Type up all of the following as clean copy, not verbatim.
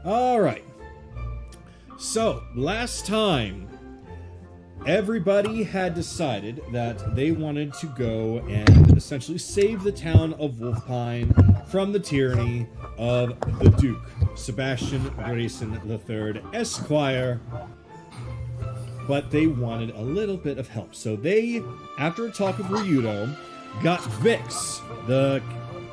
Alright. So, last time, everybody had decided that they wanted to go and essentially save the town of Wolfpine from the tyranny of the Duke, Sebastian Grayson III, Esquire. But they wanted a little bit of help. So they, after a talk with Ryudo, got Vix, the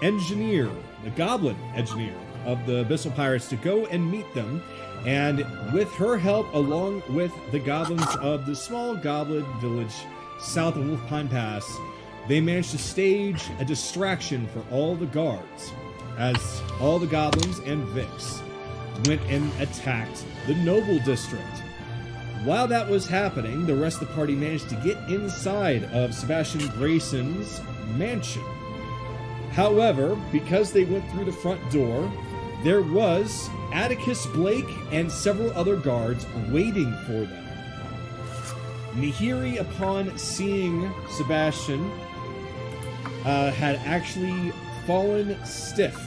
engineer, the goblin engineer of the Abyssal Pirates, to go and meet them. And with her help, along with the goblins of the small goblin village south of Wolfpine Pass, they managed to stage a distraction for all the guards, as all the goblins and Vix went and attacked the Noble District. While that was happening, the rest of the party managed to get inside of Sebastian Grayson's mansion. However, because they went through the front door, there was Atticus Blake and several other guards waiting for them. Nahiri, upon seeing Sebastian, had actually fallen stiff,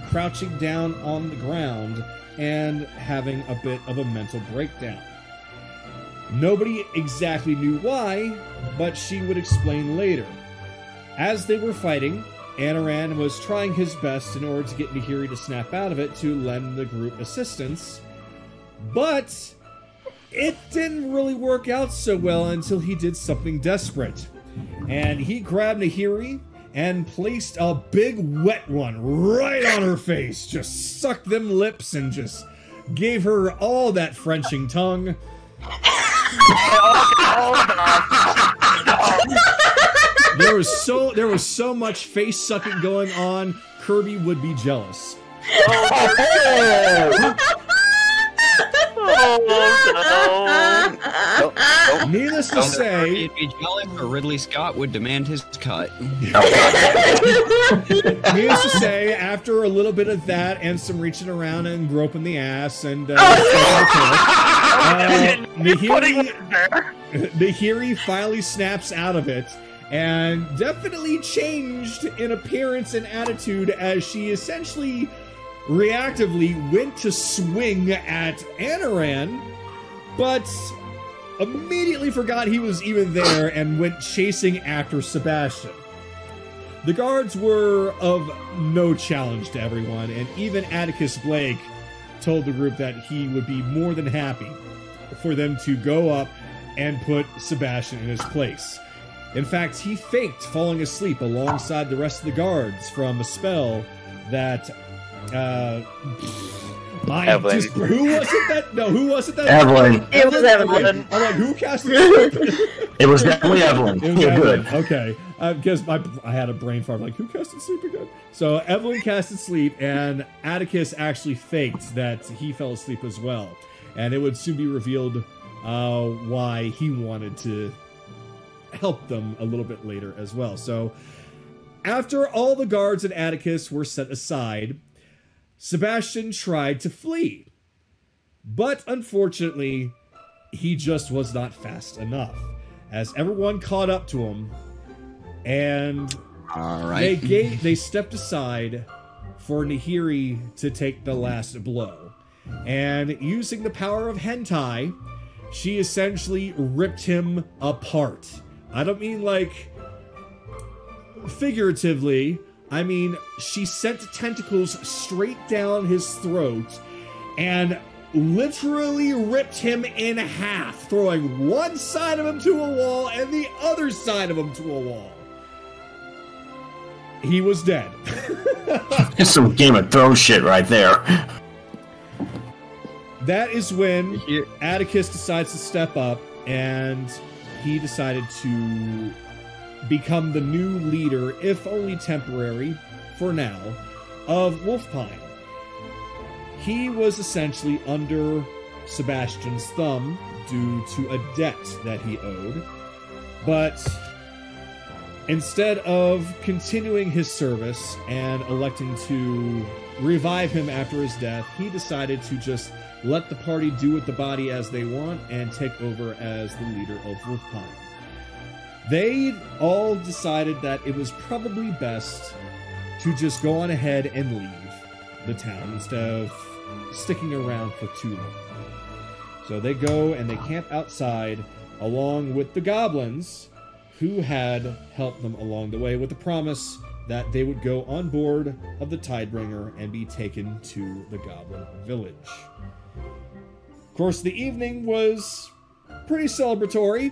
crouching down on the ground and having a bit of a mental breakdown. Nobody exactly knew why, but she would explain later. As they were fighting, Anaran was trying his best in order to get Nahiri to snap out of it to lend the group assistance, but it didn't really work out so well until he did something desperate. And he grabbed Nahiri and placed a big wet one right on her face, just sucked them lips and just gave her all that Frenching tongue. There was so much face sucking going on, Kirby would be jealous. Needless to say, he'd be jealous, or Ridley Scott would demand his cut. Needless to say, after a little bit of that and some reaching around and groping the ass and Nahiri finally snaps out of it, and definitely changed in appearance and attitude as she essentially reactively went to swing at Anaran, but immediately forgot he was even there and went chasing after Sebastian. The guards were of no challenge to everyone, and even Atticus Blake told the group that he would be more than happy for them to go up and put Sebastian in his place. In fact, he faked falling asleep alongside the rest of the guards from a spell that, Evelyn. who was it that? No, who was it that? Evelyn. It was Evelyn. I'm like, who cast it? It was definitely Evelyn. It was You're Evelyn. good. Okay, because I had a brain fart. I'm like, who casted sleep again? So Evelyn casted sleep, and Atticus actually faked that he fell asleep as well, and it would soon be revealed why he wanted to help them a little bit later as well. So after all the guards and Atticus were set aside, Sebastian tried to flee, but unfortunately he just was not fast enough, as everyone caught up to him, and they stepped aside for Nahiri to take the last blow, and using the power of hentai, she essentially ripped him apart. I don't mean like figuratively, I mean she sent tentacles straight down his throat and literally ripped him in half, throwing one side of him to a wall and the other side of him to a wall. He was dead. It's some Game of Thrones shit right there. That is when Atticus decides to step up, and he decided to become the new leader, if only temporary, for now, of Wolfpine. He was essentially under Sebastian's thumb due to a debt that he owed, but instead of continuing his service and electing to revive him after his death, he decided to just let the party do with the body as they want and take over as the leader of Wolfpine. They all decided that it was probably best to just go on ahead and leave the town instead of sticking around for too long. So they go and they camp outside along with the goblins who had helped them along the way with the promise that they would go on board of the Tidebringer and be taken to the goblin village. Of course, the evening was pretty celebratory.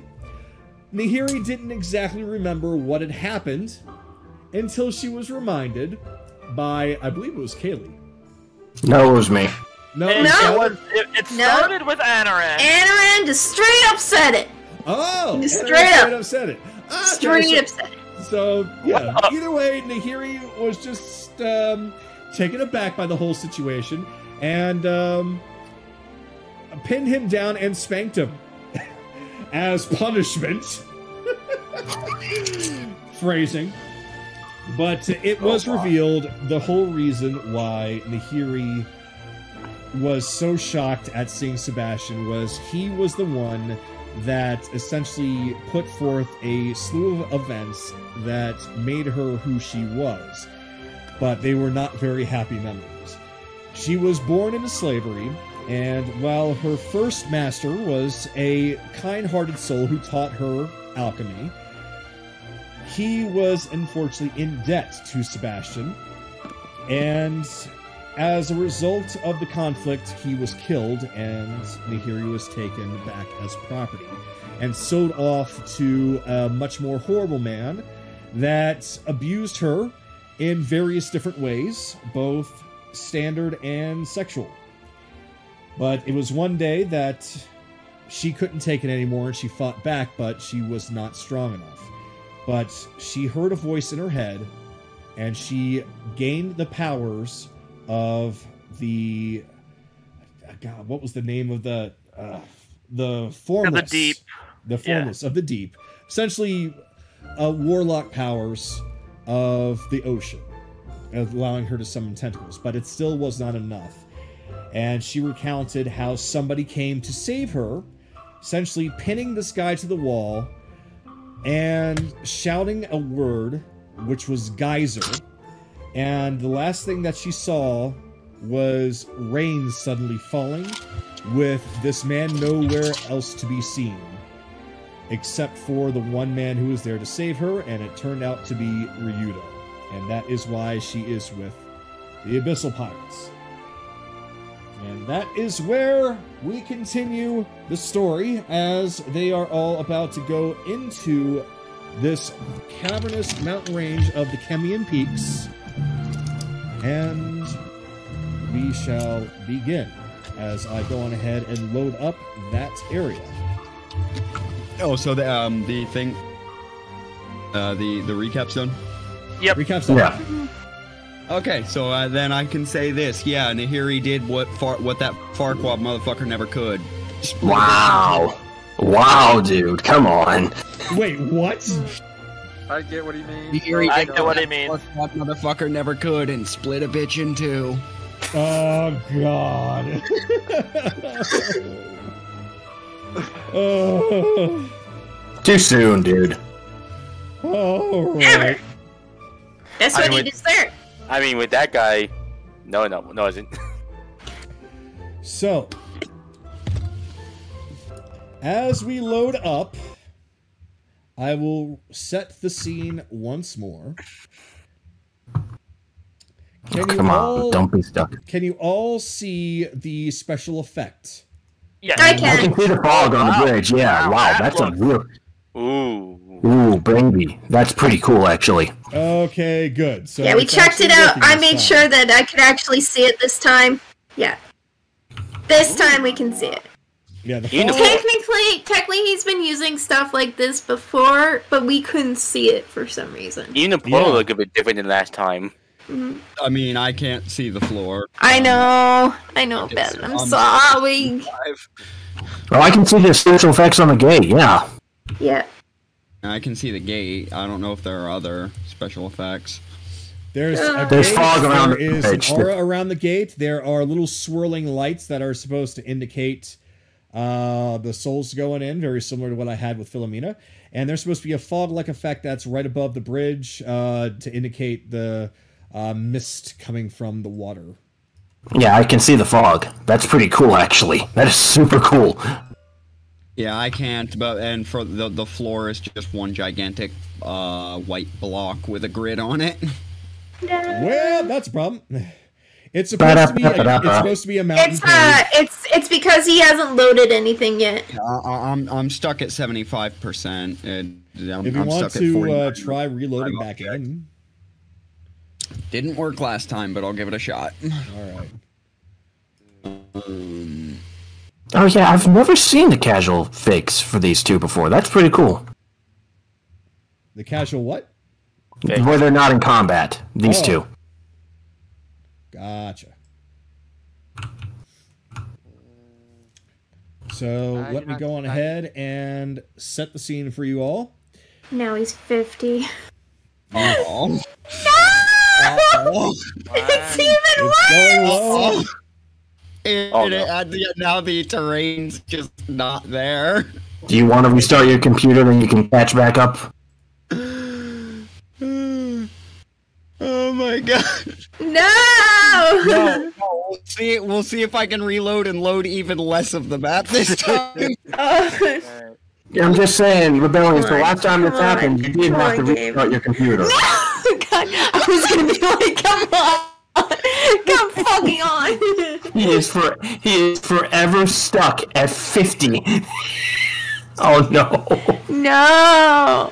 Nahiri didn't exactly remember what had happened until she was reminded by, I believe it was Kaylee. No, it was me. No, It started with Anaran. Anaran just straight up said it. Oh, Just and straight up said it. Okay, Straight up said it. So, yeah, either way, Nahiri was just taken aback by the whole situation and pinned him down and spanked him as punishment. Phrasing. But it was revealed the whole reason why Nahiri was so shocked at seeing Sebastian was he was the one that essentially put forth a slew of events that made her who she was. But they were not very happy memories. She was born into slavery, and while her first master was a kind-hearted soul who taught her alchemy, he was unfortunately in debt to Sebastian, and as a result of the conflict, he was killed, and Nahiri was taken back as property and sold off to a much more horrible man that abused her in various different ways, both standard and sexual. But it was one day that she couldn't take it anymore, and she fought back, but she was not strong enough. But she heard a voice in her head, and she gained the powers of the... God, what was the name of the formless? Of the deep. The formless of the deep. Essentially, warlock powers of the ocean, allowing her to summon tentacles. But it still was not enough. And she recounted how somebody came to save her, essentially pinning this guy to the wall and shouting a word, which was geyser. And the last thing that she saw was rain suddenly falling, with this man nowhere else to be seen, except for the one man who was there to save her, and it turned out to be Ryudo. And that is why she is with the Abyssal Pirates. And that is where we continue the story, as they are all about to go into this cavernous mountain range of the Chemian Peaks. And we shall begin as I go on ahead and load up that area. Oh, so the thing, the recap's done? Yep. Recap's done. Yeah. Okay, so then I can say this. Yeah, Nahiri did what that Farquaad motherfucker never could. Wow. Wow, dude. Come on. Wait, what? I get what he means. Nahiri I did know what that he means. Farquaad motherfucker never could and split a bitch in two. Oh, God. Oh. Too soon, dude. All Never. right. That's I what he would- deserved. I mean, with that guy, no, it isn't. So, as we load up, I will set the scene once more. Come on, don't be stuck. Can you all see the special effect? Yeah. I I can. can see the fog on the bridge. Yeah, wow, that's a real... Ooh. Ooh, baby. That's pretty cool, actually. Okay, good. So Yeah, we it's checked it actually out. working I this made time. sure that I could actually see it this time. Yeah. This time we can see it. Yeah, the You know- fog, Technically he's been using stuff like this before, but we couldn't see it for some reason. Even the portal Yeah. looked a bit different than last time. I mean, I can't see the floor. I know, It's- Ben. I'm sorry. Oh, I can see the special effects on the gate, yeah. Yeah. I can see the gate. I don't know if there are other special effects. there's a There's gate, fog around there the is an edge. aura around the gate. There are little swirling lights that are supposed to indicate the souls going in, very similar to what I had with Philomena. And there's supposed to be a fog-like effect that's right above the bridge to indicate the mist coming from the water. Yeah, I can see the fog. That's pretty cool, actually. That is super cool. Yeah, I can't, and for the floor is just one gigantic white block with a grid on it. Well, that's a problem. It's supposed to be a mountain cave. It's because he hasn't loaded anything yet. I'm stuck at 75%. If you want to try reloading back in. Didn't work last time, but I'll give it a shot. Alright. Oh yeah, I've never seen the casual fakes for these two before. That's pretty cool. The casual what? Where they're not in combat. These two. Gotcha. So let me go on ahead and set the scene for you all. Now he's 50. Oh. No! It's even worse! Now the terrain's just not there. Do you want to restart your computer, then you can catch back up? Oh my god. No! We'll see if I can reload and load even less of the map this time. Yeah, I'm just saying, Rebellions, the last time this happened, you did have to restart your computer. No! God, I was gonna be like, come on! Come fucking on! He is forever stuck at 50. Oh no. No!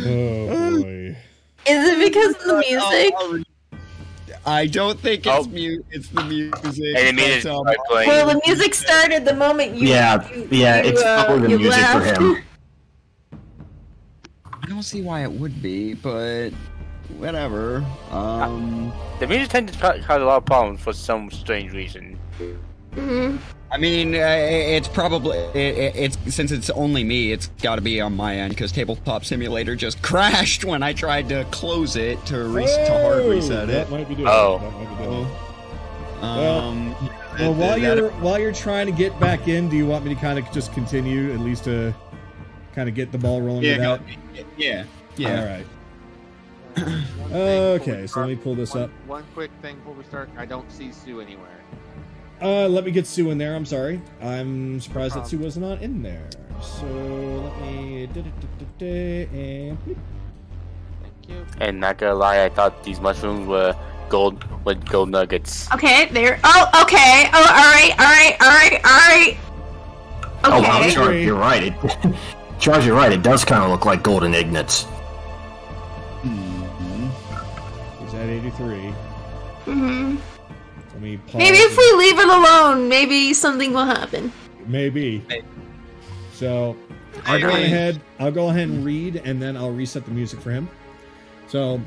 Oh boy. Is it because of the music? I don't think it's it's the music. And the music started playing. Well, the music started the moment you. It's probably the music for him. I don't see why it would be, but whatever. The music tends to cause a lot of problems for some strange reason. Mm-hmm. I mean, it's probably it's since it's only me, it's got to be on my end because Tabletop Simulator just crashed when I tried to close it to hard reset it. That might be doing while you're trying to get back in, do you want me to kind of just continue at least to kind of get the ball rolling with that? Yeah. All right. Okay, so let me pull this up. One quick thing before we start. I don't see Sue anywhere. Let me get Sue in there. I'm sorry. I'm surprised that Sue was not in there. So let me and Thank you. And not gonna lie, I thought these mushrooms were gold nuggets. Okay, there. Oh, okay. Oh, all right. Okay. Oh wow, Charge, you're right. Charge, you're right. It does kind of look like golden ignits. He's at 83. Mm-hmm. Let me pause. Maybe if we leave it alone, maybe something will happen. Maybe. So I'll go ahead and read, and then I'll reset the music for him. So,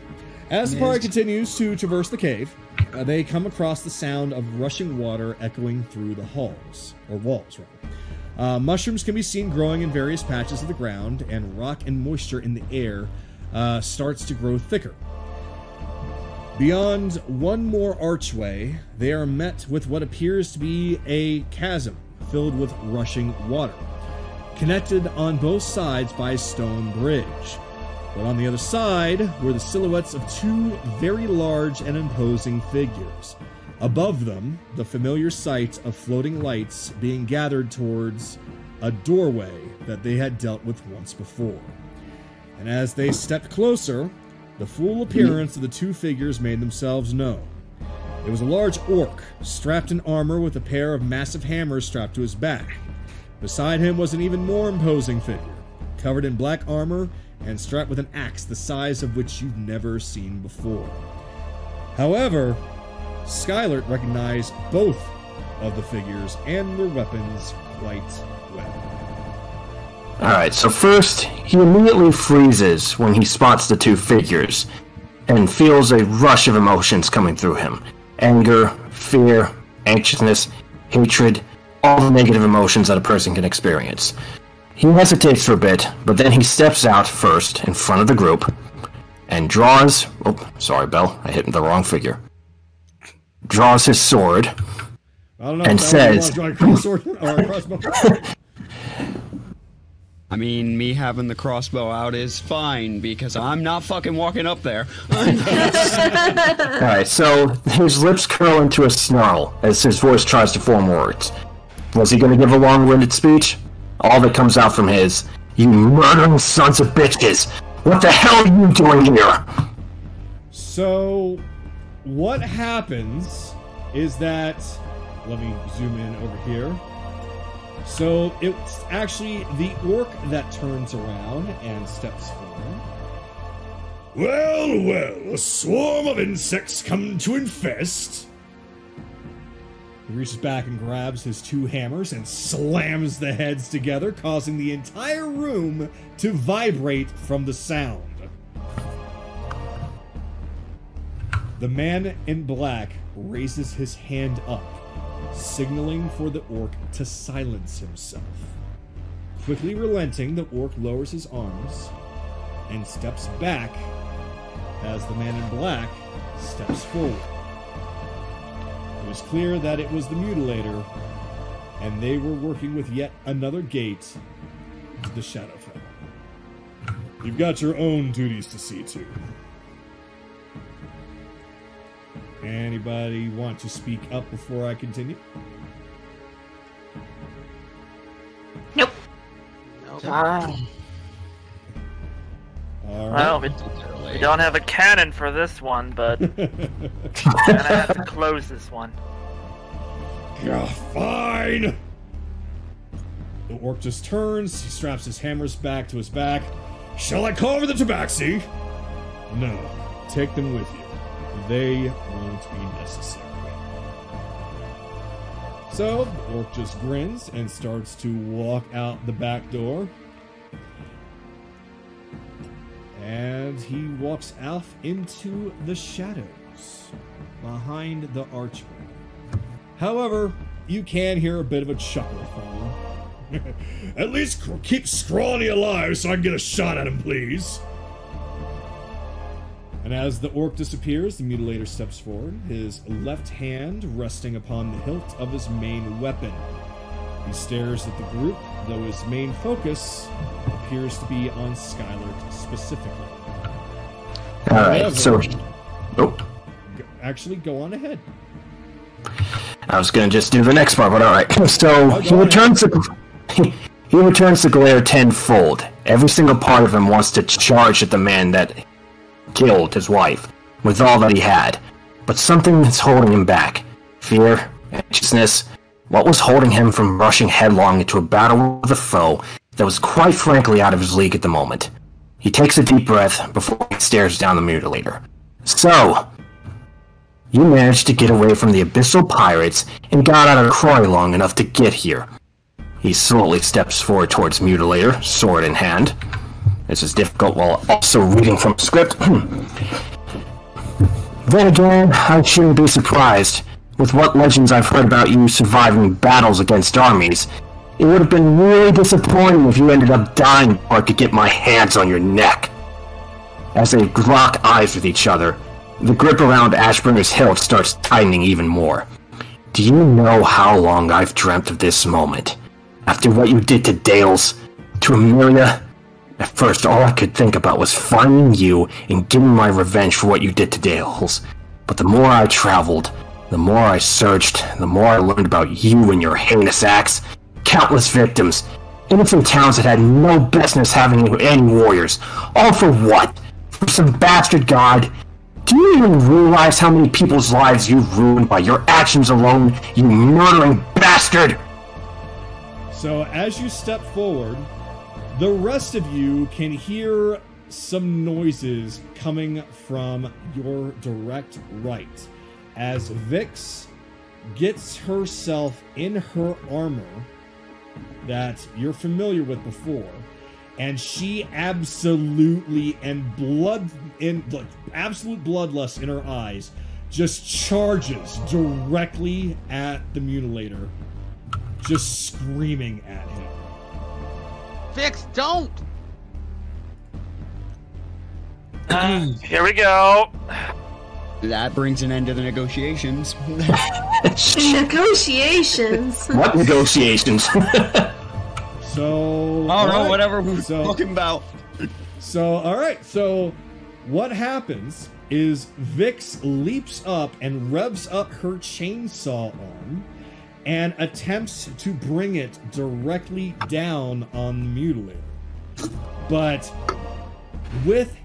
as the party continues to traverse the cave, they come across the sound of rushing water echoing through the walls, rather. Mushrooms can be seen growing in various patches of the ground, and rock and moisture in the air starts to grow thicker. Beyond one more archway, they are met with what appears to be a chasm filled with rushing water, connected on both sides by a stone bridge. But on the other side were the silhouettes of two very large and imposing figures. Above them, the familiar sight of floating lights being gathered towards a doorway that they had dealt with once before. And as they stepped closer, the full appearance of the two figures made themselves known. It was a large orc, strapped in armor with a pair of massive hammers strapped to his back. Beside him was an even more imposing figure, covered in black armor and strapped with an axe the size of which you've never seen before. However, Skylert recognized both of the figures and their weapons quite well. Alright, so first, he immediately freezes when he spots the two figures, and feels a rush of emotions coming through him. Anger, fear, anxiousness, hatred, all the negative emotions that a person can experience. He hesitates for a bit, but then he steps out first in front of the group, and draws... Oh, sorry, Belle, I hit the wrong figure. Draws his sword, I don't know and says... Sword or a crossbow? I mean, me having the crossbow out is fine, because I'm not fucking walking up there. Alright, so his lips curl into a snarl as his voice tries to form words. Was he gonna give a long-winded speech? All that comes out from his, "You murdering sons of bitches! What the hell are you doing here?" So, what happens is that... Let me zoom in over here. So, it's actually the orc that turns around and steps forward. Well, well, a swarm of insects come to infest. He reaches back and grabs his 2 hammers and slams the heads together, causing the entire room to vibrate from the sound. The man in black raises his hand up, signaling for the orc to silence himself. Quickly relenting, the orc lowers his arms and steps back as the man in black steps forward. It was clear that it was the Mutilator, and they were working with yet another gate to the Shadowfell. You've got your own duties to see to. Anybody want to speak up before I continue? Nope. All right. Well, we don't have a cannon for this one, but we're gonna have to close this one. Yeah, fine. The orc just turns. He straps his hammers back to his back. Shall I call for the tabaxi? No. Take them with you. They won't be necessary. So, the orc just grins and starts to walk out the back door. And he walks off into the shadows behind the archway. However, you can hear a bit of a chuckle from him. At least keep Scrawny alive so I can get a shot at him, please. And as the orc disappears, the Mutilator steps forward, his left hand resting upon the hilt of his main weapon. He stares at the group, though his main focus appears to be on Skylar specifically. Alright, so... Oh. Actually, go on ahead. I was gonna just do the next part, but alright. So, he returns the glare tenfold. Every single part of him wants to charge at the man that killed his wife, with all that he had. But something is holding him back. Fear, anxiousness. What was holding him from rushing headlong into a battle with a foe that was quite frankly out of his league at the moment? He takes a deep breath before he stares down the Mutilator. So, you managed to get away from the Abyssal Pirates and got out of Croy long enough to get here. He slowly steps forward towards Mutilator, sword in hand. This is difficult while also reading from the script. Then again, I shouldn't be surprised. With what legends I've heard about you surviving battles against armies, it would have been really disappointing if you ended up dying before I could get my hands on your neck. As they lock eyes with each other, the grip around Ashbringer's hilt starts tightening even more. Do you know how long I've dreamt of this moment? After what you did to Dales, to Amelia? At first, all I could think about was finding you and getting my revenge for what you did to Dales. But the more I traveled, the more I searched, the more I learned about you and your heinous acts. Countless victims, innocent towns that had no business having any warriors. All for what? For some bastard god? Do you even realize how many people's lives you've ruined by your actions alone, you murdering bastard? So as you step forward, the rest of you can hear some noises coming from your direct right, as Vix gets herself in her armor that you're familiar with before, and she absolutely, absolute bloodlust in her eyes, just charges directly at the Mutilator, just screaming at him. Vix, don't! Here we go. That brings an end to the negotiations. Negotiations. What negotiations? So... I don't know, alright. whatever we're So- talking about. So, alright, so what happens is Vix leaps up and revs up her chainsaw arm and attempts to bring it directly down on the Mutilator. But with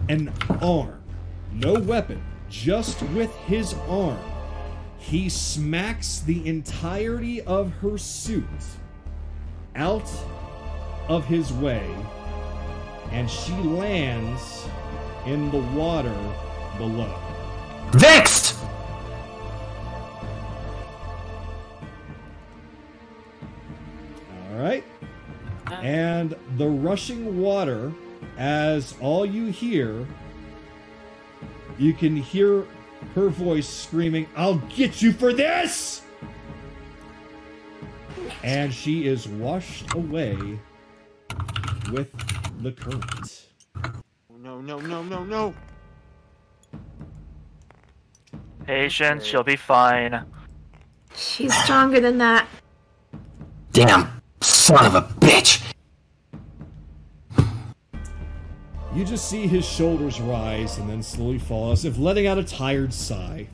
an arm, no weapon, just with his arm, he smacks the entirety of her suit out of his way, and she lands in the water below. Vexed! Alright. And the rushing water, as all you hear, you can hear her voice screaming, "I'll get you for this!" And she is washed away with the current. No, no, no, no, no. Patience, she'll be fine. She's stronger than that. Damn son of a bitch! You just see his shoulders rise and then slowly fall, as if letting out a tired sigh.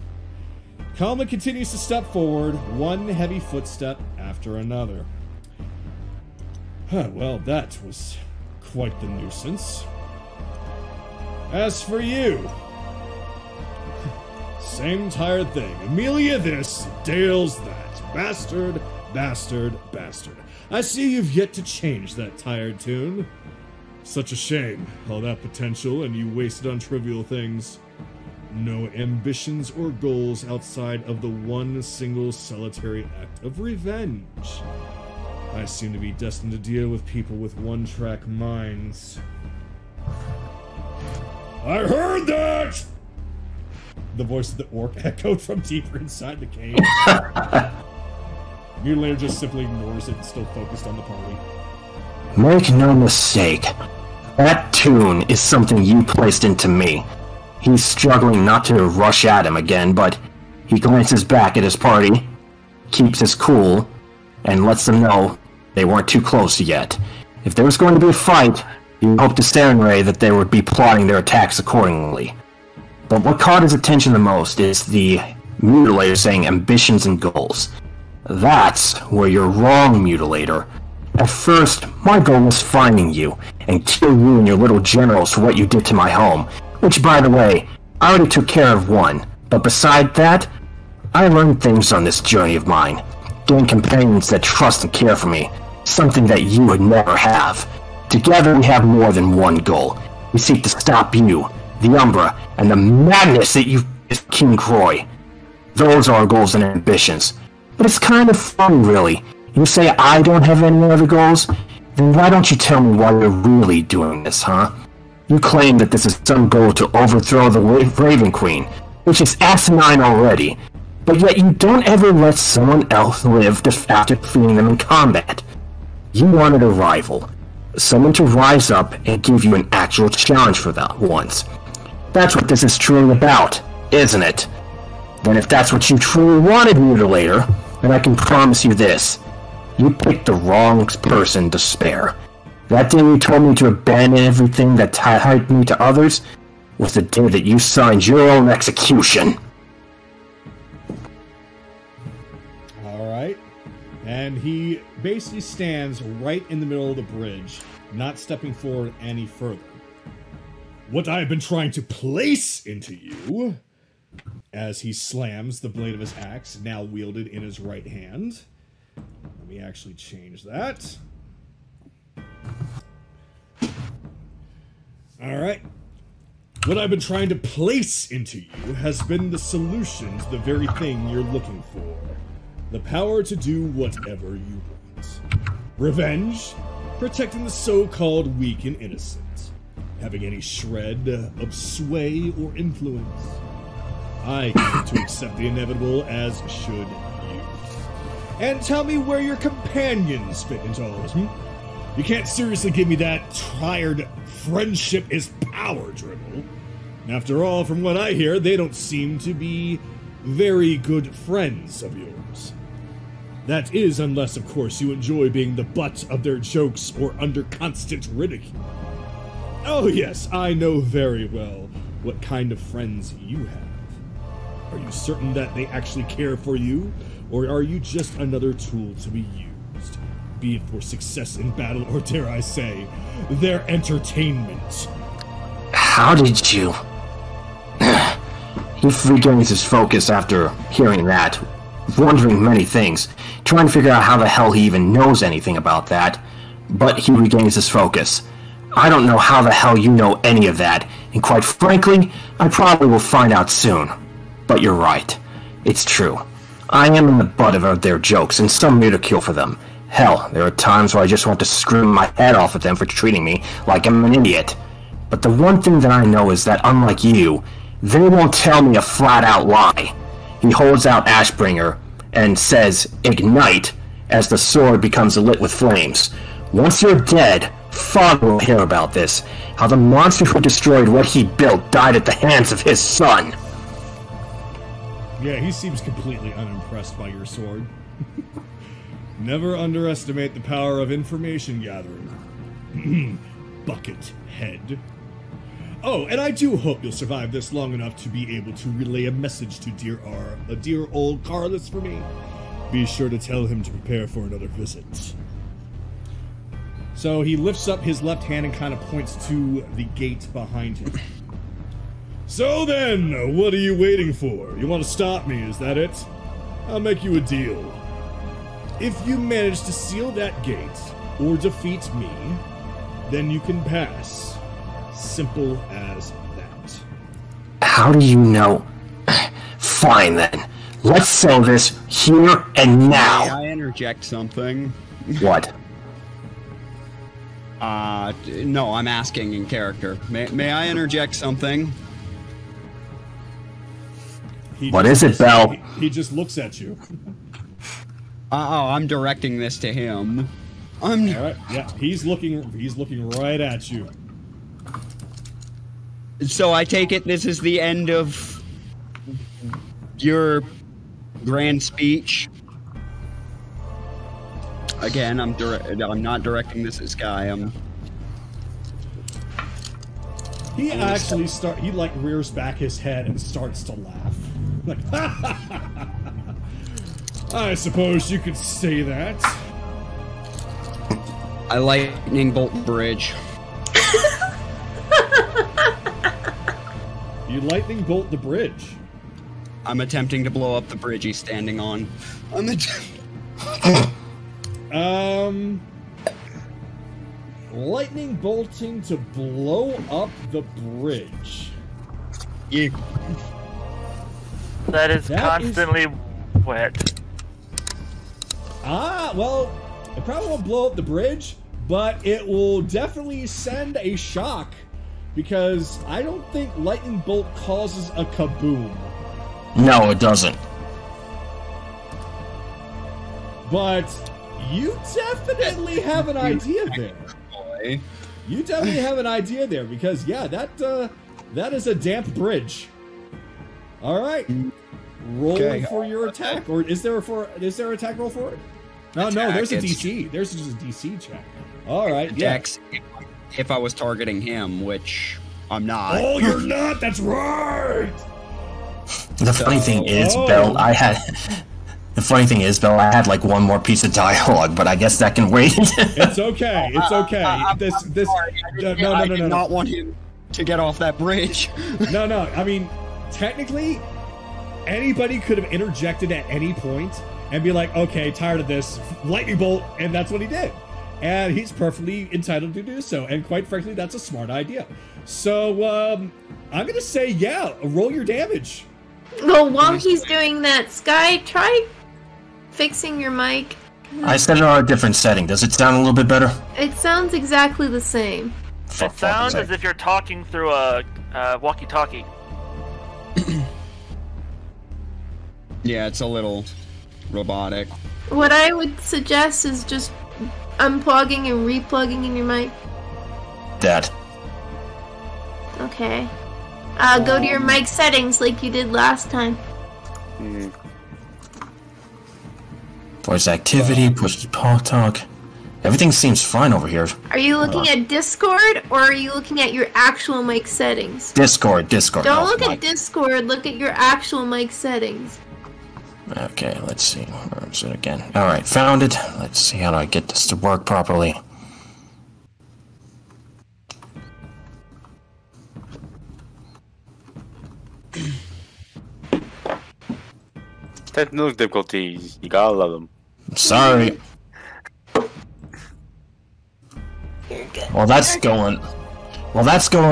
Calmly continues to step forward, one heavy footstep after another. Well, that was quite the nuisance. As for you, same tired thing. Amelia this, Dale's that. Bastard, bastard, bastard. I see you've yet to change that tired tune. Such a shame, all that potential, and you wasted on trivial things. No ambitions or goals outside of the one single solitary act of revenge. I seem to be destined to deal with people with one-track minds. I heard that! The voice of the orc echoed from deeper inside the cave. Mutilator just simply ignores it and still focused on the party. Make no mistake, that tune is something you placed into me. He's struggling not to rush at him again, but he glances back at his party, keeps his cool, and lets them know they weren't too close yet. If there was going to be a fight, he hoped to Serenray that they would be plotting their attacks accordingly. But what caught his attention the most is the Mutilator saying ambitions and goals. That's where you're wrong, Mutilator. At first, my goal was finding you, and kill you and your little generals for what you did to my home, which, by the way, I already took care of one. But beside that, I learned things on this journey of mine. Gained companions that trust and care for me, something that you would never have. Together we have more than one goal. We seek to stop you, the Umbra, and the madness that you King Croy. Those are our goals and ambitions. But it's kind of fun, really. You say I don't have any other goals? Then why don't you tell me why you're really doing this, huh? You claim that this is some goal to overthrow the Raven Queen, which is asinine already, but yet you don't ever let someone else live after defeating them in combat. You wanted a rival, someone to rise up and give you an actual challenge for that once. That's what this is truly about, isn't it? Then if that's what you truly wanted, Mutilator, then I can promise you this. You picked the wrong person to spare. That day you told me to abandon everything that tied me to others was the day that you signed your own execution. Alright. And he basically stands right in the middle of the bridge, not stepping forward any further. What I have been trying to place into you, as he slams the blade of his axe, now wielded in his right hand. Let me actually change that. Alright. What I've been trying to place into you has been the solution to the very thing you're looking for. The power to do whatever you want. Revenge, protecting the so-called weak and innocent. Having any shred of sway or influence. I came to accept the inevitable, as should you. And tell me where your companions fit into all this, You can't seriously give me that tired friendship is power dribble. After all, from what I hear, they don't seem to be very good friends of yours. That is, unless, of course, you enjoy being the butt of their jokes or under constant ridicule. Oh yes, I know very well what kind of friends you have. Are you certain that they actually care for you, or are you just another tool to be used? Be it for success in battle, or dare I say, their entertainment. How did you... He regains his focus after hearing that, wondering many things, trying to figure out how the hell he even knows anything about that, but he regains his focus. I don't know how the hell you know any of that, and quite frankly, I probably will find out soon. But you're right. It's true. I am in the butt of their jokes, and some ridicule for them. Hell, there are times where I just want to scream my head off at them for treating me like I'm an idiot. But the one thing that I know is that, unlike you, they won't tell me a flat-out lie. He holds out Ashbringer and says, "Ignite," as the sword becomes lit with flames. Once you're dead, Father will hear about this. How the monster who destroyed what he built died at the hands of his son. Yeah, he seems completely unimpressed by your sword. Never underestimate the power of information gathering. Bucket head. Oh, and I do hope you'll survive this long enough to be able to relay a message to dear old Carlos for me. Be sure to tell him to prepare for another visit. So he lifts up his left hand and kind of points to the gate behind him. So then, what are you waiting for? You want to stop me, is that it? I'll make you a deal. If you manage to seal that gate, or defeat me, then you can pass. Simple as that. How do you know? Fine then. Let's sell this here and now. May I interject something? What? No, I'm asking in character. May I interject something? What is it, Bell? He just looks at you. I'm directing this to him. All right, yeah, he's looking right at you. So I take it this is the end of your grand speech. Again, I'm not directing this at Sky. He actually he like rears back his head and starts to laugh. Like, I suppose you could say that. I lightning bolt bridge. You lightning bolt the bridge. I'm attempting to blow up the bridge he's standing on. Lightning bolting to blow up the bridge. Yeah. That is constantly wet. Well, it probably won't blow up the bridge, but it will definitely send a shock, because I don't think lightning bolt causes a kaboom. No, it doesn't. But you definitely have an idea there. You definitely have an idea there, because yeah, that is a damp bridge. All right, roll for your attack, or is there an attack roll for it? No, there's a DC. There's just a DC check. All right, Dex, if I was targeting him, which I'm not. Oh, you're not. That's right. The funny thing is, Bell, I had like one more piece of dialogue, but I guess that can wait. It's okay. It's okay. I did not want him to get off that bridge. No. I mean, technically, anybody could have interjected at any point and be like, "Okay, tired of this, lightning bolt," and that's what he did. And he's perfectly entitled to do so. And quite frankly, that's a smart idea. So I'm gonna say, yeah, roll your damage. Well, while he's doing that, Sky, try fixing your mic. I set it on a different setting. Does it sound a little bit better? It sounds exactly the same. It sounds as if you're talking through a walkie-talkie. Yeah, it's a little robotic. What I would suggest is just unplugging and replugging in your mic. That. Okay. Go to your mic settings like you did last time. Voice activity, push talk. Everything seems fine over here. Are you looking at Discord, or are you looking at your actual mic settings? Discord. Don't look at Discord, look at your actual mic settings. Okay, let's see. Where is it again? Alright, found it. Let's see, how do I get this to work properly? Technical difficulties, you gotta love them. Sorry. Well, that's going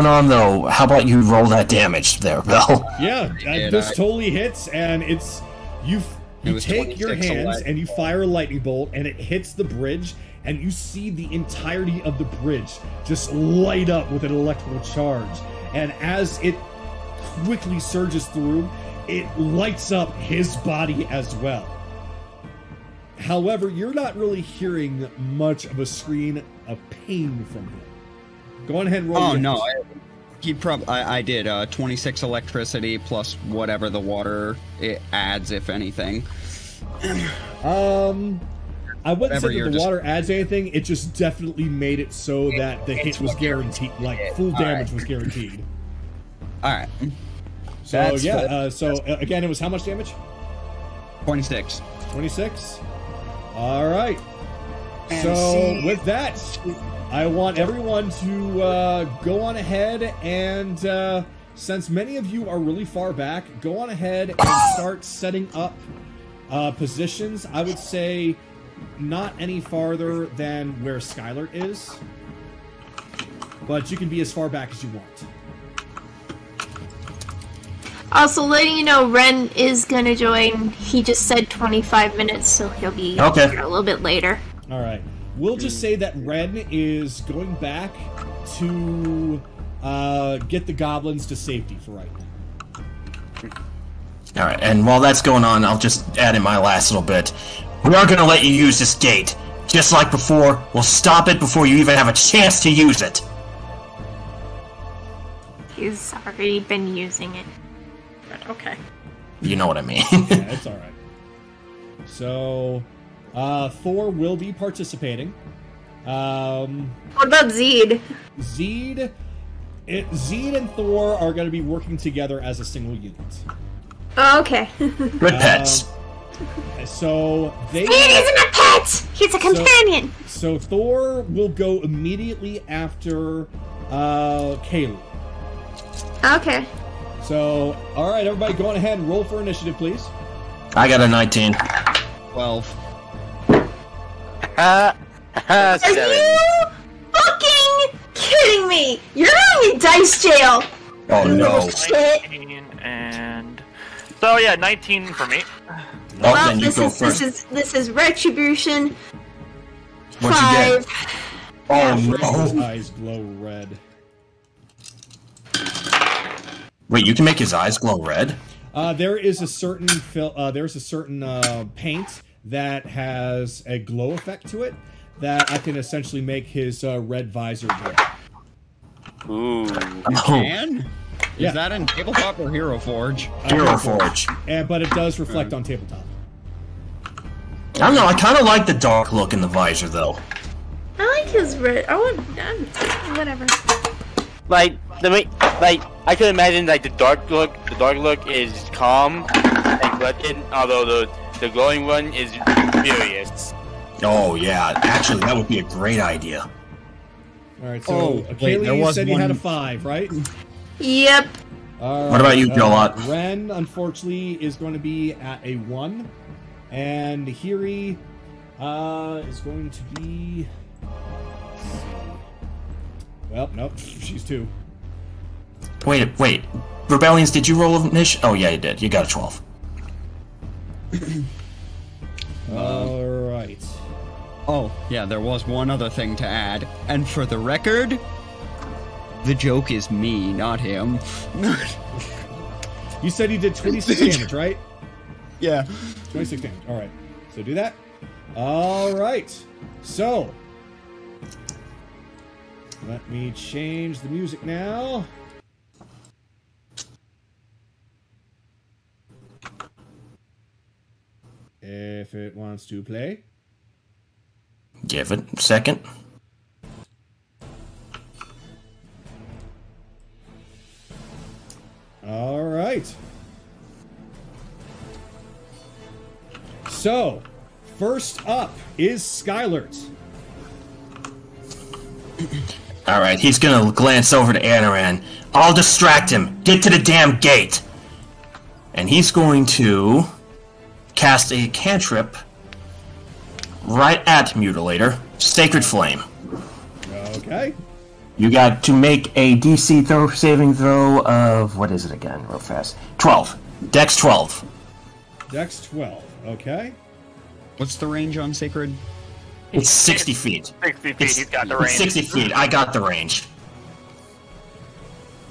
on, though. How about you roll that damage there, Bill? Yeah, this totally hits, and it's... You take your hands and you fire a lightning bolt, and it hits the bridge, and you see the entirety of the bridge just light up with an electrical charge. And as it quickly surges through, it lights up his body as well. However, you're not really hearing much of a scream of pain from him. Go on ahead and roll. Oh, no. I did 26 electricity plus whatever the water it adds, if anything. I wouldn't say that the water adds anything. It just definitely made it so that the hit was guaranteed, like full damage was guaranteed. All right. So again, it was how much damage? 26. 26. All right. So with that, I want everyone to go on ahead and since many of you are really far back, go on ahead and start setting up positions. I would say not any farther than where Skylar is, but you can be as far back as you want. Also, letting you know, Ren is gonna join. He just said 25 minutes, so he'll be here a little bit later. Alright. We'll just say that Ren is going back to get the goblins to safety for right now. Alright, and while that's going on, I'll just add in my last little bit. We are going to let you use this gate. Just like before, we'll stop it before you even have a chance to use it. He's already been using it. Okay. You know what I mean. Yeah, it's alright. So, Thor will be participating. What about Zeed? Zeed and Thor are going to be working together as a single unit. Oh, okay. Good pets. So they. Zeed isn't a pet. He's a companion. So Thor will go immediately after Kaylee. Okay. So, all right, everybody, go on ahead and roll for initiative, please. I got a 19. 12. Are you fucking kidding me? You're in dice jail. Oh no. Shit. 19 and so yeah, 19 for me. Well, then you go first. This is retribution. What'd 5. you get? Oh His no. eyes glow red. Wait, you can make his eyes glow red? There is a certain paint that has a glow effect to it that I can essentially make his red visor glow. Ooh. Can? Yeah. Is that in Tabletop or Hero Forge? Hero Forge. But it does reflect on tabletop. I don't know, I kind of like the dark look in the visor, though. I like his red. Whatever. I can imagine like the dark look is calm and collected, although the glowing one is furious. Oh, yeah. Actually, that would be a great idea. Alright, so Kaylee, you said you had a 5, right? Yep. What about you, Gilot? Ren, unfortunately, is going to be at a 1. And Hiri is going to be... Let's see. Well, nope, she's 2. Wait. Rebellions, did you roll a niche? Oh, yeah, you did. You got a 12. Alright. Oh, yeah, there was one other thing to add. And for the record, the joke is me, not him. You said he did 26 damage, right? Yeah. 26 damage. Alright. So do that. Alright. So. Let me change the music now. if it wants to play. Give it a second. All right. So, first up is Skylert. All right, he's gonna glance over to Anaran. I'll distract him. Get to the damn gate. And he's going to cast a cantrip right at Mutilator. Sacred Flame. Okay. You got to make a DC saving throw of, what is it again, real fast? 12. Dex 12. Dex 12. Okay. What's the range on Sacred? It's 60 feet. 60 feet, he's got the range. It's 60 feet. I got the range.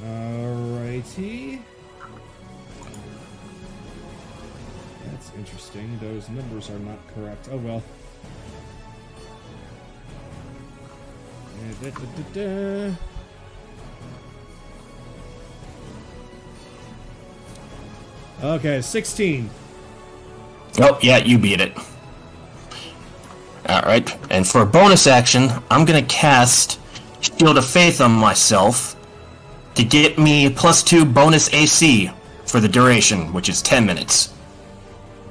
Alrighty. That's interesting. Those numbers are not correct. Oh well. Okay, 16. Oh, yeah, you beat it. Alright, and for a bonus action, I'm gonna cast Shield of Faith on myself to get me +2 bonus AC for the duration, which is 10 minutes.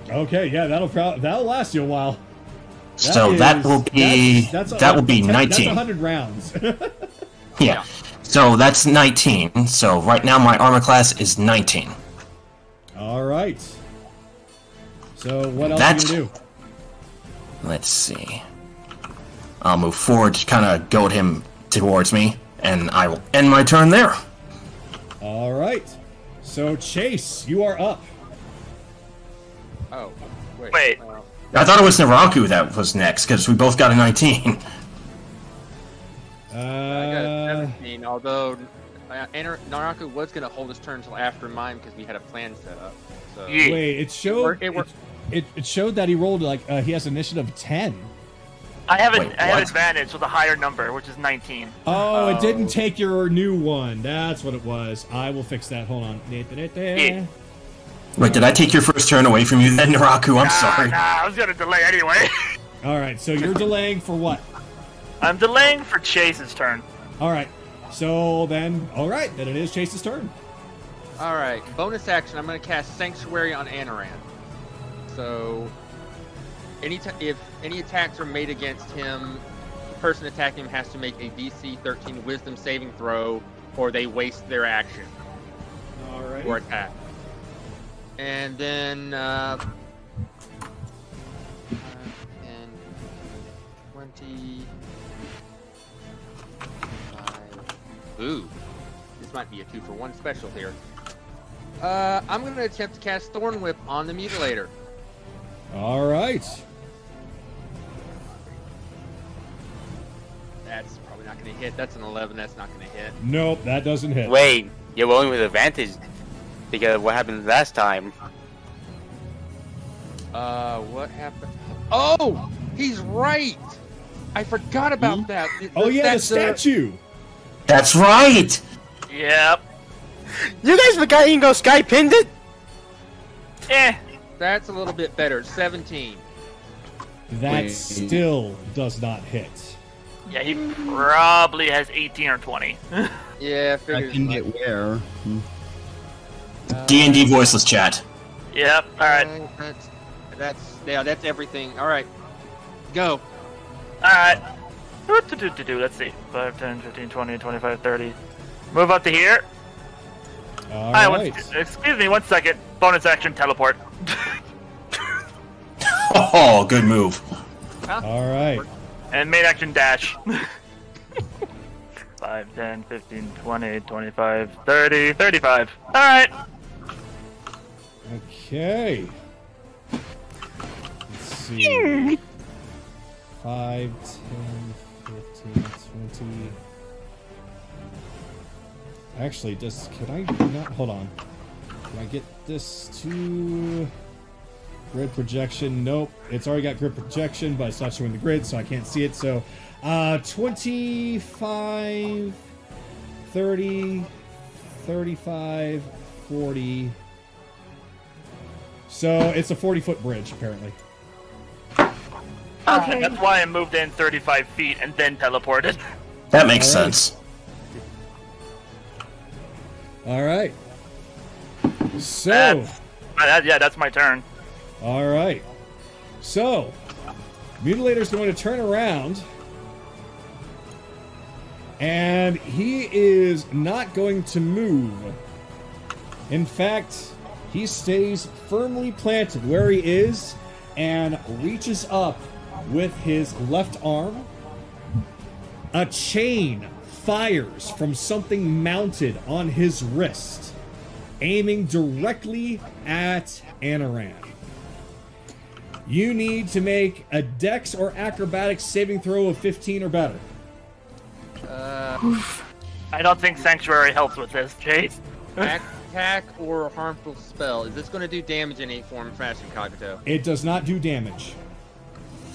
Okay, yeah, that'll last you a while. That will be 19. That's 100 rounds. Yeah. So that's 19. So right now my armor class is 19. All right. So what else are you gonna do? Let's see. I'll move forward to kind of goad him towards me, and I will end my turn there. All right. So Chase, you are up. Oh, Wait. I thought it was Naraku that was next, because we both got a 19. I got a 17, although Naraku was going to hold his turn until after mine because we had a plan set up. So. Yeah. Wait, it showed it showed that he rolled like he has initiative 10. I have Wait, I have what? advantage with a higher number, which is 19. Oh, it didn't take your new one. That's what it was. I will fix that. Hold on. Yeah. Wait, did I take your first turn away from you then, Naraku? I'm sorry. Nah, I was gonna delay anyway. All right, so you're delaying for what? I'm delaying for Chase's turn. All right. So then, all right, then it is Chase's turn. All right, bonus action. I'm going to cast Sanctuary on Anaran. So, if any attacks are made against him, the person attacking him has to make a DC 13 Wisdom saving throw, or they waste their action All right. or attack. And then 10, 20. Ooh, this might be a 2-for-1 special here. I'm going to attempt to cast Thorn Whip on the Mutilator. All right. That's probably not going to hit. That's an 11. That's not going to hit. Nope, that doesn't hit. Wait, you're rolling with advantage because of what happened last time. What happened? Oh, he's right. I forgot about that. Oh yeah, the statue. That's right! Yep. You guys forgot Ingo Sky pinned it? Eh. That's a little bit better. 17. That still does not hit. Yeah, he probably has 18 or 20. Yeah, I can get where? D&D voiceless chat. Yep. All right. That's everything. All right, go. All right. Let's see. 5, 10, 15, 20, 25, 30. Move up to here. All Alright, right. excuse me, 1 second. Bonus action, teleport. Oh, good move. All right. And main action, dash. 5, 10, 15, 20, 25, 30, 35. Alright. Okay. Let's see. 5, 10, 15, 20. Actually, can I not? Hold on. Can I get this to grid projection? Nope. It's already got grid projection, but it's not showing the grid, so I can't see it. So, 25, 30, 35, 40. So, it's a 40-foot bridge, apparently. Okay. That's why I moved in 35 feet and then teleported. That makes sense. All right. So. That's my turn. All right. So, Mutilator's going to turn around. And he is not going to move. In fact, he stays firmly planted where he is and reaches up with his left arm. A chain fires from something mounted on his wrist, aiming directly at Anaran. You need to make a Dex or Acrobatics saving throw of 15 or better. I don't think Sanctuary helps with this, Chase. Attack or harmful spell. Is this going to do damage in any form, fashion, Cogito? It does not do damage.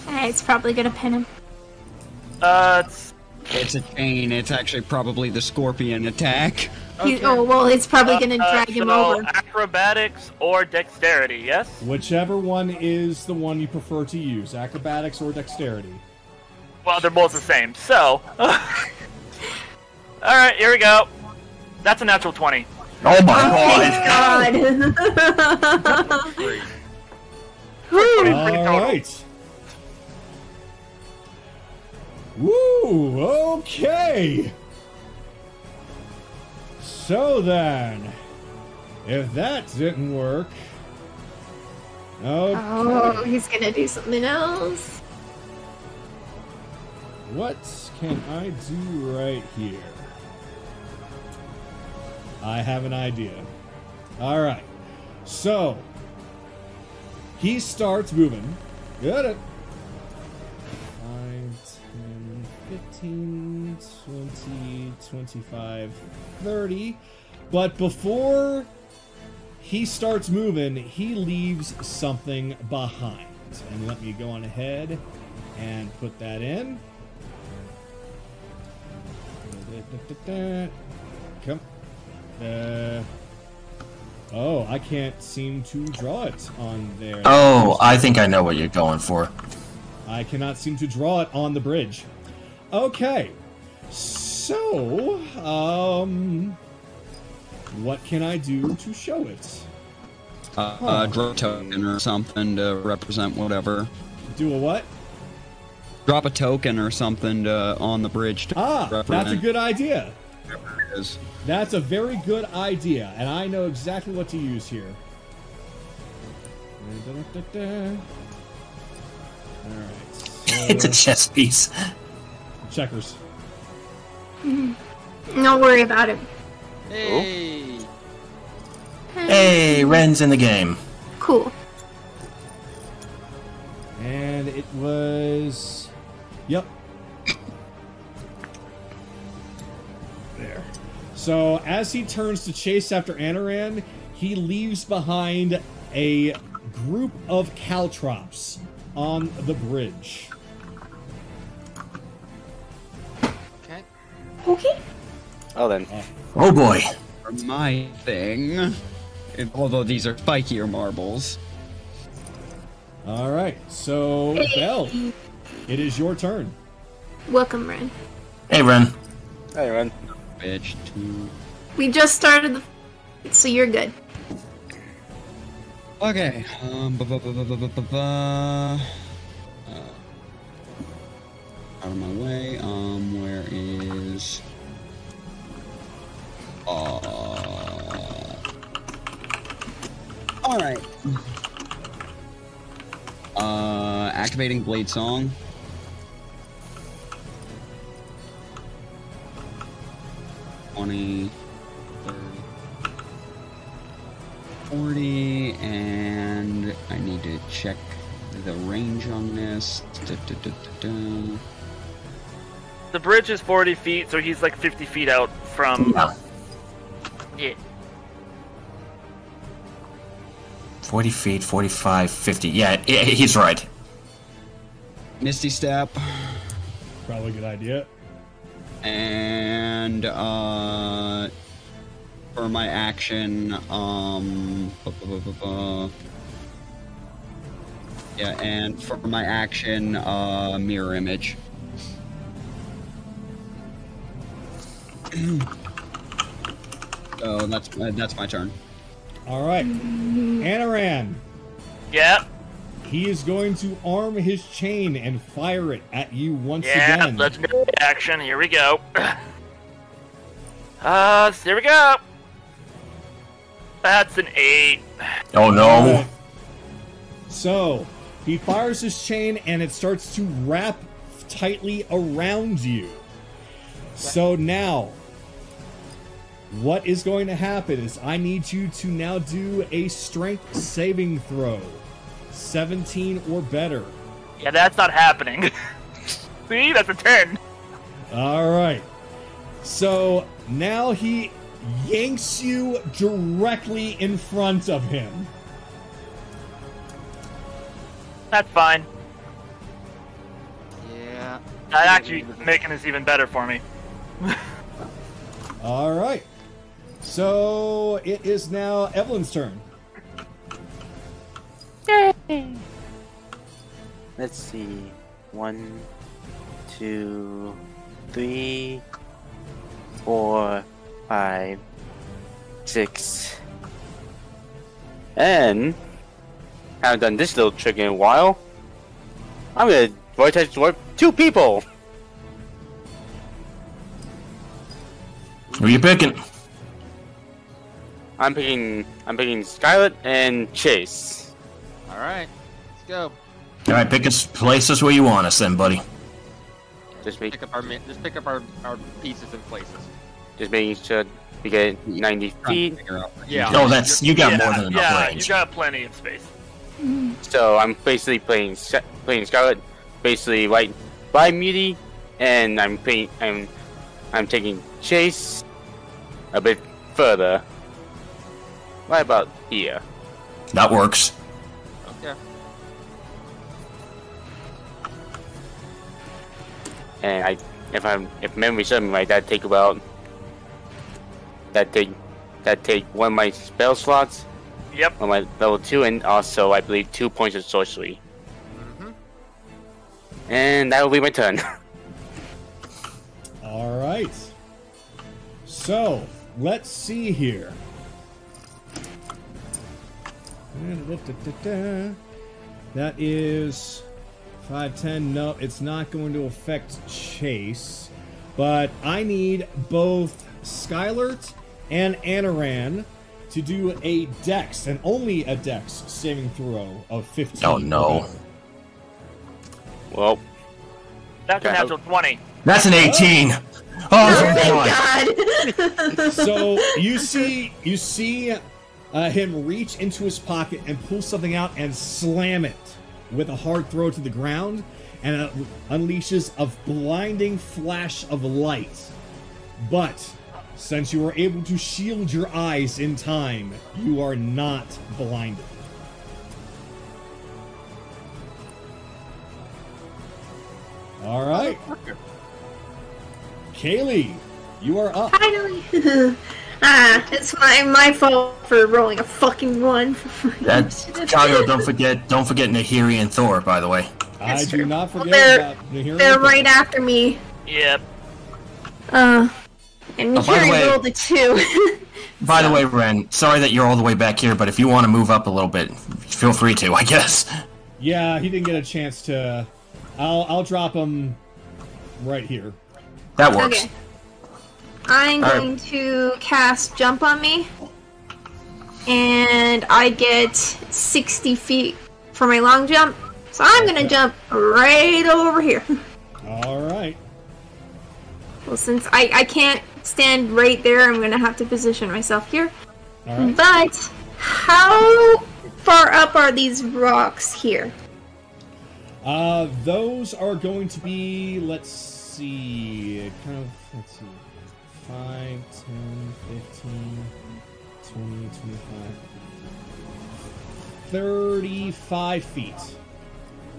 It's probably gonna pin him. It's a chain. It's actually probably the scorpion attack. Okay. It's probably gonna drag him over. Acrobatics or Dexterity, yes? Whichever one is the one you prefer to use, Acrobatics or Dexterity. Well, they're both the same, so... Alright, here we go. That's a natural 20. Oh my God! Alright. Woo! Okay! So then, if that didn't work... Okay. Oh, he's gonna do something else. What can I do right here? I have an idea. Alright. So, he starts moving. Got it. 5, 10, 15, 20, 25, 30. But before he starts moving, he leaves something behind. And let me go on ahead and put that in. Come. Oh, I can't seem to draw it on there. Oh, I think I know what you're going for. I cannot seem to draw it on the bridge. Okay. So, what can I do to show it? Draw a token or something to represent whatever. Do a what? Drop a token or something on the bridge to represent. That's a good idea. Whatever it is. That's a very good idea, and I know exactly what to use here. Alright. It's a chess piece. Checkers. Don't worry about it. Hey! Hey, Ren's in the game. Cool. And it was... Yep. There. So, as he turns to chase after Anaran, he leaves behind a group of caltrops on the bridge. Okay. Okay. Oh, then. Oh boy. For my thing. Although these are spikier marbles. Alright, so, Belle, it is your turn. Welcome, Ren. Hey, Ren. Hey, man. Bitch, too. We just started the... So you're good. Okay. Out of my way. Where is? All right. Activating Blade Song. $20, $30, $40, and I need to check the range on this. The bridge is 40 feet, so he's like 50 feet out from... Yeah. 40 feet, 45, 50. Yeah, he's right. Misty Step. Probably a good idea. And for my action, Yeah, and for my action, mirror image. So that's my turn. All right, Anaran. Yeah. He is going to arm his chain and fire it at you once Yeah, again. let's go. Action. Here we go. Here we go. That's an 8. Oh no. Alright. So, he fires his chain and it starts to wrap tightly around you. So now, what is going to happen is I need you to now do a strength saving throw. 17 or better. Yeah, that's not happening. See, that's a 10. Alright. So, now he yanks you directly in front of him. That's fine. Yeah. That actually making this even better for me. Alright. So, it is now Evelyn's turn. Let's see. 1, 2, 3, 4, 5, 6. And haven't done this little trick in a while. I'm gonna vortex warp 2 people. Who are you picking? I'm picking Scarlet and Chase. All right, let's go. All right, place us where you want us, then, buddy. Just Pick up our pieces and places. making sure we get 90 feet. Yeah. Oh, you got more than enough Yeah, range. you got plenty of space. So I'm basically playing Scarlet, basically right by Muty, and I'm taking Chase a bit further. Right about here. That works. Okay. And if memory serves me right, that take one of my spell slots. Yep. On my level 2, and also I believe 2 points of sorcery. And that will be my turn. Alright. So, let's see here. That is 5, 10. No, it's not going to affect Chase. But I need both Skylert and Anaran to do a dex, and only a dex saving throw of 15. Oh no. Well, That's a natural 20. That's an 18. Oh, God. So you see him reach into his pocket and pull something out and slam it with a hard throw to the ground, and it unleashes a blinding flash of light. But since you were able to shield your eyes in time, you are not blinded. All right. Kaylee, you are up. Finally. It's my fault for rolling a fucking 1. Chicago, don't forget Nahiri and Thor, by the way. I That's do true. not forget Well, about Nahiri. They're right after me. Yep. And Oh, by the Nahiri way- rolled a 2. By the way, Ren, sorry that you're all the way back here, but if you want to move up a little bit, feel free to, I guess. Yeah, he didn't get a chance to. I'll drop him right here. That works. Okay. I'm All right. going to cast Jump on me. And I get 60 feet for my long jump. So I'm going to jump right over here. All right. Well, since I can't stand right there, I'm going to have to position myself here. All right. But how far up are these rocks here? Those are going to be, let's see, 5, 10, 15, 20, 25, 35 feet.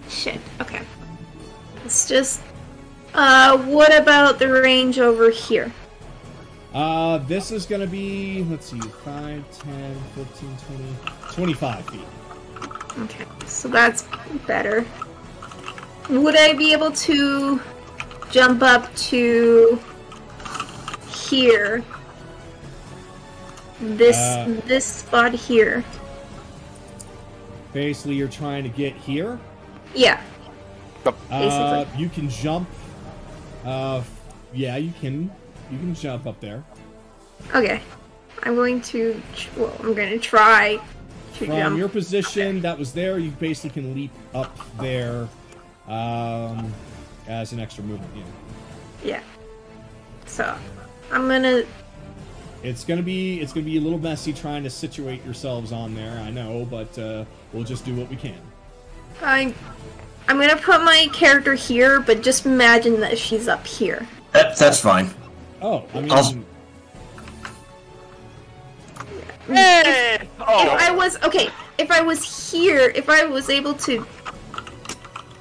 Shit, okay. It's just... what about the range over here? This is going to be, let's see, 5, 10, 15, 20, 25 feet. Okay, so that's better. Would I be able to jump up to here? This spot here. Basically, you're trying to get here. Yeah. Basically. You can jump. Yeah, you can jump up there. Okay. I'm going to try to jump. From your position that was there, you basically can leap up there as an extra movement. Yeah. So, I'm gonna. It's gonna be a little messy trying to situate yourselves on there. I know, but we'll just do what we can. I'm gonna put my character here, but just imagine that she's up here. That's fine. Oh, I mean. Hey! If I was here, if I was able to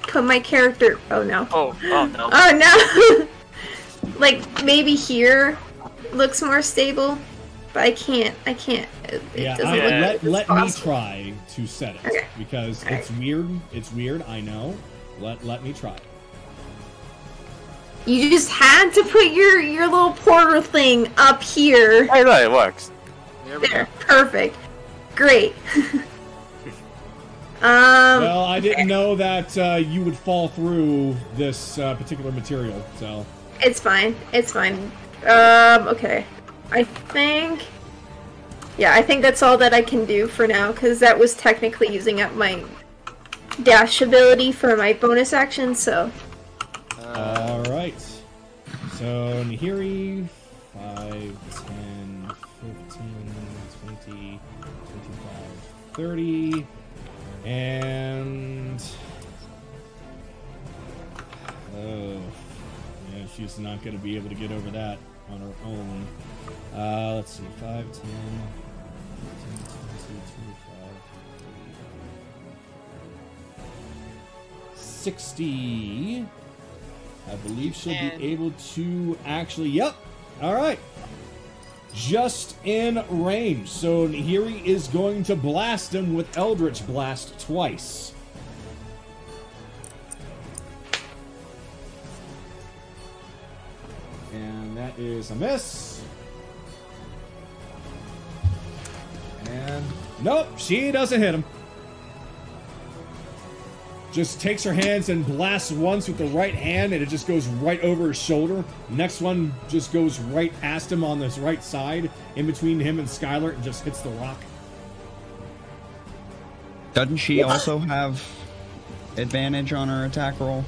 put my character. Oh no. Oh no. Oh no. Like maybe here looks more stable, but I can't. It let me try to set it, okay. Because it's weird. It's weird. I know. Let me try. You just had to put your little portal thing up here. I know it works. There, perfect, great. Well, I didn't know that you would fall through this particular material, so it's fine. It's fine. Okay. I think that's all that I can do for now, because that was technically using up my dash ability for my bonus action, so. Alright. So, Nihiri, 5, 10, 15, 20, 25, 30, and... Oh... Yeah, she's not going to be able to get over that on her own. Let's see, 5, 10, 15, 20, 25, 60. I believe she'll be able to actually... Yep! Alright. Just in range. So Nihiri is going to blast him with Eldritch Blast twice. And that is a miss. And nope, she doesn't hit him. Just takes her hands and blasts once with the right hand, and it just goes right over his shoulder. Next one just goes right past him on this right side, in between him and Skylar, and just hits the rock. Doesn't she also have advantage on her attack roll?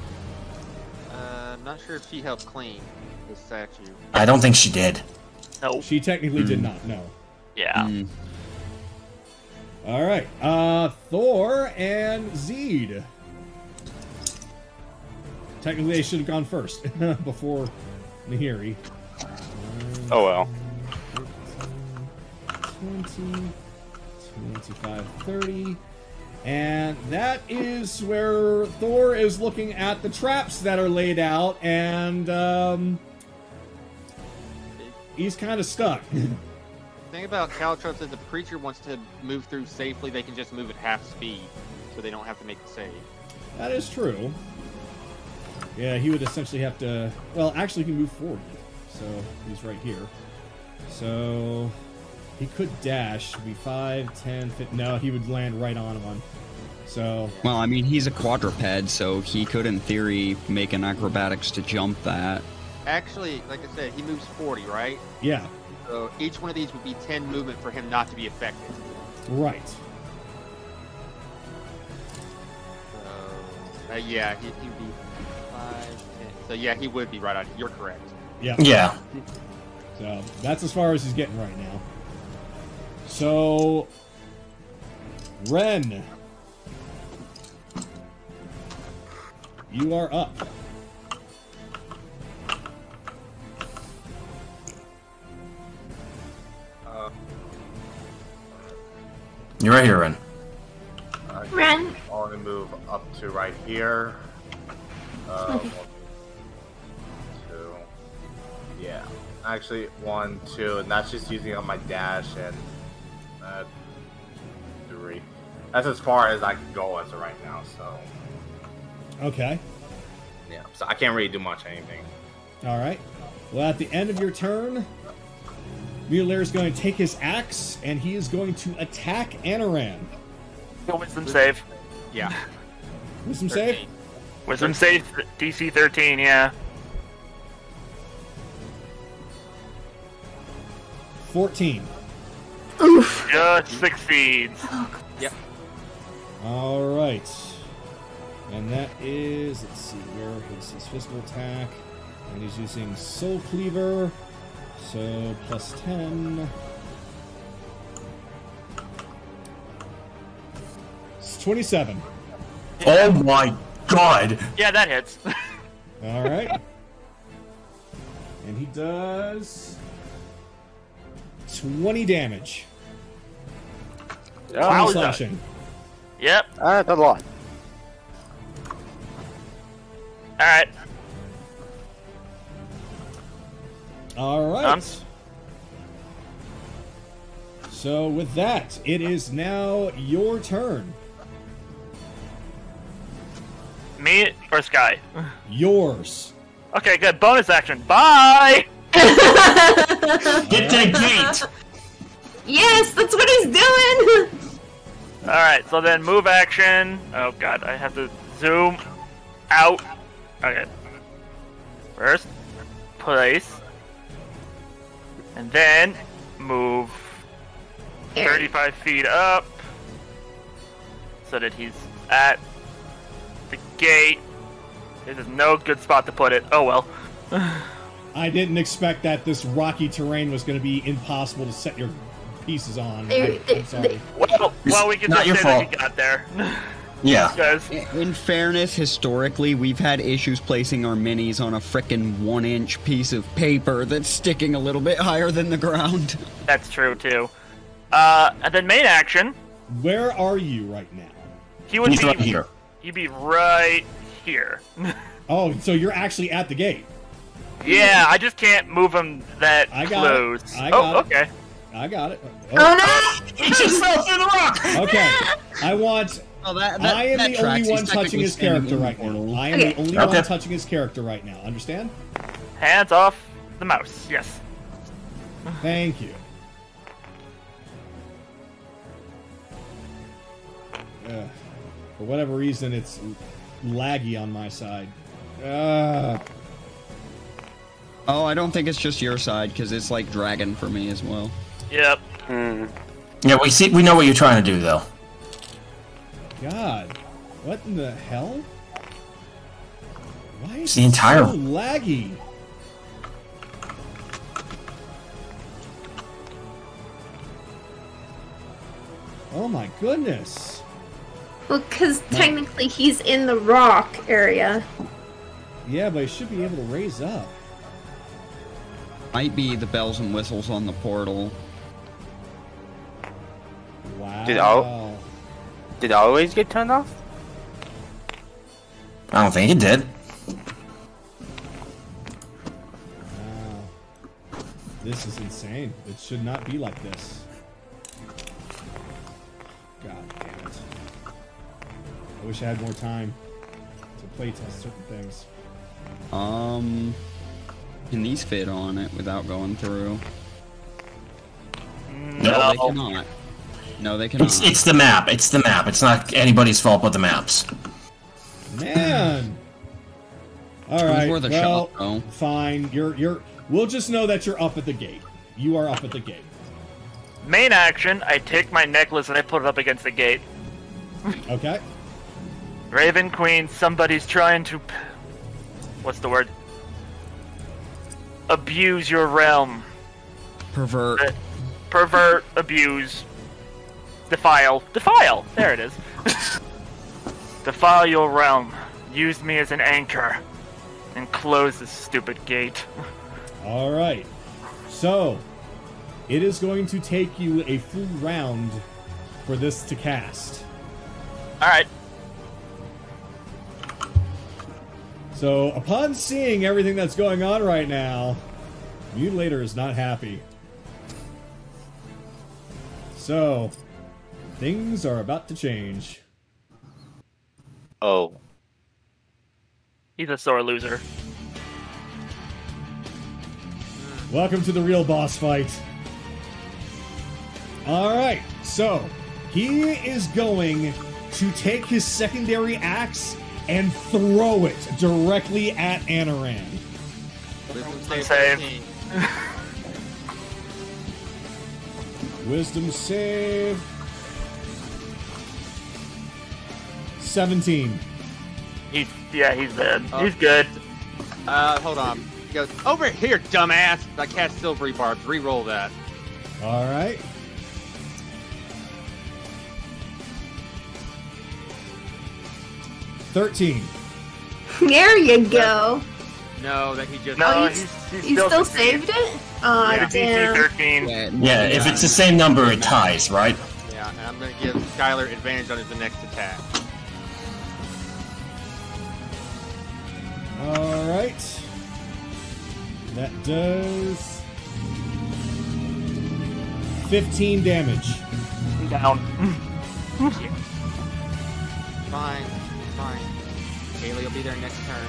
I'm not sure if she helped clean the statue. I don't think she did. No. She technically did not, no. Yeah. Alright, Thor and Zeed. Technically, they should have gone first, before Nihiri. Oh well. 20, 25, 30. And that is where Thor is looking at the traps that are laid out, and he's kind of stuck. The thing about caltrops is if the creature wants to move through safely, they can just move at half speed, so they don't have to make the save. That is true. Yeah, he would essentially have to... Well, actually, he can move 40, so he's right here. So he could dash. It'd be 5, 10, 15... No, he would land right on one. So... Well, I mean, he's a quadruped, so he could, in theory, make an acrobatics to jump that. Actually, like I said, he moves 40, right? Yeah. So each one of these would be 10 movement for him not to be affected. Right. So, yeah, he'd be 5, 10. So yeah, he would be right on it. You're correct. Yeah. Yeah. So that's as far as he's getting right now. So, Ren, you are up. You're right here, Ren. Ren. I'll only move up to right here. 1, 2. Yeah. Actually, 1, 2, and that's just using up my dash and 3. That's as far as I can go as of right now. So Okay. yeah, so I can't really do much anything. All right. Well, at the end of your turn, Mutilator is going to take his axe, and he is going to attack Anaran. Wisdom save. Yeah. Wisdom save? Wisdom save DC 13, yeah. 14. Oof. Just succeeds. Yep. All right. And that is, let's see, where is his physical attack? And he's using Soul Cleaver, so plus 10. It's 27. Oh my god! Yeah, that hits. All right. And he does 20 damage. 20 Wowza. slashing. Yep. That's a lot. Alright. All right. Done. So with that, it is now your turn. Me or Sky? Yours. Okay, good. Bonus action. Bye! Get to the gate! Yes, that's what he's doing! Alright, so then move action. Oh god, I have to zoom out. Okay. First, place. And then move 35 feet up so that he's at the gate. This is no good spot to put it. Oh well. I didn't expect that this rocky terrain was going to be impossible to set your pieces on. I'm sorry. Well, we can Not just your say fault. that he got there. Yeah. Because In fairness, historically, we've had issues placing our minis on a frickin' 1-inch piece of paper that's sticking a little bit higher than the ground. that's true too. And then main action, Where are you right now? he would He's be right here. He'd be right here. Oh, so you're actually at the gate. Yeah, I just can't move him that I got it. close. I got it. Okay. I got it. Oh no! He just fell through the rock! Okay. I want... Well, that I am the tracks. only one He's touching technically his standing character in the right now. portal. I am the only Okay. one touching his character right now. Understand? Hands off the mouse. Yes. Thank you. For whatever reason, it's laggy on my side. Oh, I don't think it's just your side, because it's like dragon for me as well. Yep. Yeah, we know what you're trying to do, though. God. What in the hell? Why is It's the it entire- so laggy? Oh my goodness. Well, because technically he's in the rock area. Yeah, but I should be able to raise up. Might be the bells and whistles on the portal. Wow. Did it always get turned off? I don't think it did. Wow. This is insane. It should not be like this. God damn it. I wish I had more time to playtest certain things. Can these fit on it without going through? No. They cannot. No, they cannot. It's the map. It's the map. It's not anybody's fault but the maps. Man. All right. worth a Well, shot, though. fine. You're. We'll just know that you're up at the gate. You are up at the gate. Main action, I take my necklace and I put it up against the gate. Okay. Raven Queen, somebody's trying to... What's the word? Abuse your realm. Pervert. Pervert, abuse, defile. Defile! There it is. Defile your realm. Use me as an anchor. And close this stupid gate. All right. So, it is going to take you a full round for this to cast. Alright. So, upon seeing everything that's going on right now, Mutilator is not happy. So, Things are about to change. Oh. He's a sore loser. Welcome to the real boss fight. Alright, so he is going to take his secondary axe and throw it directly at Anaran. Save. Wisdom save. 17. He's dead. Oh. He's good. Hold on. He goes, over here, dumbass! I cast Silvery Barbs. Reroll that. Alright. $13. There you go. No, that he just... No, Oh, he's You still saved it? Aw, Yeah, damn. DC 13. Yeah, if it's the same number, it ties, right? Yeah, and I'm gonna give Skylar advantage on his next attack. Alright. That does 15 damage. I'm down. Fine. Kaylee will be there next turn.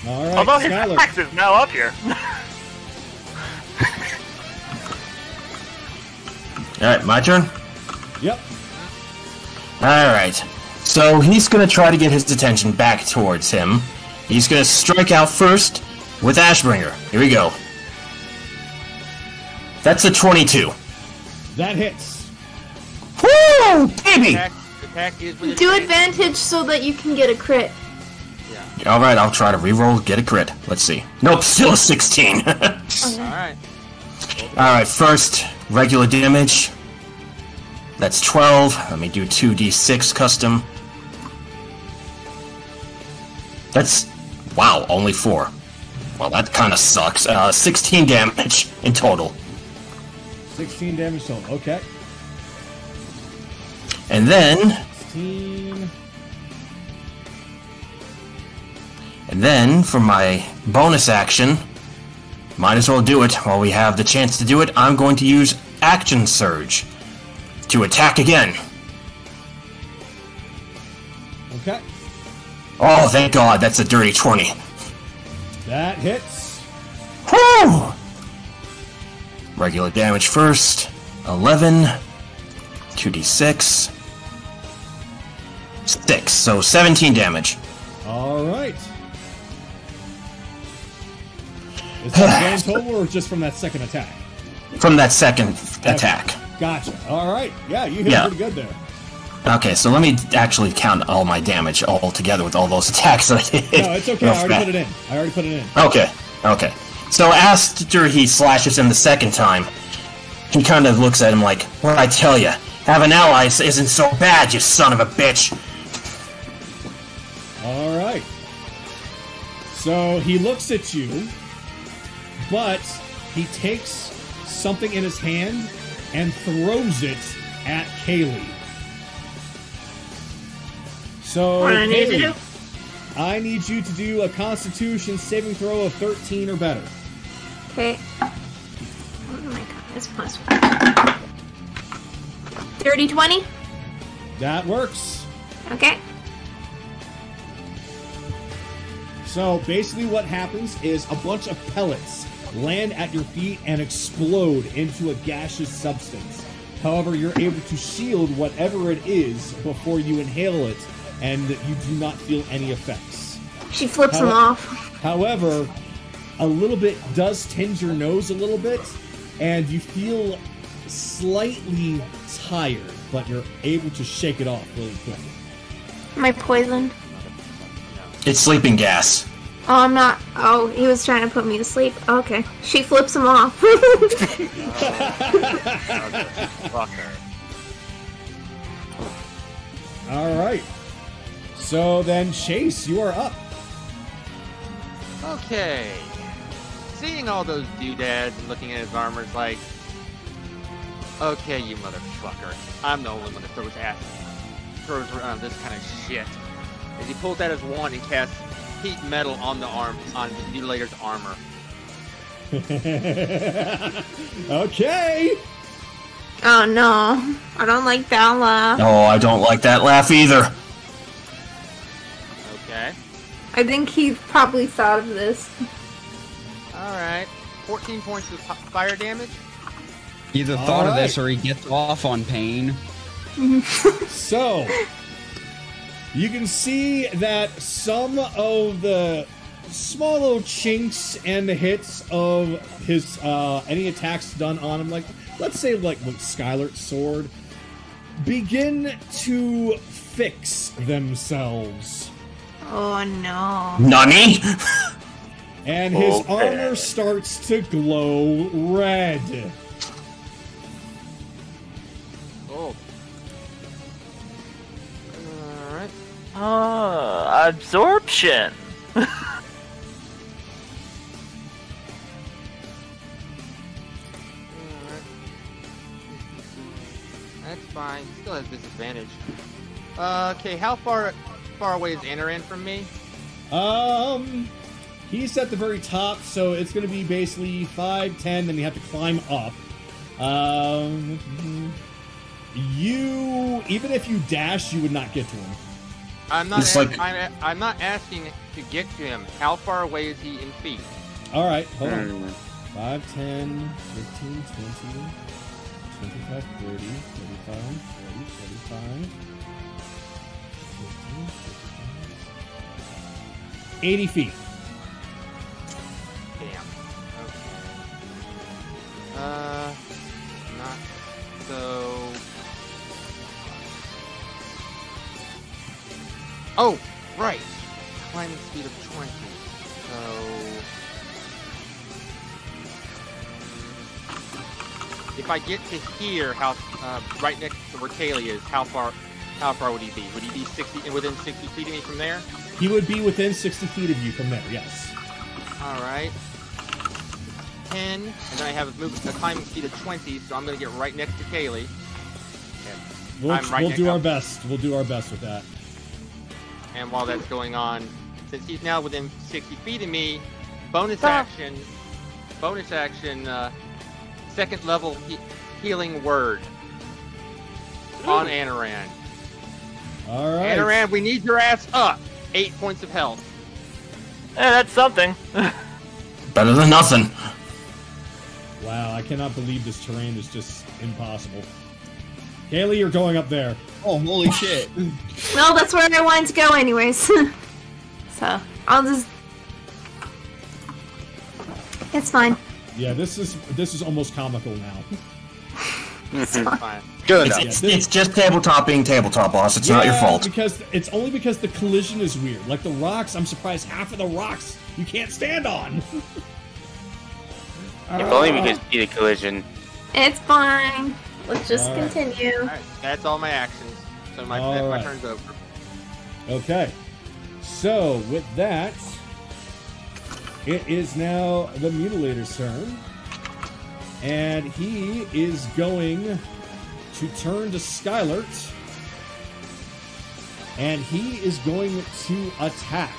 Alright, Although his Skylar. axe is now up here. Alright, my turn? Yep. Alright. So he's gonna try to get his attention back towards him. He's gonna strike out first with Ashbringer. Here we go. That's a 22. That hits. Woo! Baby! Attack is with Do advantage. advantage so that you can get a crit. Yeah. Alright, I'll try to reroll, get a crit. Let's see. Nope, still a 16. Alright. Alright, first, regular damage. That's 12. Let me do 2d6 custom. That's... wow, only 4. Well, that kinda sucks. 16 damage in total. 16 damage total. Okay. And then... 16. And then, for my bonus action, might as well do it while we have the chance to do it, I'm going to use Action Surge to attack again. Okay. Oh, thank God, that's a dirty 20. That hits. Whew! Regular damage first. 11. 2d6. 6, so 17 damage. Alright. Is that grand total or just from that second attack? From that second attack. Gotcha. Alright. Yeah, you hit Yeah. pretty good there. Okay, so let me actually count all my damage all together with all those attacks that I did. No, it's okay. I already put it in. Okay. So after he slashes him the second time, he kind of looks at him like, "What I tell you, having allies isn't so bad, you son of a bitch." Alright. So he looks at you, but he takes something in his hand and throws it at Kaylee. So, What do I need to do? Kaylee, I need you to do a Constitution saving throw of 13 or better. Okay. Oh my god, that's plus 1. 30, 20? That works. Okay. So basically what happens is a bunch of pellets land at your feet and explode into a gaseous substance. However, you're able to shield whatever it is before you inhale it, and you do not feel any effects. She flips them off. However, a little bit does tinge your nose a little bit, and you feel slightly tired, but you're able to shake it off really quick. Am I poisoned? It's sleeping gas. Oh, I'm not. Oh, he was trying to put me to sleep. Okay. She flips him off. Fuck her. Alright. So then, Chase, you are up. Okay. Seeing all those doodads and looking at his armor is like, okay, you motherfucker. I'm the only one that throws around this kind of shit. As he pulls out his wand and casts heat metal on the Mutilator's armor. Okay. Oh no, I don't like that laugh. Oh, I don't like that laugh either. Okay. I think he probably thought of this. Alright. 14 points of fire damage. Either thought of this or he gets off on pain. So, you can see that some of the small little chinks and the hits of his any attacks done on him, like let's say like with Skylar's sword, begin to fix themselves. Oh no. Nani? And his Okay. armor starts to glow red. Oh. Alright. Absorption. That's fine. Still has disadvantage. Okay, how far away is Anaran from me? He's at the very top, so it's going to be basically 5, 10, then you have to climb up. You, even if you dash, you would not get to him. I'm not. It's like- I'm not asking to get to him. How far away is he in feet? All right, hold on. 5, 10, 15, 20, 25, 30, 35, 40, 45, 50, 55, 80 feet. Damn. Okay. Not so. Oh, right. Climbing speed of 20. So. If I get to here, how right next to where Kaylee is, how far would he be? Would he be 60 within 60 feet of me from there? He would be within 60 feet of you from there, yes. All right. 10, and then I have a climbing speed of 20, so I'm going to get right next to Kaylee. We'll next do up. our best. We'll do our best with that. And while that's going on, since he's now within 60 feet of me, bonus action, second level healing word on Anaran. All right. Anaran, we need your ass up. 8 points of health. That's something. Better than nothing. Wow, I cannot believe this terrain is just impossible. Kaylee, you're going up there. Oh, holy shit. No, that's where I wanted to go anyways. So, I'll just... It's fine. Yeah, this is almost comical now. It's fine. Fine. Good Yeah, enough. this- It's just tabletop being tabletop, boss. It's not your Yeah, fault. Because it's only because the collision is weird. Like the rocks, I'm surprised half of the rocks you can't stand on. If only we could see the collision. It's fine. Let's just Alright. continue. All right, that's all my actions. So my Alright. turn's over. Okay. So with that, it is now the Mutilator's turn. And he is going to turn to Skylert. And he is going to attack.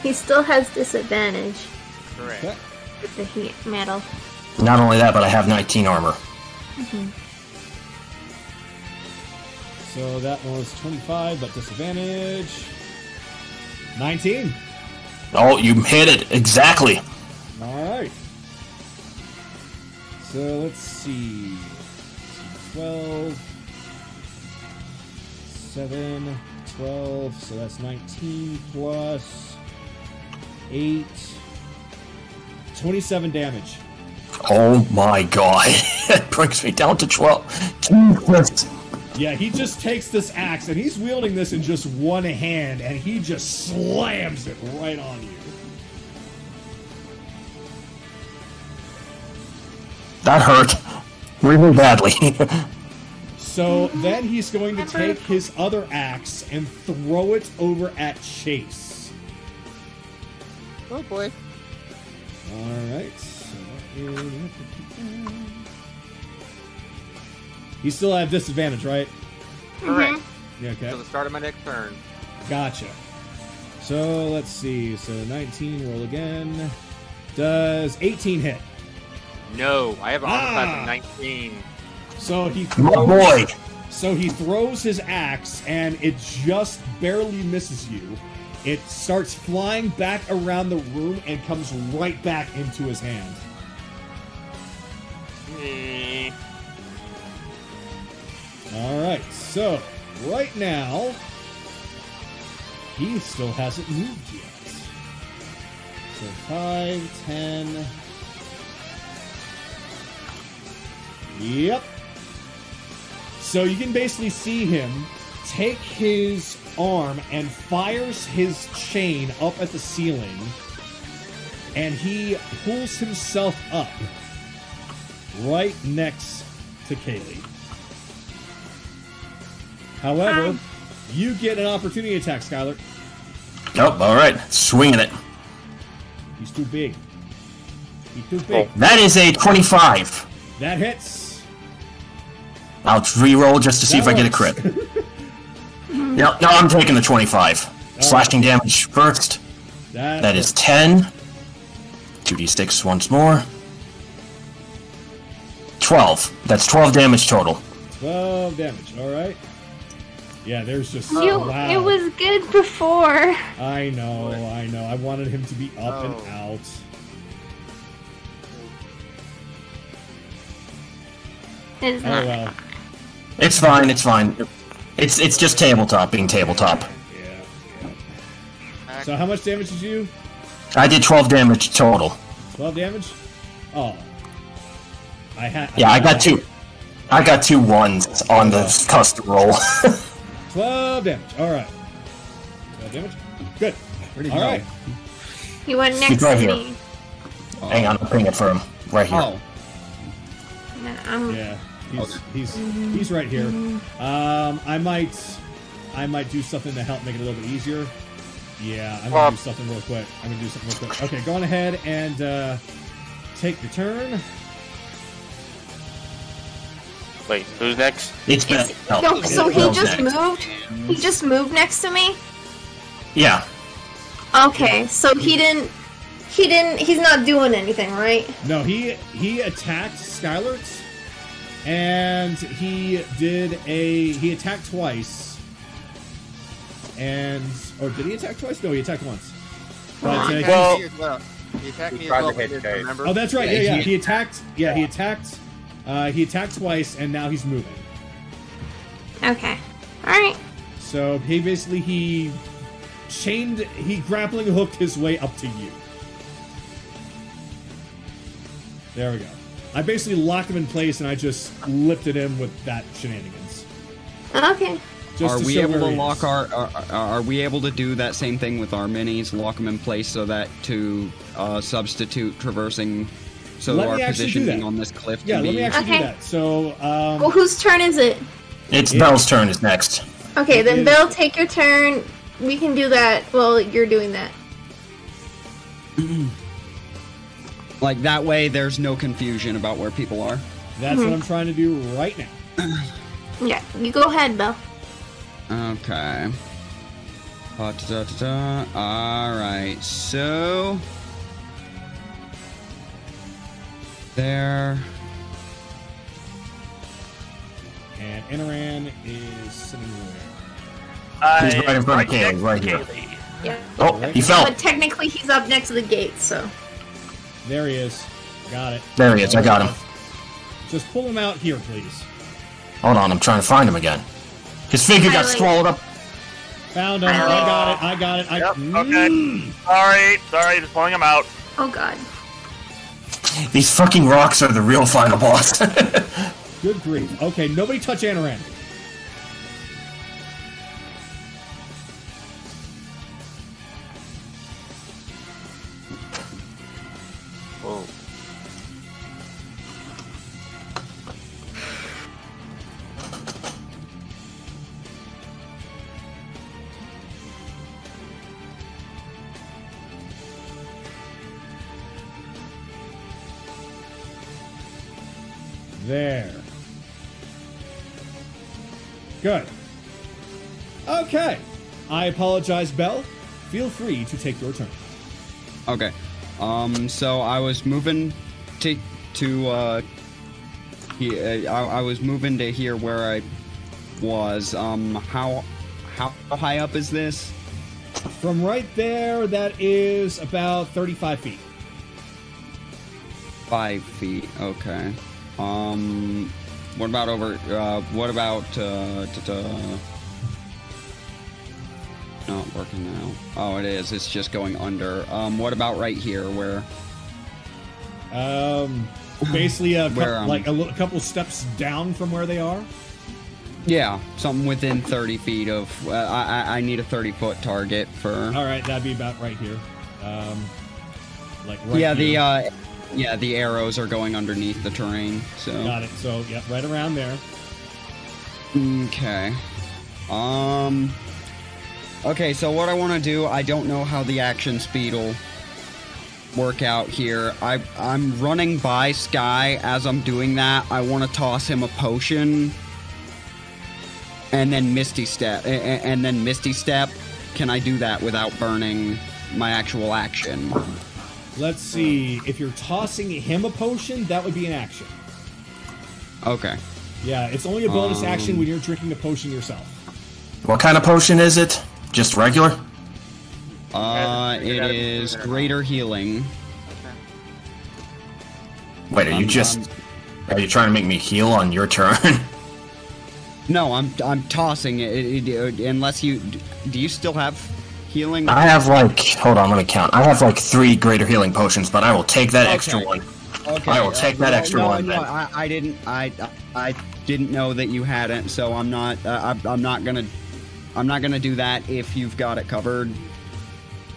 He still has disadvantage Correct. Okay. with the heat metal. Not only that, but I have 19 armor. So that was 25, but disadvantage. 19. Oh, you hit it. Exactly. Alright. So let's see. 12. 7. 12. So that's 19 plus 8. 27 damage. Oh my god. It brings me down to 12. Jesus. Yeah, he just takes this axe and he's wielding this in just one hand and he just slams it right on you. That hurt. Really badly. So then he's going to take his other axe and throw it over at Chase. Oh boy. Alright. So that is... You still have disadvantage, right? Correct. Yeah, okay. Till the start of my next turn. Gotcha. So let's see. So 19, roll again. Does 18 hit? No, I have an armor class of 19. So he My boy. So he throws his axe, and it just barely misses you. It starts flying back around the room and comes right back into his hand. Alright, so right now, he still hasn't moved yet. So 5, 10... Yep. So you can basically see him take his arm and fires his chain up at the ceiling, and he pulls himself up right next to Kaylee. However, you get an opportunity attack, Skylar. Nope, alright. Swinging it. He's too big. He's too big. That is a 25. That hits. I'll re-roll just to see if I get a crit. No, I'm taking the 25. Slashing damage first. That is 10. 2d6 once more. 12. That's 12 damage total. 12 damage, alright. Yeah, there's just... Wow. It was good before. I know. I wanted him to be up and out. It's not. Well. It's fine, it's fine. It's just tabletop being tabletop. Yeah. So how much damage did you? I did 12 damage total. 12 damage? Oh. I got two. I got 2 ones on the custom roll. 12 damage. Alright. 12 damage? Good. Alright. He went next right to here. me. Hang on, I'm putting it for him. Right here. Oh. Yeah. He's right here. I might do something to help make it a little bit easier. Yeah, I'm gonna do something real quick. Okay, go on ahead and take your turn. Wait, who's next? It's been. No, so he just moved? He just moved next to me? Yeah. Okay, so he's not doing anything, right? No, he attacked Skylert, and he attacked twice. Or did he attack twice? No, he attacked once. But, He attacked me as well. Remember? Oh, that's right. Yeah. He attacked. Yeah, he attacked. He attacked twice, and now he's moving. Okay. Alright. So he grappling hooked his way up to you. There we go. I basically locked him in place, and I just lifted him with that shenanigans. Okay. Are we able to lock are we able to do that same thing with our minis? Lock them in place so that to substitute traversing, so our positioning on this cliff. Yeah, let me actually do that. So, well, whose turn is it? It's Belle's turn is next. Okay, then Belle, take your turn. We can do that while you're doing that. Like that way, there's no confusion about where people are. That's what I'm trying to do right now. Yeah, you go ahead, Belle. Okay. Alright, so... There... And Inaran is sitting there. He's right in front of Kaylee, right here. Yeah. Oh, he fell. But technically he's up next to the gate, so... There he is. Got it. There he is, I got him. Just pull him out here, please. Hold on, I'm trying to find him again. His figure got swallowed up. Found him. I got it. Yep, okay. Sorry, just pulling him out. Oh god. These fucking rocks are the real final boss. Good grief. Okay, nobody touch Anoran. Whoa. There. Good. Okay. I apologize, Belle. feel free to take your turn. Okay. So I was moving to I was moving to here where I was. How high up is this? From right there, that is about 35 feet. 5 feet. Okay. What about over? What about? Not working now. Oh, it is. It's just going under. What about right here, where? Basically, a couple steps down from where they are. Yeah, something within 30 feet of. I need a 30-foot target for. All right, that'd be about right here. Like right. Yeah, here. The arrows are going underneath the terrain. So. Got it. So yeah, right around there. Okay. Okay, so what I want to do, I don't know how the action speed will work out here. I'm running by Sky. As I'm doing that, I want to toss him a potion, and then Misty Step. Can I do that without burning my actual action? Let's see. If you're tossing him a potion, that would be an action. Okay. Yeah, it's only a bonus action when you're drinking a potion yourself. What kind of potion is it? Just regular? It is greater healing. Wait, are you trying to make me heal on your turn? No, I'm tossing it, unless you... Do you still have healing? I have hold on, let me count. I have 3 greater healing potions, but I will take that extra one. Okay. I will take that extra one. No, I didn't know that you hadn't, so I'm not gonna do that if you've got it covered.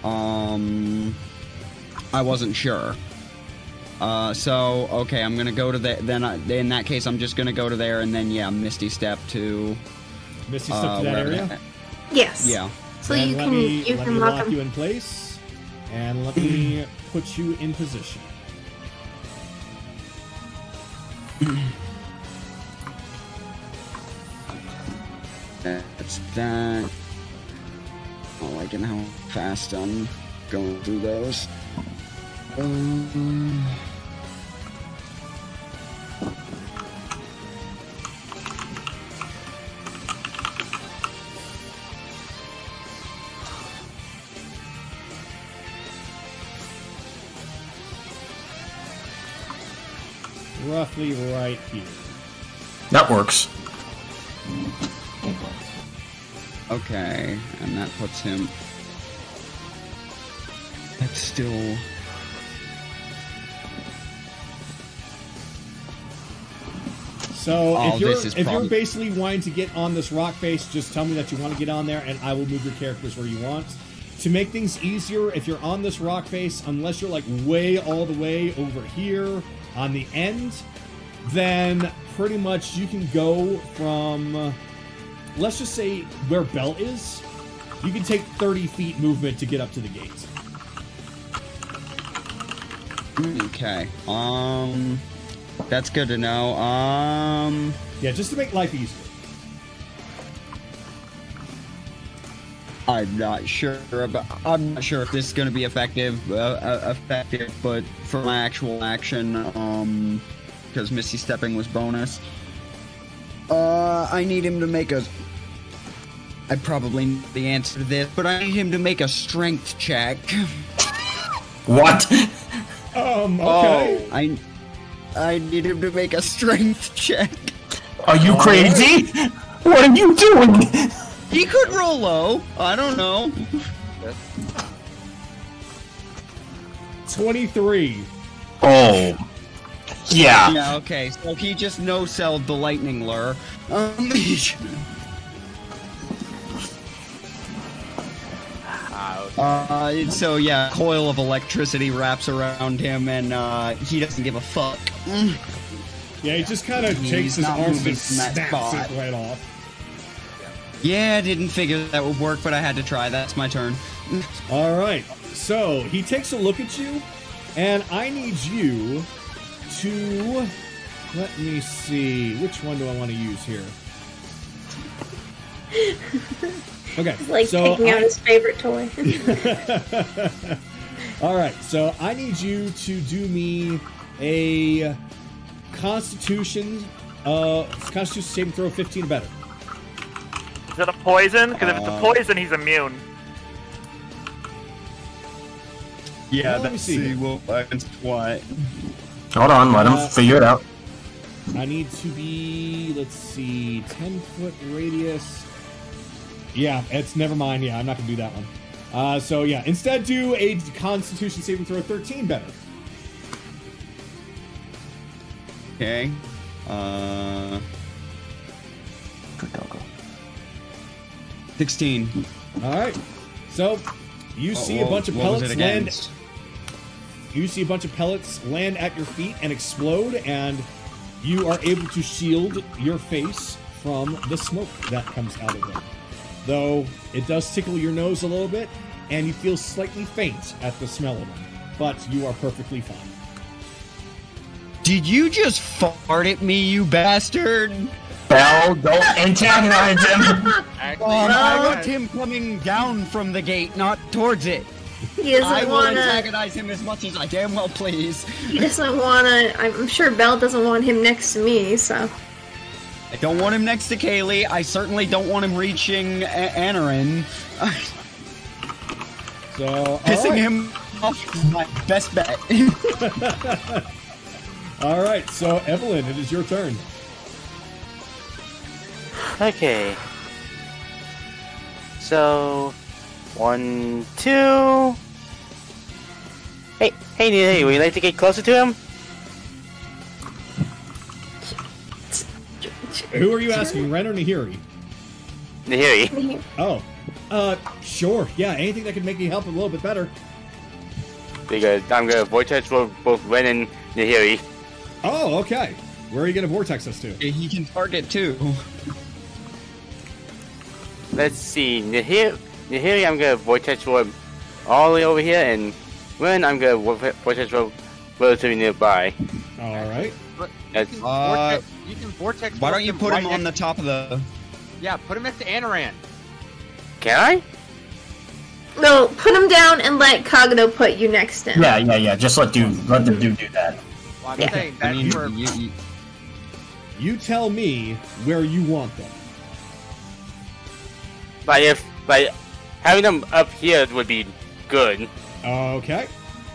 I wasn't sure. So okay, I'm gonna go to in that case, I'm just gonna go to there, and then yeah, Misty Step to. Misty Step to that area. Yes. Yeah. So and you let can me lock lock him. you in place, and let me put you in position. That's that. Oh, liking how fast I'm going through those. Roughly right here. That works. Okay, and that puts him. That's still. So if you're basically wanting to get on this rock face, just tell me that you want to get on there, and I will move your characters where you want. To make things easier, if you're on this rock face, unless you're way all the way over here on the end, then pretty much you can go from, let's just say where Bell is, you can take 30 feet movement to get up to the gate. Okay. That's good to know. Yeah, just to make life easier. I'm not sure if this is going to be effective, but for my actual action, because Misty Stepping was bonus, I need him to make a. I probably know the answer to this, but I need him to make a strength check. What? Okay. I need him to make a strength check. Are you crazy? What are you doing? He could roll low. I don't know. 23. Oh. Yeah. Yeah, okay. So he just no-selled the lightning lure. So yeah, coil of electricity wraps around him, and he doesn't give a fuck. Yeah, he just kind of takes his not arms moving and from that snaps spot. it right off. Yeah, I didn't figure that would work, but I had to try. That's my turn. Alright, so he takes a look at you, and I need you to... Let me see, which one do I want to use here? Okay. It's like so taking out his favorite toy. All right. So I need you to do me a Constitution saving throw 15 or better. Is it a poison? Because if it's a poison, he's immune. Yeah, Well, let me let's see see here. against what. Hold on, let him figure it out. I need to be, let's see, 10-foot radius. Yeah, it's never mind. Yeah, I'm not gonna do that one. So yeah, instead do a Constitution saving throw 13 better. Okay. 16. All right. So you see a bunch of what was pellets it land. against? You see a bunch of pellets land at your feet and explode, and you are able to shield your face from the smoke that comes out of them. Though it does tickle your nose a little bit, and you feel slightly faint at the smell of them. But you are perfectly fine. Did you just fart at me, you bastard? Bell, don't antagonize him. Actually, I want him coming down from the gate, not towards it. He I doesn't will want to. antagonize him as much as I damn well please. He doesn't want to. I'm sure Belle doesn't want him next to me, so. I don't want him next to Kaylee. I certainly don't want him reaching Anarin. So Pissing right. him off is my best bet. All right. So Evelyn, it is your turn. Okay. So, 1, 2. Hey, would you like to get closer to him? Who are you asking, Ren or Nahiri? Nahiri. Oh, sure. Yeah, anything that could make me help a little bit better. Because I'm gonna vortex roll both Ren and Nahiri. Oh, okay. Where are you gonna vortex us to? He can target too. Let's see, Nahiri, I'm gonna vortex roll him all the way over here, and Ren, I'm gonna vortex roll relatively nearby. All right. But That's- you can vortex. Why don't you put him right on the next- top of the... Yeah, put him next to Anaran. Can I? No, put him down and let Kagano put you next to him. Yeah. Just let the dude do that. Well, I'm saying I that's mean, where. You tell me where you want them. Like having them up here would be good. Okay.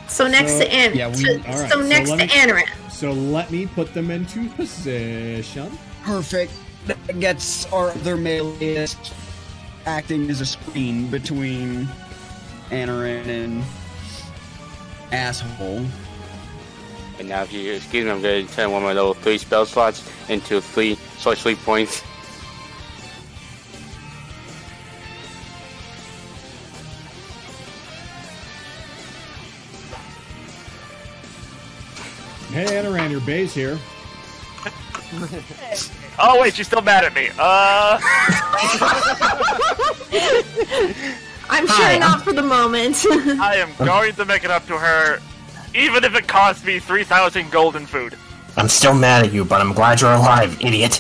So next to An. yeah, so, all right, so so next let to me- Anaran. So let me put them into position. Perfect. That gets our other meleeist acting as a screen between Anarin and asshole. And now, if you excuse me, I'm gonna turn one of my level 3 spell slots into 3 sorcery points. Hey, Anaran, your base here. Oh wait, she's still mad at me. I'm sure not for the moment. I am going to make it up to her, even if it costs me 3,000 gold in food. I'm still mad at you, but I'm glad you're alive, idiot.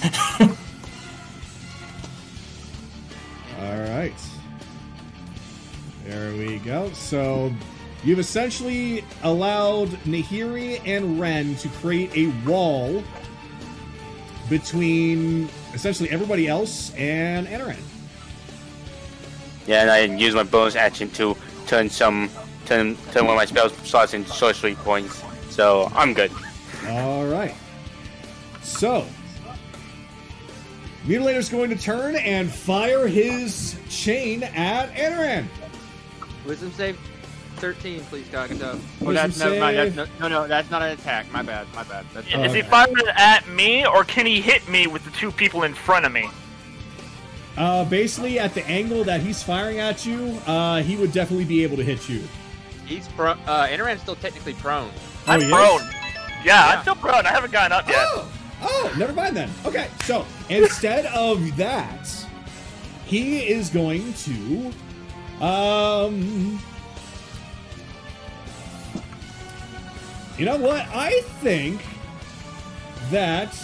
All right. There we go. So you've essentially allowed Nahiri and Ren to create a wall between essentially everybody else and Anaran. Yeah, and I use my bonus action to turn one of my spell slots into sorcery points. So I'm good. All right. So Mutilator's going to turn and fire his chain at Anaran. Wisdom save 13, please, Kagano. Oh, Wisdom that's never mind. save. That's, no, that's not an attack. My bad. That's Is he firing at me, or can he hit me with the 2 people in front of me? Basically, at the angle that he's firing at you, he would definitely be able to hit you. He's prone. Anaran's still technically prone. I'm he is? prone. Yeah, I'm still prone. I haven't gotten up yet. Oh, never mind then. Okay, so instead of that, he is going to, you know what? I think that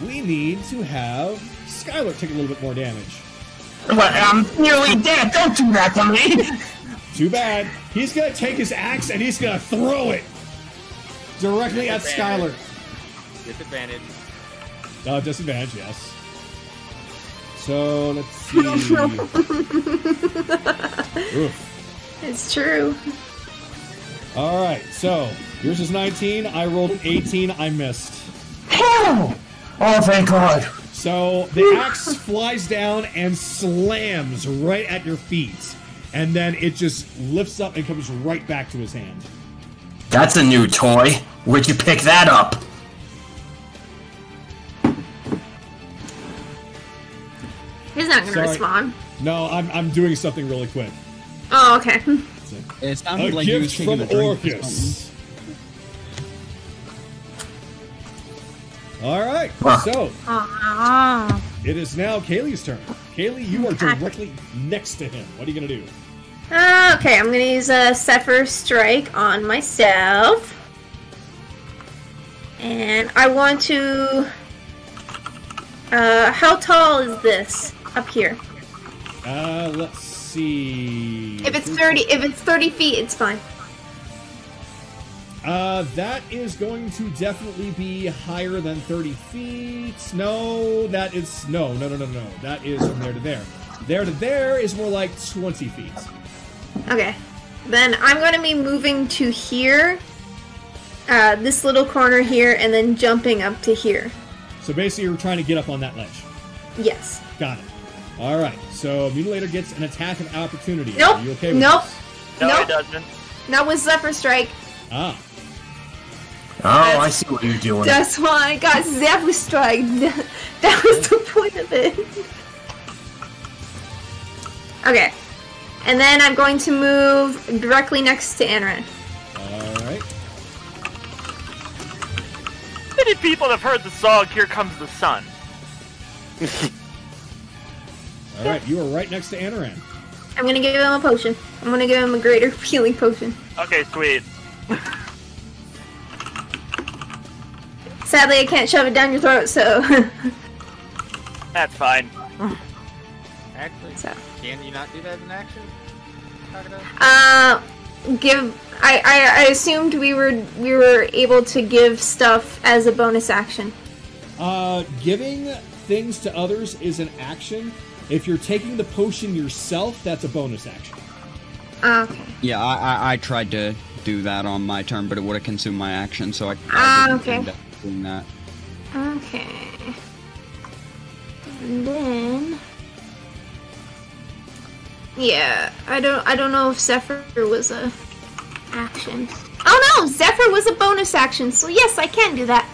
we need to have Skylar take a little bit more damage. Well, I'm nearly dead. Don't do that to me. Too bad. He's gonna take his axe and he's gonna throw it directly at Skylar. Disadvantage. Disadvantage, yes. So let's see. Oof. It's true. All right. So yours is 19. I rolled an 18. I missed. Oh, thank God. So the axe flies down and slams right at your feet, and then it just lifts up and comes right back to his hand. That's a new toy. Where'd you pick that up? He's not gonna respond. No, I'm doing something really quick. Oh, okay. It sounded A like he was gift taking from a drink or Orcus. All right, so it is now Kaylee's turn. Kaylee, you are directly next to him. What are you gonna do? Okay, I'm gonna use a Zephyr Strike on myself, and I want to. How tall is this up here? Let's see. If it's 30 feet, it's fine. That is going to definitely be higher than 30 feet. No, that is no. That is from there to there. There to there is more like 20 feet. Okay, then I'm going to be moving to here, this little corner here, and then jumping up to here. So basically, you're trying to get up on that ledge. Yes. Got it. All right. So Mutilator gets an attack of opportunity. Nope. Are you okay with Nope. this? No, Nope. it doesn't. Not with Zephyr Strike. Ah. Oh, I see what you're doing. That's why I got Zephyr Strike. That was the point of it. Okay. And then I'm going to move directly next to Anran. All right. Many people have heard the song "Here Comes the Sun." All right. You are right next to Anaran. I'm going to give him a potion. I'm going to give him a greater healing potion. Okay, sweet. Sadly, I can't shove it down your throat, so... That's fine. Actually, So. can you not do that as an action? I assumed we were able to give stuff as a bonus action. Giving things to others is an action. If you're taking the potion yourself, that's a bonus action. Okay. Yeah, I tried to do that on my turn, but it would have consumed my action, so I didn't okay. end up doing that. Okay. And then... Yeah, I don't know if Zephyr was a action. Oh no, Zephyr was a bonus action, so yes, I can do that.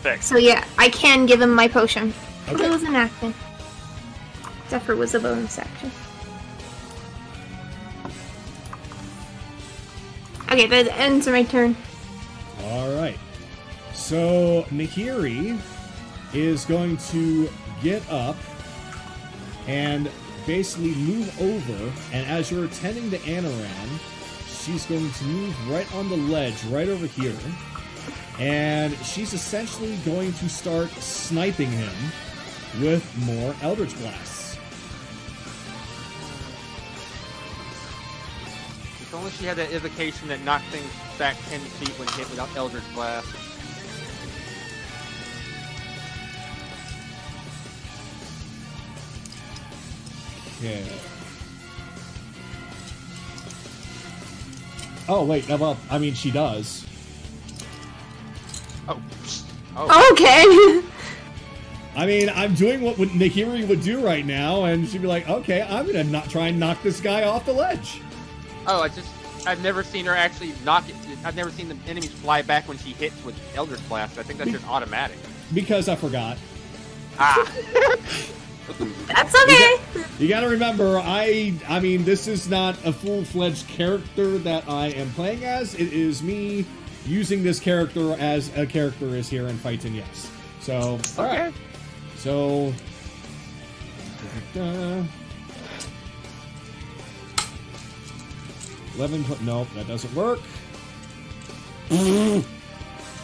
Fixed. So yeah, I can give him my potion. Okay. It was an action. Zephyr was a bonus action. Okay, that ends my turn. All right. So Nahiri is going to get up and basically move over, and as you're attending to Anaran, she's going to move right on the ledge, right over here, and she's essentially going to start sniping him with more Eldritch Blasts. If only she had that evocation that knocked things back 10 feet when hit without Eldritch Blast. Yeah. Oh, wait, well, I mean, she does. Oh. Okay. I mean, I'm doing what Nahiri would do right now, and she'd be like, okay, I'm gonna try and knock this guy off the ledge. Oh, I've never seen her actually knock it. I've never seen the enemies fly back when she hits with Eldritch Blast. I think that's just automatic. Because I forgot. Ah. That's okay. You gotta remember, I mean, this is not a full-fledged character that I am playing as. It is me using this character as a character is here in Fights and Yes. So, alright. So... 11... Nope, that doesn't work.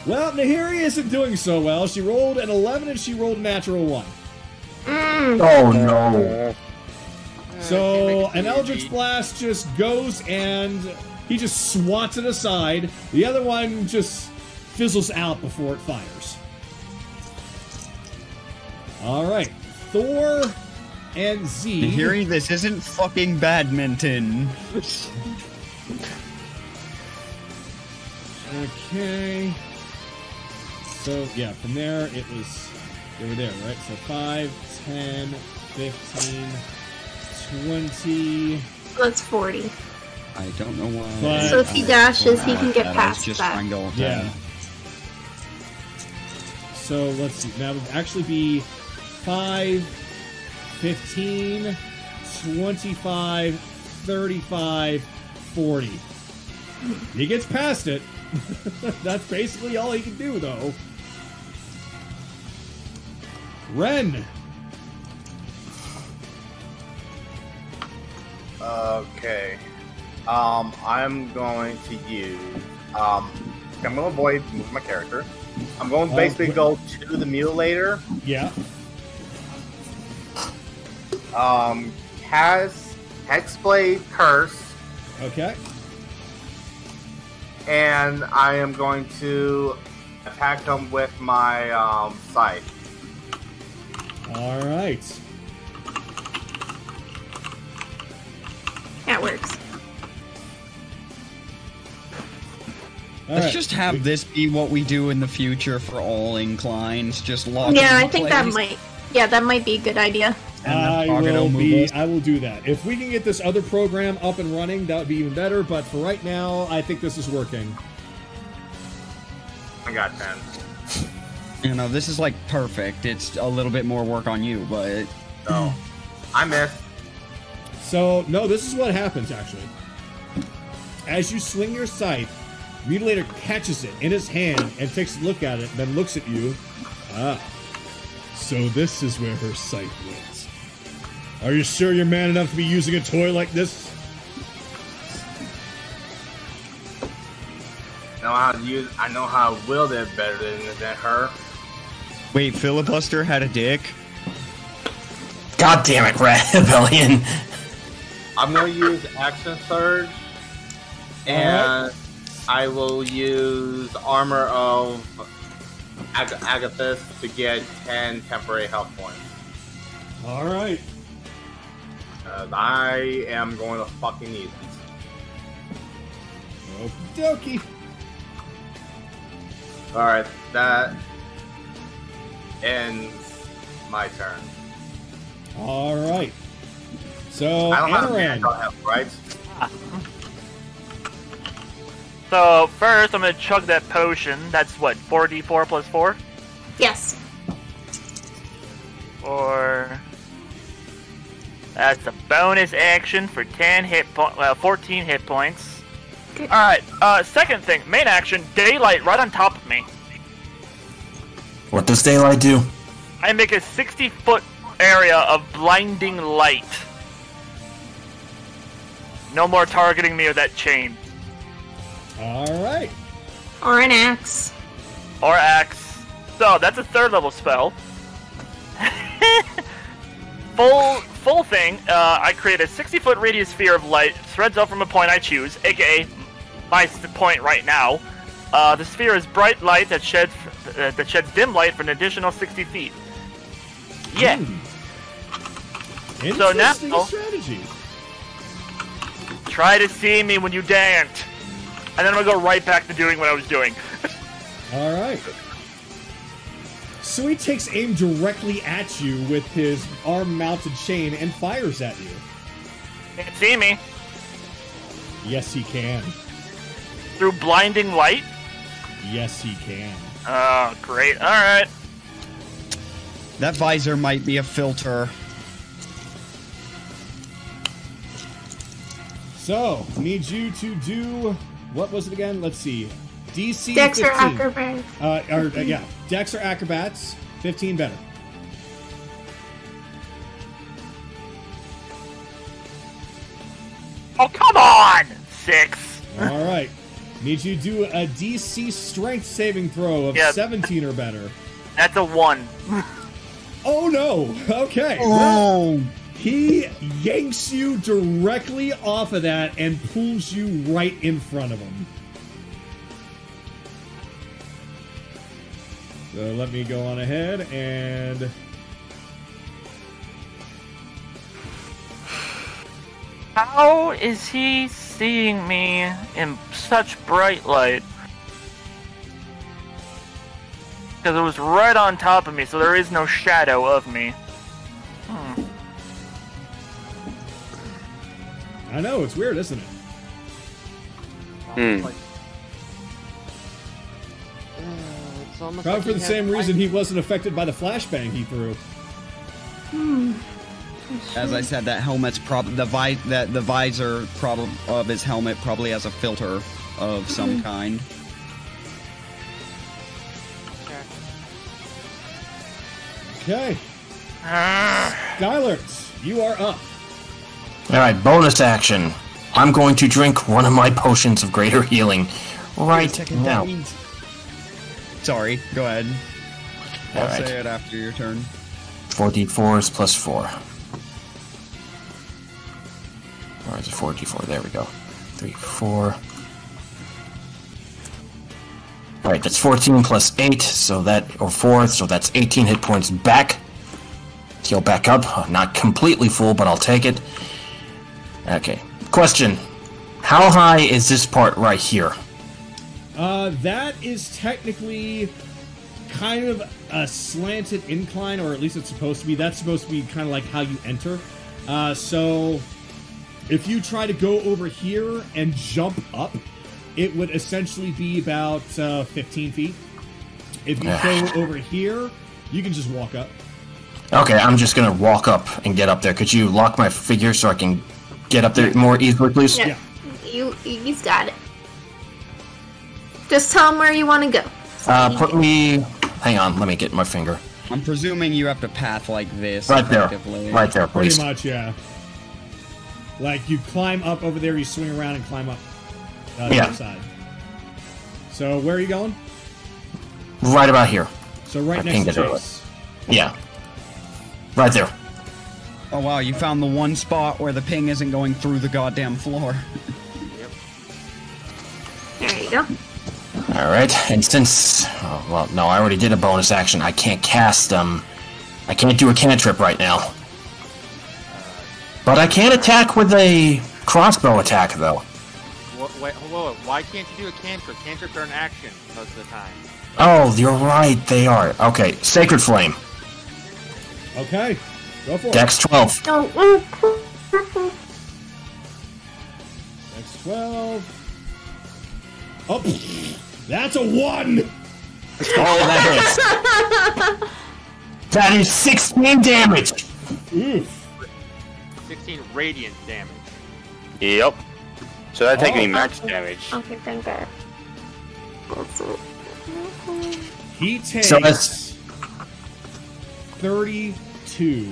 Well, Nahiri isn't doing so well. She rolled an 11 and she rolled a natural 1. Oh no. So an Eldritch Blast just goes and he just swats it aside. The other one just fizzles out before it fires. Alright. Thor and Z. Nahiri, this isn't fucking badminton. Okay. So, yeah, from there, it was... They were there, right? So 5, 10, 15, 20... That's 40. I don't know why. But- So if he dashes, he can get I was past just that. trying to go with Yeah. that. So, let's see. That would actually be 5, 15, 25, 35, 40. He gets past it. That's basically all he can do, though. Ren. Okay. I'm going to use. I'm going to avoid moving my character. I'm going to basically go to the Mutilator. Yeah. Cast Hexblade Curse, Okay. and I am going to attack him with my scythe. All right. That works. All Let's right. just have this be what we do in the future for all inclines. Just lock Yeah, it in I think that place. might. Yeah, that might be a good idea. And then I will do that. If we can get this other program up and running, that would be even better. But for right now, I think this is working. I got 10. You know, this is like perfect. It's a little bit more work on you, but So, I missed. So, no, this is what happens, actually. As you swing your scythe, Mutilator catches it in his hand and takes a look at it, then looks at you. Ah. So this is where her scythe wins. Are you sure you're man enough to be using a toy like this? I know how to wield it better than her. wait, Filibuster had a dick? God damn it, Rebellion. I'm going to use Action Surge, and I will use Armor of Agathis to get 10 temporary health points. All right. I am going to fucking need it. Okie dokie. Alright, that ends my turn. All right. So, I don't have Amaran. mental health, right? So first, I'm gonna chug that potion. That's what, 4d4 plus 4? Yes. Or that's a bonus action for 10 14 hit points. Good. All right. Second thing, main action, daylight right on top of me. What does daylight do? I make a 60-foot area of blinding light. No more targeting me with that chain All right. Or an axe. or axe. So that's a 3rd level spell. Full thing. I create a 60-foot radius sphere of light, threads up from a point I choose, aka my point right now. The sphere is bright light that sheds dim light for an additional 60 feet. Yeah. So now- Interesting strategy. Try to see me when you dance. And then I'm gonna go right back to doing what I was doing. All right. So he takes aim directly at you with his arm-mounted chain and fires at you. Can't see me. Yes, he can. Through blinding light? Yes, he can. Oh, great. Alright. That visor might be a filter. So, need you to do... What was it again? Let's see. DC Dex or 15. acrobatics. Yeah, Dex or Acrobats, 15 better. Oh, come on! 6. All right. Need you to do a DC strength saving throw of 17 or better. That's a 1. Oh no! Okay. Oh. He yanks you directly off of that and pulls you right in front of him. So let me go on ahead and... How is he seeing me in such bright light? Because it was right on top of me, so there is no shadow of me. I know, it's weird, isn't it? It's almost Probably like for the same reason he wasn't affected by the flashbang he threw. As I said, that helmet's the visor of his helmet probably has a filter of some kind. Okay. Skylert, you are up. Alright, bonus action. I'm going to drink one of my potions of greater healing right now. Sorry, go ahead. I'll Alright. say it after your turn. 4d4s plus 4. Or is it 4d4? There we go. 3, 4. Alright, that's 14 plus 8, so that, or 4, so that's 18 hit points back. Heal back up. Not completely full, but I'll take it. Okay. Question. How high is this part right here? That is technically kind of a slanted incline, or at least it's supposed to be. That's supposed to be kind of like how you enter. So if you try to go over here and jump up, it would essentially be about 15 feet. If you go over here, you can just walk up. Okay, I'm just gonna walk up and get up there. Could you lock my figure so I can get up there more easily, please? Yeah. He's got it. Just tell him where you want to go. Put me... Hang on, let me get my finger. I'm presuming you have to path like this. Right there. effectively. Right there, please. Pretty much, yeah. Like, you climb up over there, you swing around and climb up the other side. So, where are you going? Right about here. So, right I next to pinged it Chase. Yeah. Right there. Oh wow, you found the one spot where the ping isn't going through the goddamn floor. There you go. Alright, and since... Oh, well, no, I already did a bonus action. I can't cast, I can't do a cantrip right now. But I can attack with a crossbow attack, though. Wait, why can't you do a cantrip? Cantrips are an action most of the time. Oh, you're right, they are. Okay, Sacred Flame. Okay, go for it. Dex 12. Dex 12. Oh, that's a 1! Oh, that hits. That is 16 damage. Oof. 16 radiant damage. Yep. So that takes me max damage. Okay, thank God. He takes So that's... 32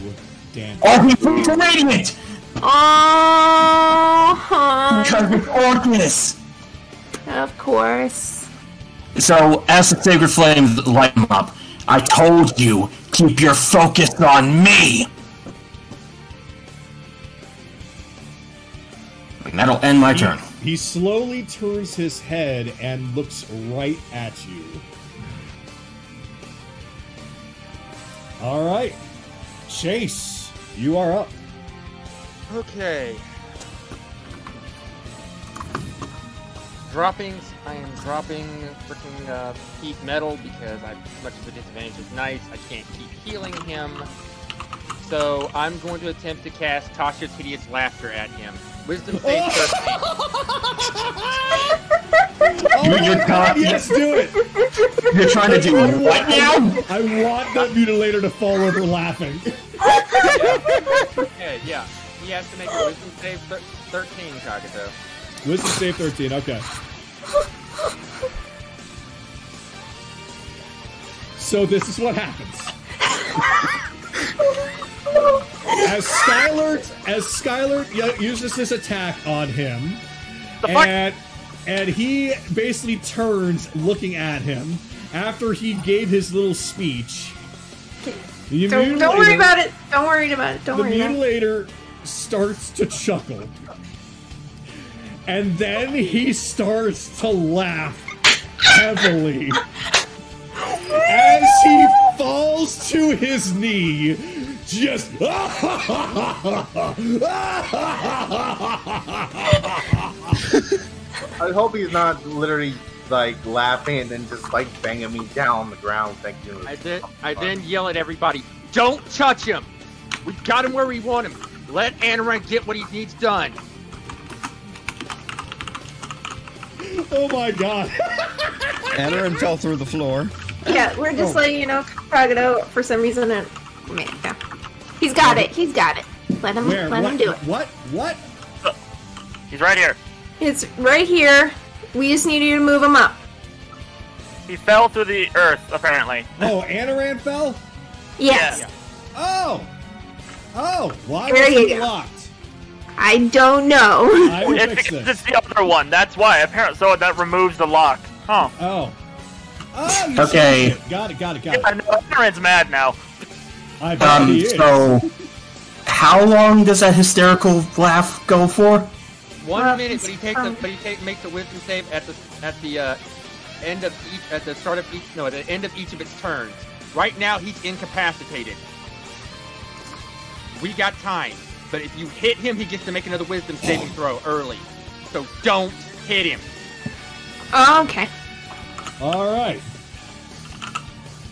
damage. Oh, he put the radiant! Oh, Because it's Orcus! of course. So, as the Sacred Flames light him up, I told you, keep your focus on me! And that'll end my turn. He slowly turns his head and looks right at you. Alright. Chase, you are up. Okay. I am dropping freaking heat metal because as much as the disadvantage is nice, I can't keep healing him. So I'm going to attempt to cast Tasha's Hideous Laughter at him. Wisdom save 13. You're talking. Yes, do it! You're trying to do what now? I want that Mutilator to fall over laughing. Okay, yeah. He has to make a Wisdom save 13, Kagato. Wisdom save 13, okay. So this is what happens. As Skylert uses this attack on him, and And he basically turns looking at him after he gave his little speech. Don't worry about it. Don't worry about it. Don't worry The about it. Mutilator starts to chuckle. And then he starts to laugh heavily. As he falls to his knee, just I hope he's not literally like laughing and then just like banging me down on the ground. Thank you. I then yell at everybody, "Don't touch him! We got him where we want him. Let Anaran get what he needs done." oh my god. Anaran fell through the floor. Yeah, we're just letting you know, Kagado, for some reason, yeah. He's got it. He's got it. Let him do it. What? He's right here. It's right here. We just need you to move him up. He fell through the earth, apparently. Oh, Anaran fell? Yes. Yeah. Oh, why There was you it go. locked? I don't know. I will It's fix because this. it's the other one. That's why. Apparently, so that removes the lock. Huh. Oh, you Okay. changed it. Got it. I know Aaron's mad now. I bet he is. So, how long does that hysterical laugh go for? 1 minute, but he makes a wisdom save at the end of each at the end of each of its turns. Right now he's incapacitated. We got time, but if you hit him, he gets to make another wisdom saving throw early. So don't hit him. Oh, okay. All right.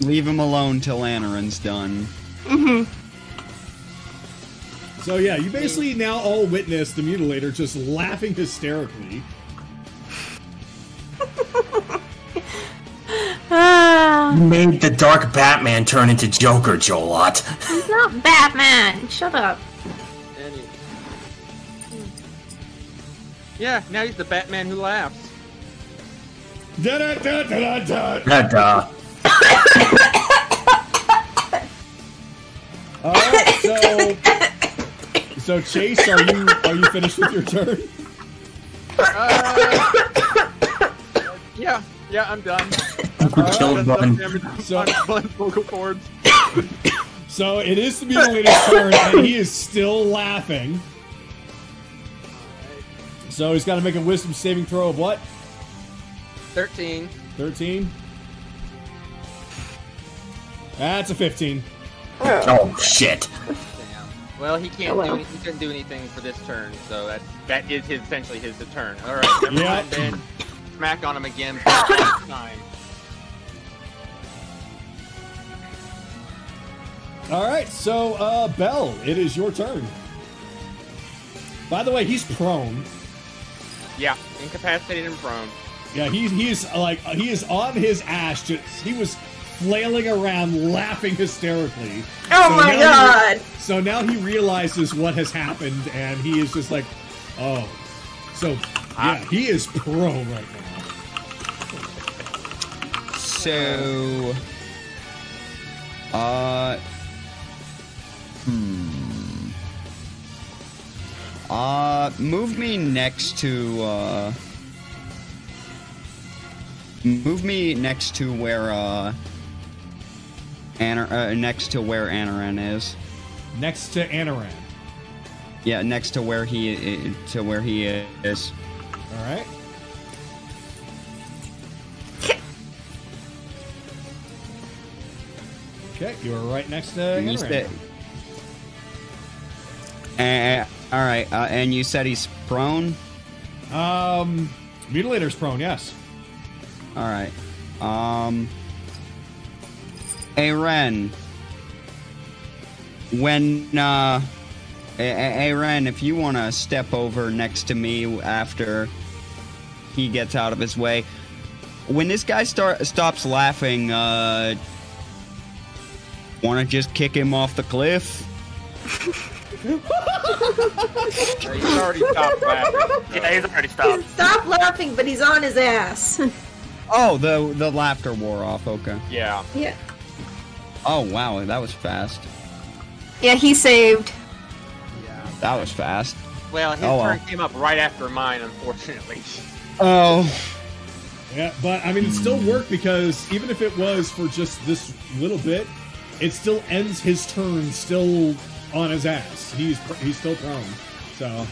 Leave him alone till Anaran's done. So yeah, you basically now all witness the Mutilator just laughing hysterically. You made the Dark Batman turn into Joker, Jolot. He's not Batman. Shut up. Yeah, now he's the Batman who laughs. Da-da-da-da-da-da. All right, so Chase, are you finished with your turn? Yeah, I'm done. We killed one. So- vocal cords. So it is the Mutilator's turn, and he is still laughing. So he's got to make a Wisdom saving throw of what? 13. 13. That's a 15. Oh, shit. Damn. Well, he couldn't do anything for this turn, so that is essentially his turn. All right, never mind then. Smack on him again. Time. All right, so Belle, it is your turn. By the way, he's prone. Yeah, incapacitated and prone. Yeah, he is on his ass. He was flailing around, laughing hysterically. Oh my god! So now he realizes what has happened, and he is just like, oh. So yeah, he is prone right now. So, move me next to where next to where Anaran is. Next to Anaran. Yeah, next to where he is. All right. Okay, you are right next to Anaran. All right, and you said he's prone. Mutilator's prone, yes. All right. Aren. Aren, if you want to step over next to me after he gets out of his way. When this guy stops laughing, want to just kick him off the cliff? He's already stopped laughing. Yeah, he's already stopped. Stop laughing, but he's on his ass. Oh, the laughter wore off. Okay. Yeah. Yeah. Oh wow, that was fast. Yeah, he saved. Yeah. That was fast. Well, his turn came up right after mine, unfortunately. Oh. Yeah, but I mean, it still worked because even if it was for just this little bit, it still ends his turn still on his ass. He's still prone. So,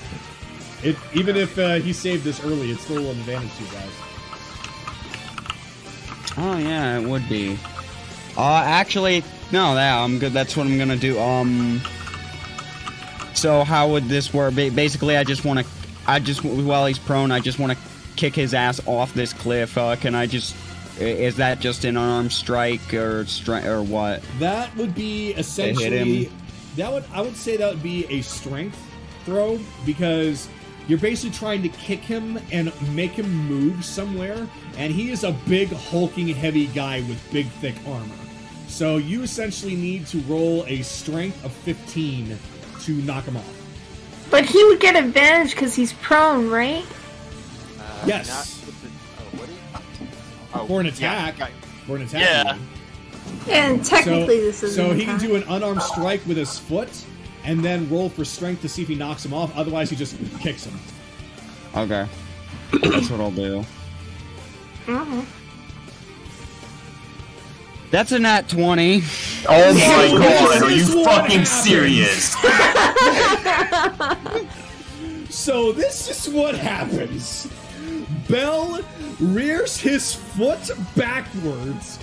even if he saved this early, it's still an advantage to you guys. Oh yeah, it would be. Actually, no, I'm good. That's what I'm gonna do. So how would this work? Basically, while he's prone, I just want to kick his ass off this cliff. Can I just? Is that just an unarmed strike or what? That would be essentially. I would say that would be a strength throw because you're basically trying to kick him and make him move somewhere, and he is a big, hulking, heavy guy with big, thick armor. So you essentially need to roll a strength of 15 to knock him off. But he would get advantage because he's prone, right? Yes. For an attack. Yeah. For an attack. Yeah. And technically this is So he can do an unarmed strike with his foot, and then roll for strength to see if he knocks him off. Otherwise, he just kicks him. Okay. That's what I'll do. That's a nat 20. Oh my god, are you fucking serious? So this is what happens. Bell rears his foot backwards,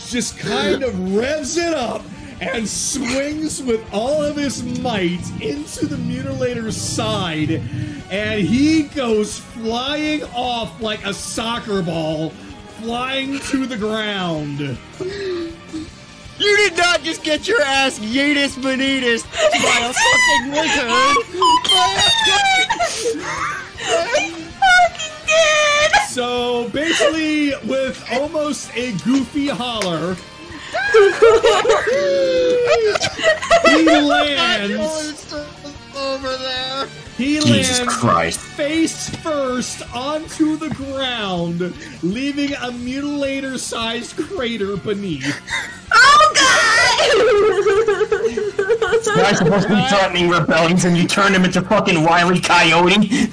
just kind of revs it up, and swings with all of his might into the Mutilator's side, and he goes flying off like a soccer ball, flying to the ground. You did not just get your ass yeetus bonitas by a fucking wizard! So basically, with almost a goofy holler, he lands over there. He Jesus lands Christ. face first onto the ground, leaving a mutilator-sized crater beneath. Oh god! This guy's supposed to be threatening rebellions and you turn him into fucking Wile E. Coyote?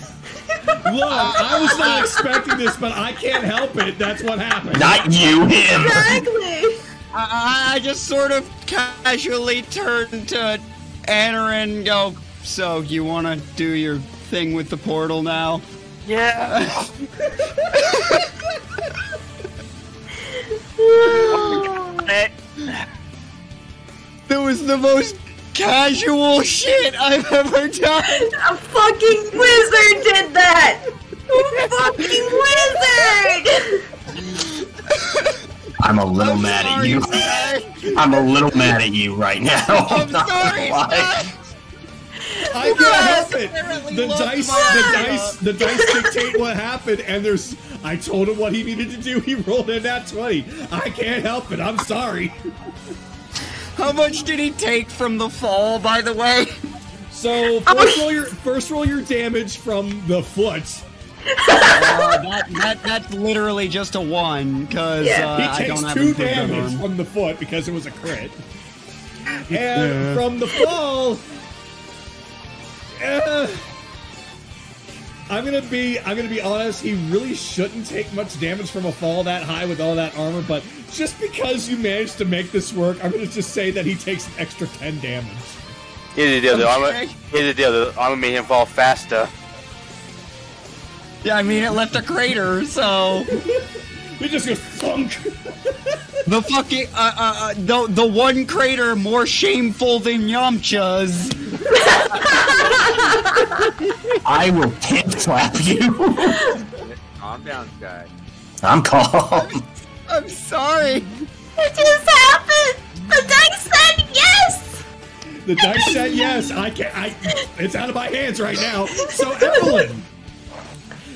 Look, I was not expecting this, but I can't help it. That's what happened. Not you, him! Exactly! I just sort of casually turn to Anarin and go, so you want to do your thing with the portal now? Yeah. That was the most casual shit I've ever done. A fucking wizard did that! A fucking wizard! I'm a little mad at you. I'm a little mad at you right now. I'm sorry, I can't help it. The dice dictate what happened, and I told him what he needed to do. He rolled in that 20. I can't help it. I'm sorry. How much did he take from the fall, by the way? So first roll your damage from the foot. That's literally just a 1 because He I takes don't have 2 improved damage on. from the foot because it was a crit. And from the fall, I'm gonna be honest. He really shouldn't take much damage from a fall that high with all that armor. But just because you managed to make this work, I'm gonna just say that he takes an extra 10 damage. Here's the deal. The armor made him fall faster. Yeah, I mean, it left a crater, so... He just goes thunk. The fucking, the one crater more shameful than Yamcha's. I will pimp slap you. Calm down, Sky. I'm calm. I'm sorry. It just happened! The dice said yes! The dice said yes. It's out of my hands right now. So, Evelyn,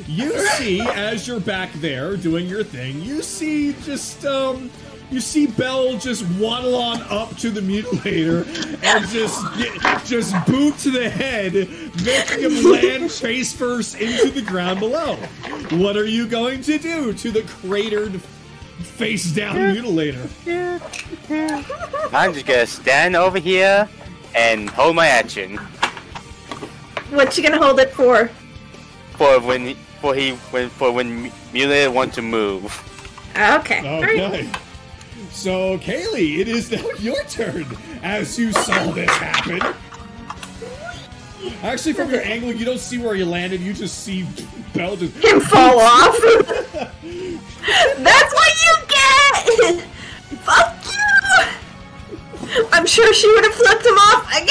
you see, as you're back there doing your thing, you see Belle just waddle on up to the Mutilator and just boot to the head, making him land face first into the ground below. What are you going to do to the cratered, face down Mutilator? I'm just gonna stand over here and hold my action What you gonna hold it for? for when Mutilator wants to move. Okay. Okay. So, Kaylee, it is now your turn as you saw this happen. Actually, from your angle, you don't see where he landed. You just see Bell just... Him fall off. That's what you get! Fuck you! I'm sure she would have flipped him off again!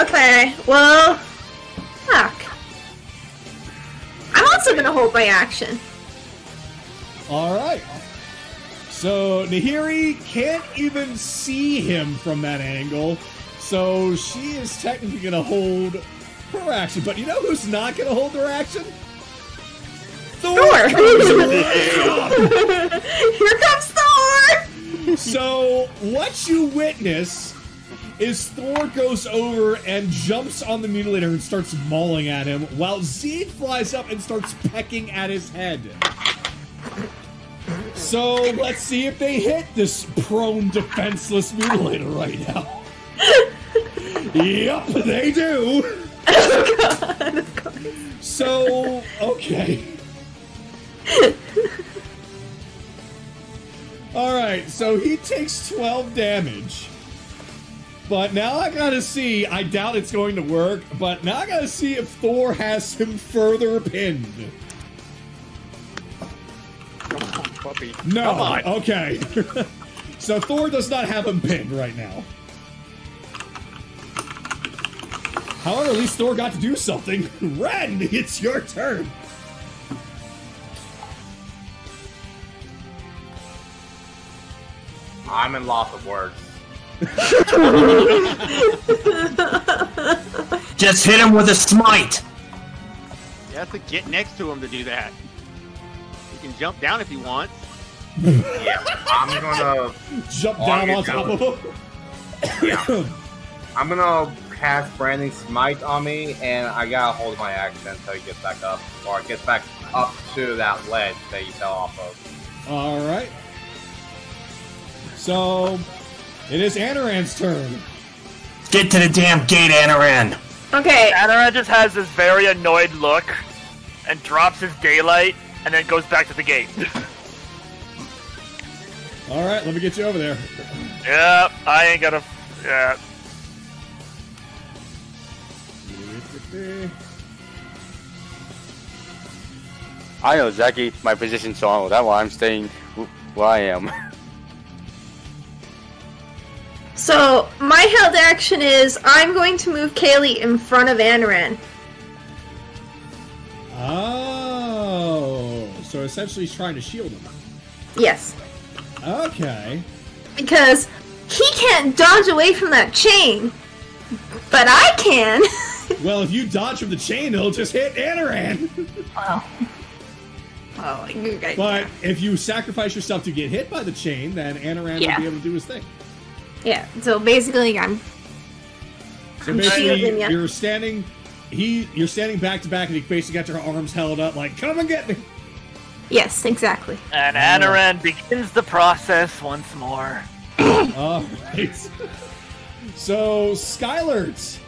Okay. Well... Fuck. I'm also gonna hold my action. Alright. So, Nahiri can't even see him from that angle, so she is technically going to hold her action. But you know who's not going to hold their action? Thor! Here comes Thor! So, what you witness is Thor goes over and jumps on the Mutilator and starts mauling at him, while Zed flies up and starts pecking at his head. So, let's see if they hit this prone, defenseless Mutilator right now. Yup, they do! Oh god, of course. So, okay. Alright, so he takes 12 damage. But now I gotta see, I doubt it's going to work, but now I gotta see if Thor has him further pinned. Puppy. No, Come on. okay. So Thor does not have him pinned right now. However, at least Thor got to do something. Ren, it's your turn. I'm in loss of words. Just hit him with a smite. You have to get next to him to do that. He can jump down if he wants. Yeah, I'm gonna Jump down on top of him. Yeah. I'm gonna cast Branding Smite on me, and I gotta hold my action until he gets back up, or gets back up to that ledge that he fell off of. Alright. So, it is Anaran's turn. Get to the damn gate, Anaran. Okay. Anaran just has this very annoyed look and drops his daylight and then goes back to the gate. Alright, let me get you over there. Yep, I ain't gonna. Yeah. I know exactly my position, so that's why I'm staying where I am. So, my held action is I'm going to move Kaylee in front of Anaran. Oh, so essentially he's trying to shield him. Yes. Okay. Because he can't dodge away from that chain, but I can. Well, if you dodge from the chain, it'll just hit Anaran. Wow. Oh, you guys. But if you sacrifice yourself to get hit by the chain, then Anaran will be able to do his thing. Yeah, so basically I'm basically, shielding ya. you're standing back to back, and you basically got your arms held up, like, come and get me. Yes, exactly. And Anaran begins the process once more. Alright. So, Skylert,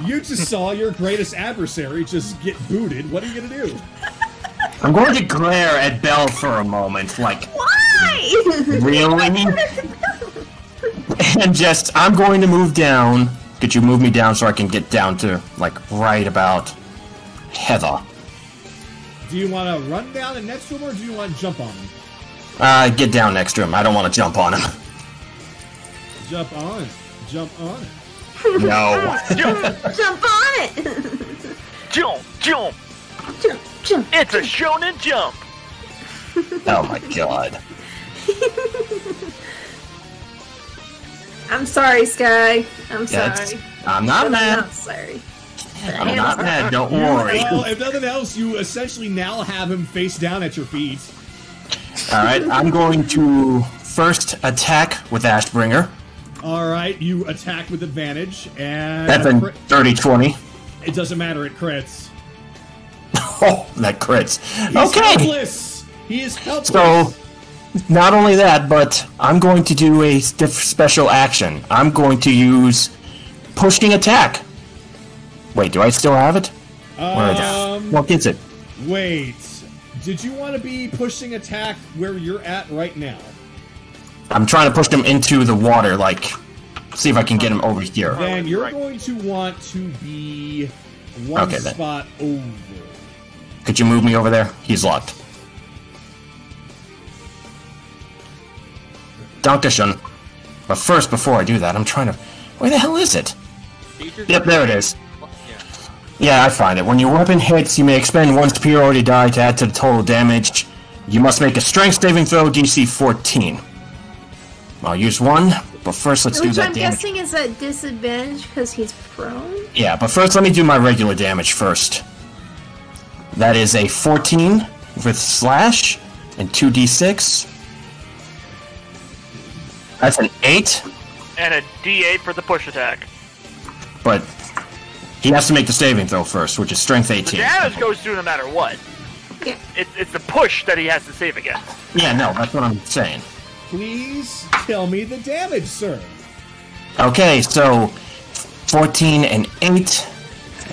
you just saw your greatest adversary just get booted. What are you gonna do? I'm going to glare at Belle for a moment, like, Why? really? And just, I'm going to move down. Could you move me down so I can get down to, like, right about Heather? Do you want to run down and next to him, or do you want to jump on him? Get down next to him. I don't want to jump on him. Jump on it. Jump on it. No. Jump on it! Jump, jump! Jump, jump. It's a shonen jump! Oh my god. I'm sorry, Sky. I'm That's- sorry. I'm not I'm mad. not sorry. I'm not mad, don't worry. Well, if nothing else, you essentially now have him face down at your feet. Alright, I'm going to first attack with Ashbringer. Alright, you attack with advantage, and... That's a dirty 20. It doesn't matter, it crits. Oh, that crits. He's Okay! helpless! He is helpless! So, not only that, but I'm going to do a special action. I'm going to use pushing attack. Wait, do I still have it? Where the fuck is it? Wait. Did you want to be pushing attack where you're at right now? I'm trying to push him into the water, like, see if I can get him over here. Then you're going to want to be one spot over. Could you move me over there? He's locked. Dankeschön. But first, before I do that, I'm trying to... Where the hell is it? Yep, there it is. Yeah, I find it. When your weapon hits, you may expend one superiority die to add to the total damage. You must make a strength saving throw, DC 14. I'll use one, but first let's do that damage. Which I'm guessing is at disadvantage because he's prone? Yeah, but first let me do my regular damage first. That is a 14 with slash and 2d6. That's an 8. And a D8 for the push attack. But he has to make the saving throw first, which is strength 18. The damage goes through no matter what. Yeah. It's the push that he has to save against. Yeah, no, that's what I'm saying. Please tell me the damage, sir. Okay, so 14 and 8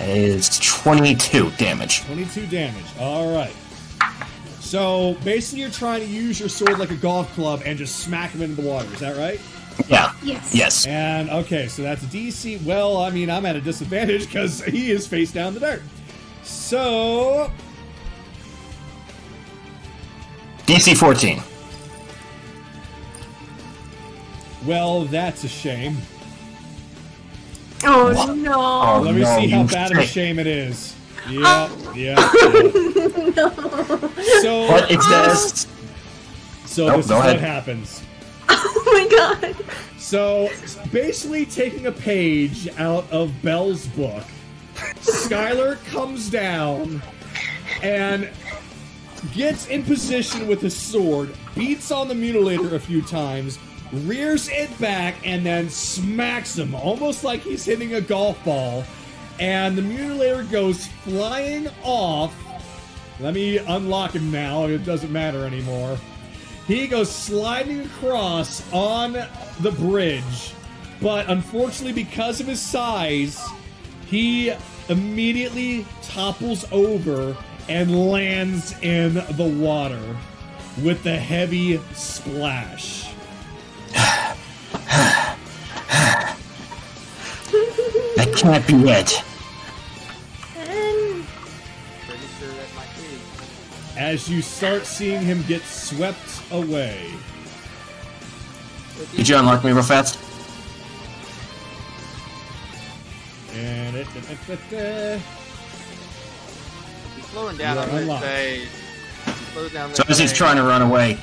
is 22 damage. 22 damage. All right. So basically, you're trying to use your sword like a golf club and just smack him into the water. Is that right? Yeah. Yes. Yes. And okay, so that's DC. Well, I mean, I'm at a disadvantage because he is face down the dirt. So DC 14. Well, that's a shame. Oh, What? no. Oh, Let me no, see how you bad of a sick. shame it is. Yeah. No. So, But it says... so Nope, this is go what ahead. happens. Oh my god. So, basically taking a page out of Belle's book, Skylar comes down and gets in position with his sword, beats on the Mutilator a few times, rears it back, and then smacks him, almost like he's hitting a golf ball. And the Mutilator goes flying off. Let me unlock him now, it doesn't matter anymore. He goes sliding across on the bridge, but unfortunately because of his size, he immediately topples over and lands in the water with the heavy splash. That can't be it. Pretty sure that might be. As you start seeing him get swept away. Could you unlock me real fast? And He's slowing down. You are I'm gonna unlocked. say. Slow down. So as he's trying to run away.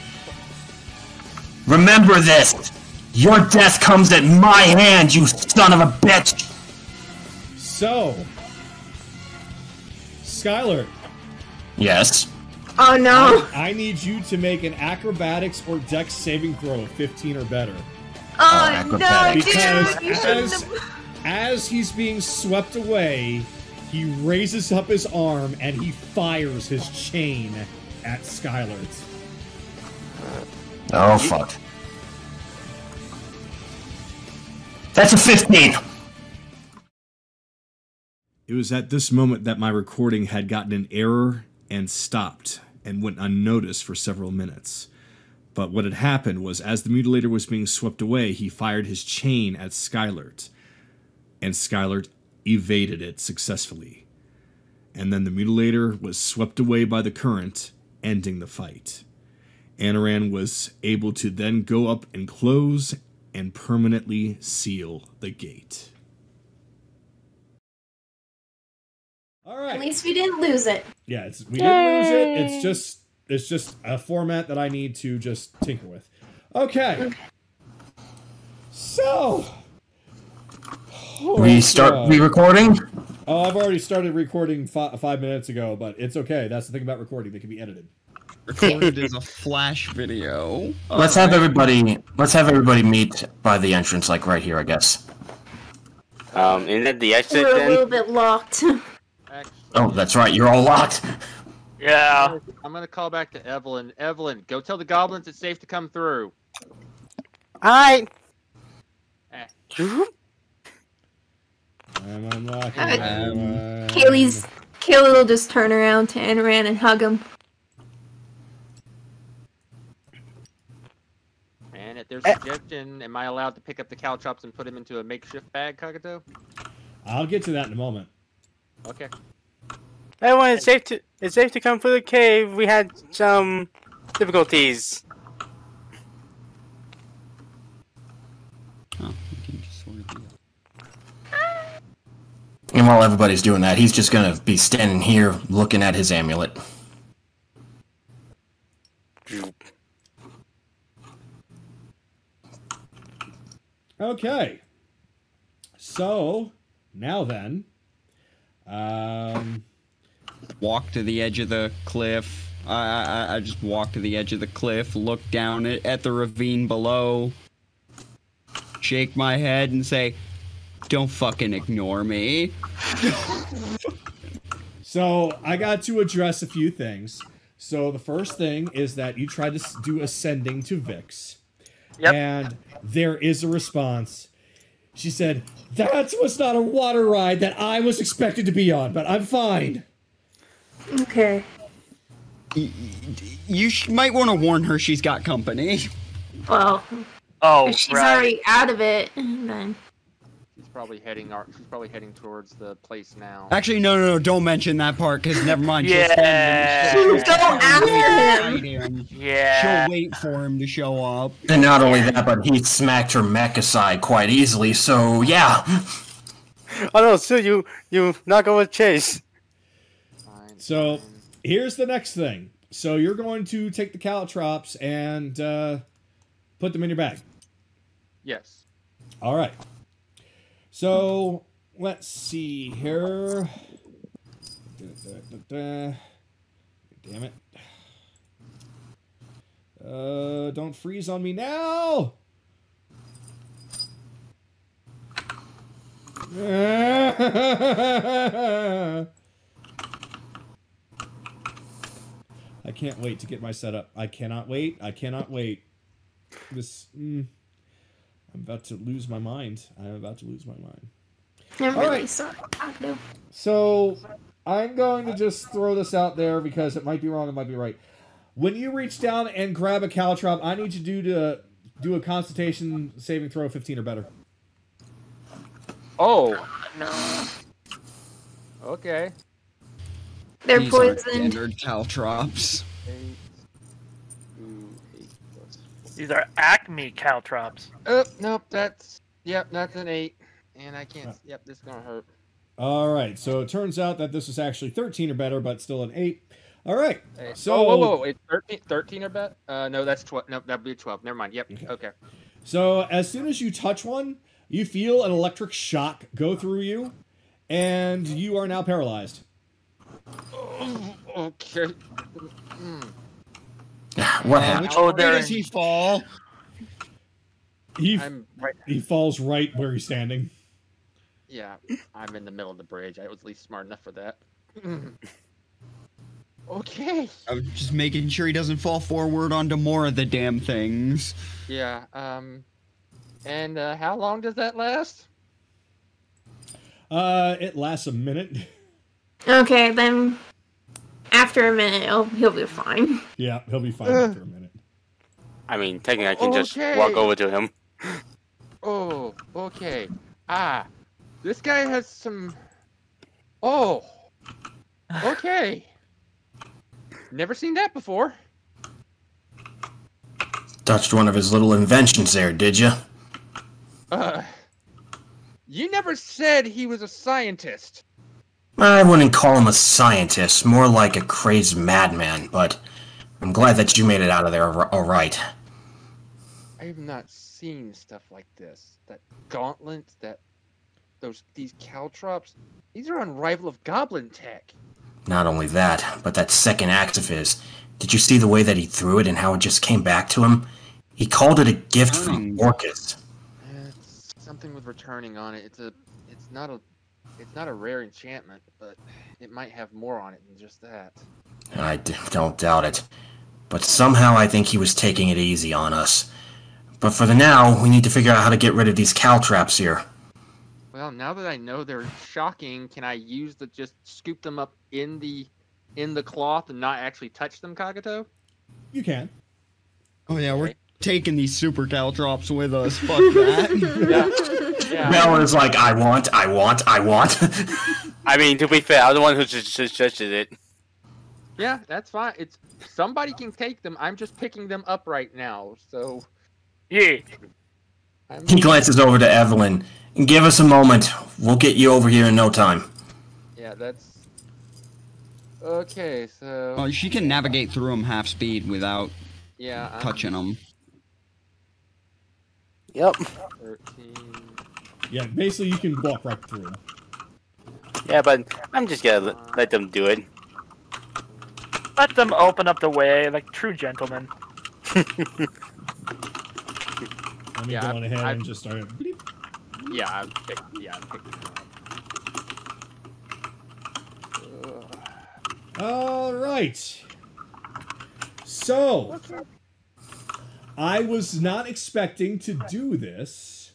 Remember this! Your death comes at my hand, you son of a bitch! So, Skylar, Yes. Oh no. I need you to make an acrobatics or dex saving throw of 15 or better. Oh no, acrobatics. Because dude. You shouldn't have... as he's being swept away, he raises up his arm and he fires his chain at Skylar. Oh, fuck. That's a 15! It was at this moment that my recording had gotten an error and stopped and went unnoticed for several minutes. But what had happened was, as the Mutilator was being swept away, he fired his chain at Skylert, and Skylert evaded it successfully. And then the Mutilator was swept away by the current, ending the fight. Anaran was able to then go up and close and permanently seal the gate. All right. At least we didn't lose it. Yeah, we didn't lose it. It's just a format that I need to just tinker with. Okay. So. We start re-recording? Oh, I've already started recording 5 minutes ago, but it's okay. That's the thing about recording; they can be edited. Recorded as a flash video. Let's have everybody meet by the entrance, like right here, I guess. Isn't that the exit We're a then? little bit locked. Oh, that's right, you're all locked. Yeah. I'm gonna call back to Evelyn. Evelyn, go tell the goblins it's safe to come through. Alright. Eh. I'm unlocking Kaylee will just turn around to Anoran and hug him. And if there's a suggestion, am I allowed to pick up the caltrops and put him into a makeshift bag, Kagato? I'll get to that in a moment. Okay. Everyone, it's safe to come through the cave. We had some difficulties. Oh, you can just sort of do that. And while everybody's doing that, he's just gonna be standing here looking at his amulet. Okay. So, now then, Walk to the edge of the cliff. I just walk to the edge of the cliff, look down at the ravine below, shake my head and say, "Don't fucking ignore me." So I got to address a few things. So the first thing is that you tried to do ascending to Vix. Yep. And there is a response. She said, "That was not a water ride that I was expected to be on, but I'm fine." Okay. You might want to warn her she's got company. Well, Oh, if she's right. already out of it, then... She's probably heading towards the place now. Actually, no, don't mention that part, because never mind. Yeah. Don't ask him. Yeah. She'll wait for him to show up. And not only that, but he smacked her mech aside quite easily, so yeah. Oh no, still you knock over Chase. Fine, So fine. here's the next thing. So you're going to take the caltrops and put them in your bag. Yes. All right. So let's see here. Damn it. Don't freeze on me now. I can't wait to get my setup. I cannot wait. I cannot wait. This. I'm about to lose my mind. I'm about to lose my mind. I'm All really right. sorry. I know. So I'm going to just throw this out there because it might be wrong, it might be right. When you reach down and grab a caltrop, I need you to do a Constitution saving throw 15 or better. Oh, No. okay. They're These are poisoned. standard caltrops. 8, 2, 8 plus 4. These are Acme caltrops. Nope, that's an 8. And I can't, this is gonna hurt. All right, so it turns out that this is actually 13 or better, but still an 8. All right, Hey, so whoa, it's 13 or better? No, that's 12, no, that'd be 12, never mind, yep, okay. So as soon as you touch one, you feel an electric shock go through you, and you are now paralyzed. Okay. What happened? Which Oh, way there- does he fall? I'm right, He falls right where he's standing. yeah, I'm in the middle of the bridge, I was at least smart enough for that. Okay. I'm just making sure he doesn't fall forward onto more of the damn things. Yeah, and how long does that last? It lasts a minute. Okay, then after a minute, he'll be fine. Yeah, he'll be fine after a minute. I mean, technically, I can just Okay. walk over to him. Oh, okay. This guy has some... Oh. Okay. Never seen that before. Touched one of his little inventions there, did you? You never said he was a scientist. I wouldn't call him a scientist, more like a crazed madman, but I'm glad that you made it out of there all right. I have not seen stuff like this. That gauntlet, these caltrops, these are unrivaled of goblin tech. Not only that, but that second axe of his. Did you see the way that he threw it and how it just came back to him? He called it a gift from Orcus. It's something with returning on it. It's not a rare enchantment, but it might have more on it than just that. I don't doubt it. But somehow I think he was taking it easy on us. But for the now, we need to figure out how to get rid of these caltrops here. Well, now that I know they're shocking, can I use just scoop them up in the cloth and not actually touch them, Kagato? You can. Oh yeah, we're taking these super caltrops with us. Fuck that. Yeah. Bell is like, I want. I mean, to be fair, I'm the one who just suggested it. Yeah, that's fine. It's somebody can take them. I'm just picking them up right now. So Yeah. He glances over to Evelyn. Give us a moment. We'll get you over here in no time. Yeah, that's okay. So Oh, she can navigate through them half speed without yeah, touching them. Yep. 13. Yeah, basically you can walk right through. Yeah, but I'm just gonna let them do it. Let them open up the way like true gentlemen. Let me Yeah, go on ahead I- and just start. Bleep. Yeah, I'm picking them up. All right. So, I was not expecting to do this.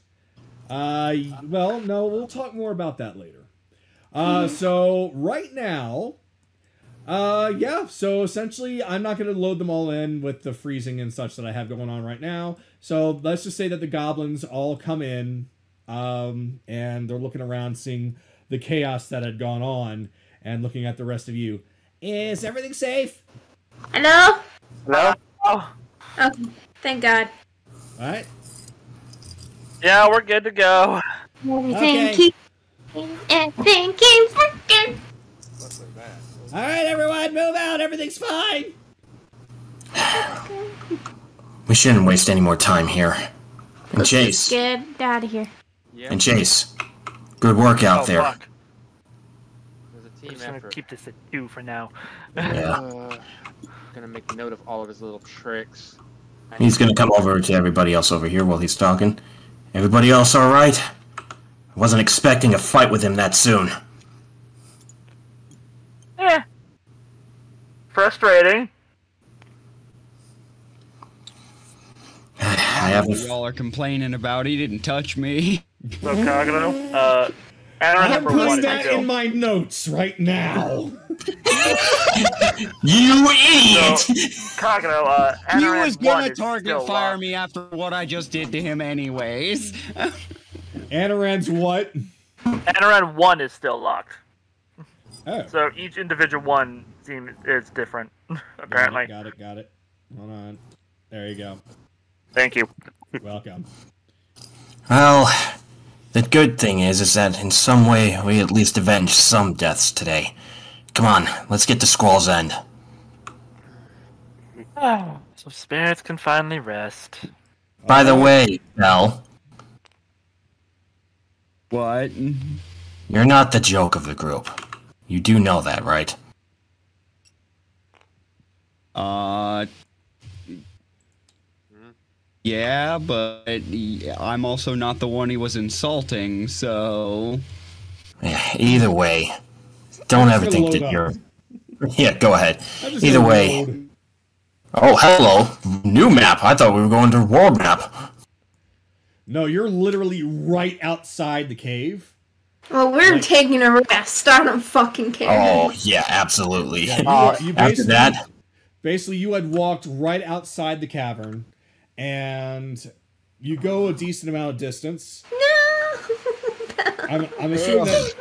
Well, no, we'll talk more about that later. So right now, yeah. So essentially, I'm not going to load them all in with the freezing and such that I have going on right now. So let's just say that the goblins all come in, and they're looking around, seeing the chaos that had gone on, and looking at the rest of you. Is everything safe? Hello? Hello? Oh, Okay, thank God. All right. yeah, we're good to go. Okay. Everything keeps working. All right, everyone, move out. Everything's fine. We shouldn't waste any more time here. And Chase. Get out of here. Yeah, And Chase. Good work out Oh, there. fuck. there's a I'm team just gonna effort. keep this at 2 for now. Yeah. Gonna make a note of all of his little tricks. He's gonna come over to everybody else over here while he's talking. Everybody else alright? I wasn't expecting a fight with him that soon. Yeah. Frustrating. I have a Y'all are complaining about he didn't touch me. So, Kagano, Aaron I'm number 1 putting is that Joe. in my notes right now. You idiot! Kagano, He Aaron was 1 gonna is target still fire locked. me after what I just did to him anyways. Anoran's what? Aaron 1 is still locked. Oh. So each individual one is different, apparently. Got it. Hold on. There you go. Thank you. Welcome. Well, the good thing is that in some way we at least avenged some deaths today. Come on, let's get to Squall's End. So spirits can finally rest. By the way, Belle, What? you're not the joke of the group. You do know that, right? Yeah, but I'm also not the one he was insulting, so... Either way, don't I'm ever just think gonna that load you're... up. Yeah, go ahead. I'm just Either gonna way... load. Oh, hello! New map! I thought we were going to world map. No, you're literally right outside the cave. Well, we're Like- taking a rest. I don't fucking care. Oh, yeah, absolutely. Yeah, you After basically, that, basically you had walked right outside the cavern, and you go a decent amount of distance. No. I'm assuming that.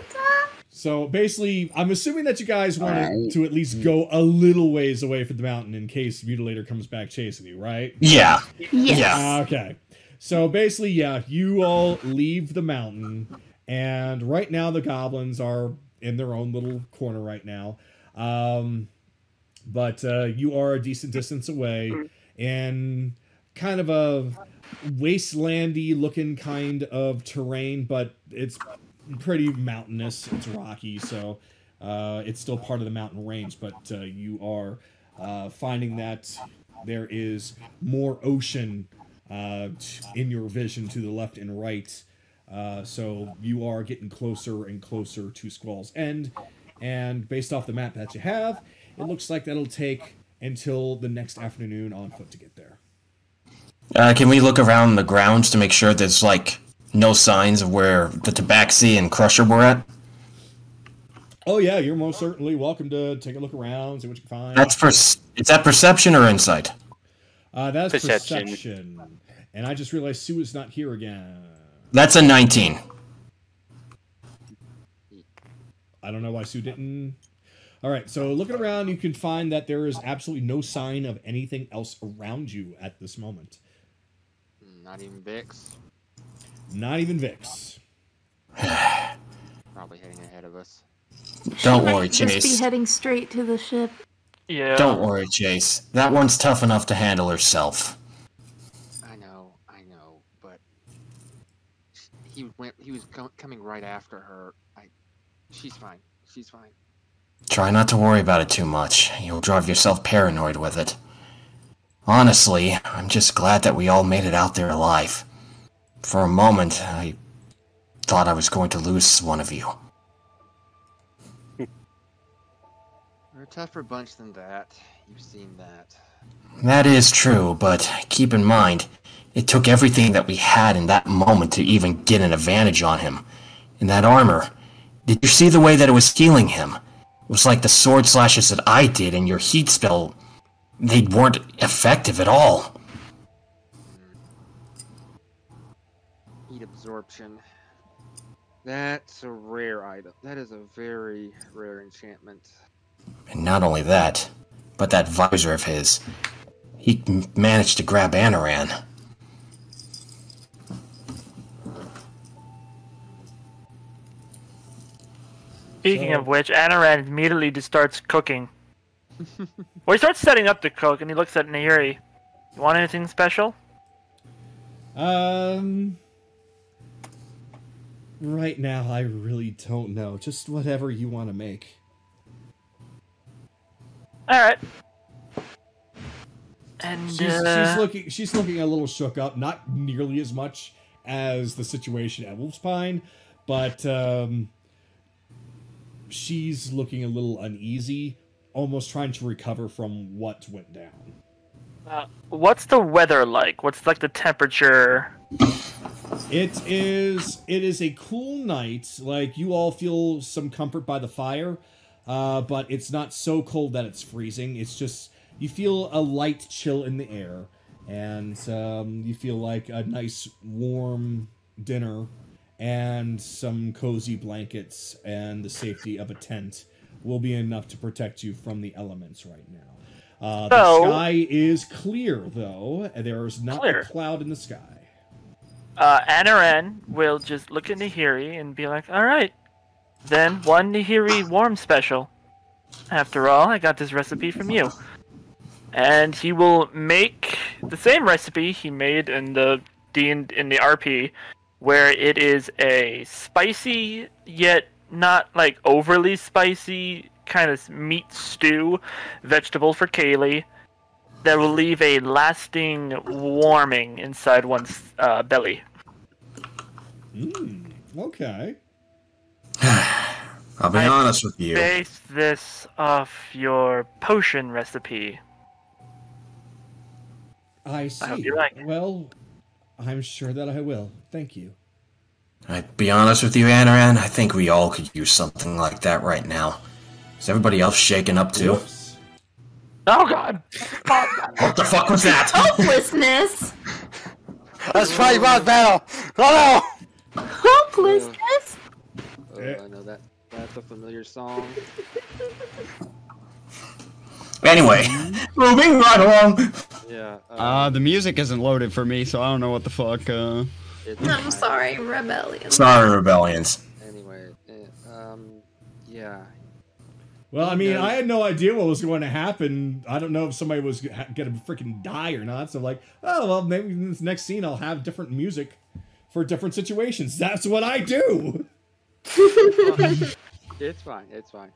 So basically, I'm assuming that you guys wanted Right. to at least go a little ways away from the mountain in case Mutilator comes back chasing you, right? yeah. Yes. Yeah. Okay. So basically, yeah, you all leave the mountain, and right now the goblins are in their own little corner right now. But you are a decent distance away, in kind of a wastelandy looking kind of terrain, but it's pretty mountainous. It's rocky, so it's still part of the mountain range, but you are finding that there is more ocean in your vision to the left and right. So you are getting closer and closer to Squall's End, and based off the map that you have, it looks like that'll take until the next afternoon on foot to get there. Can we look around the grounds to make sure there's, like, no signs of where the Tabaxi and Crusher were at? Oh yeah, you're most certainly welcome to take a look around, see what you can find. Is that perception or insight? That's Perception. perception. And I just realized Sue is not here again. That's a 19. I don't know why Sue didn't. All right, so looking around, you can find that there is absolutely no sign of anything else around you at this moment. Not even Vix. Not even Vix. Probably heading ahead of us. Don't worry, Just be Chase. heading straight to the ship. Yeah. Don't worry, Chase. That one's tough enough to handle herself. I know, but he was coming right after her. She's fine. She's fine. Try not to worry about it too much. You'll drive yourself paranoid with it. Honestly, I'm just glad that we all made it out there alive. For a moment, I thought I was going to lose one of you. We're a tougher bunch than that. You've seen that. That is true, but keep in mind, it took everything that we had in that moment to even get an advantage on him. In that armor, did you see the way that it was healing him? It was like the sword slashes that I did and your heat spell, they weren't effective at all. Heat absorption. That's a rare item. That is a very rare enchantment. And not only that, but that visor of his. He managed to grab Anaran. Speaking of which, Anaran immediately just starts cooking. Well, he starts setting up to cook, and he looks at Nahiri. You want anything special? Right now, I really don't know. Just whatever you want to make. All right. And she's looking a little shook up, not nearly as much as the situation at Wolf's Pine, but she's looking a little uneasy, almost trying to recover from what went down. what's the weather like? What's like the temperature? It is a cool night. Like, you all feel some comfort by the fire, but it's not so cold that it's freezing. It's just, you feel a light chill in the air, and you feel like a nice warm dinner and some cozy blankets and the safety of a tent will be enough to protect you from the elements right now. The sky is clear, though. There's not a cloud in the sky. Anaran will just look at Nahiri and be like, alright, then one Nahiri warm special. After all, I got this recipe from you. And he will make the same recipe he made in the RP, where it is a spicy, yet not like overly spicy, kind of meat stew, vegetable for Kaylee, that will leave a lasting warming inside one's belly. Okay. I'll be honest with you. Base this off your potion recipe. I see. I hope you like it. Well, I'm sure that I will. Thank you. I'll be honest with you, Anaran, I think we all could use something like that right now. Is everybody else shaken up too? Whoops. Oh god! What the fuck was that? Hopelessness! Let's fight about battle! Oh Hopelessness? I know that. That's a familiar song. Anyway, moving right along. Yeah. The music isn't loaded for me, so I don't know what the fuck. I'm sorry, Rebellion. Sorry, Rebellions. Anyway, yeah. Well, I mean, I had no idea what was going to happen. I don't know if somebody was going to freaking die or not. So, like, oh, well, maybe in this next scene I'll have different music for different situations. That's what I do! It's fine, it's fine.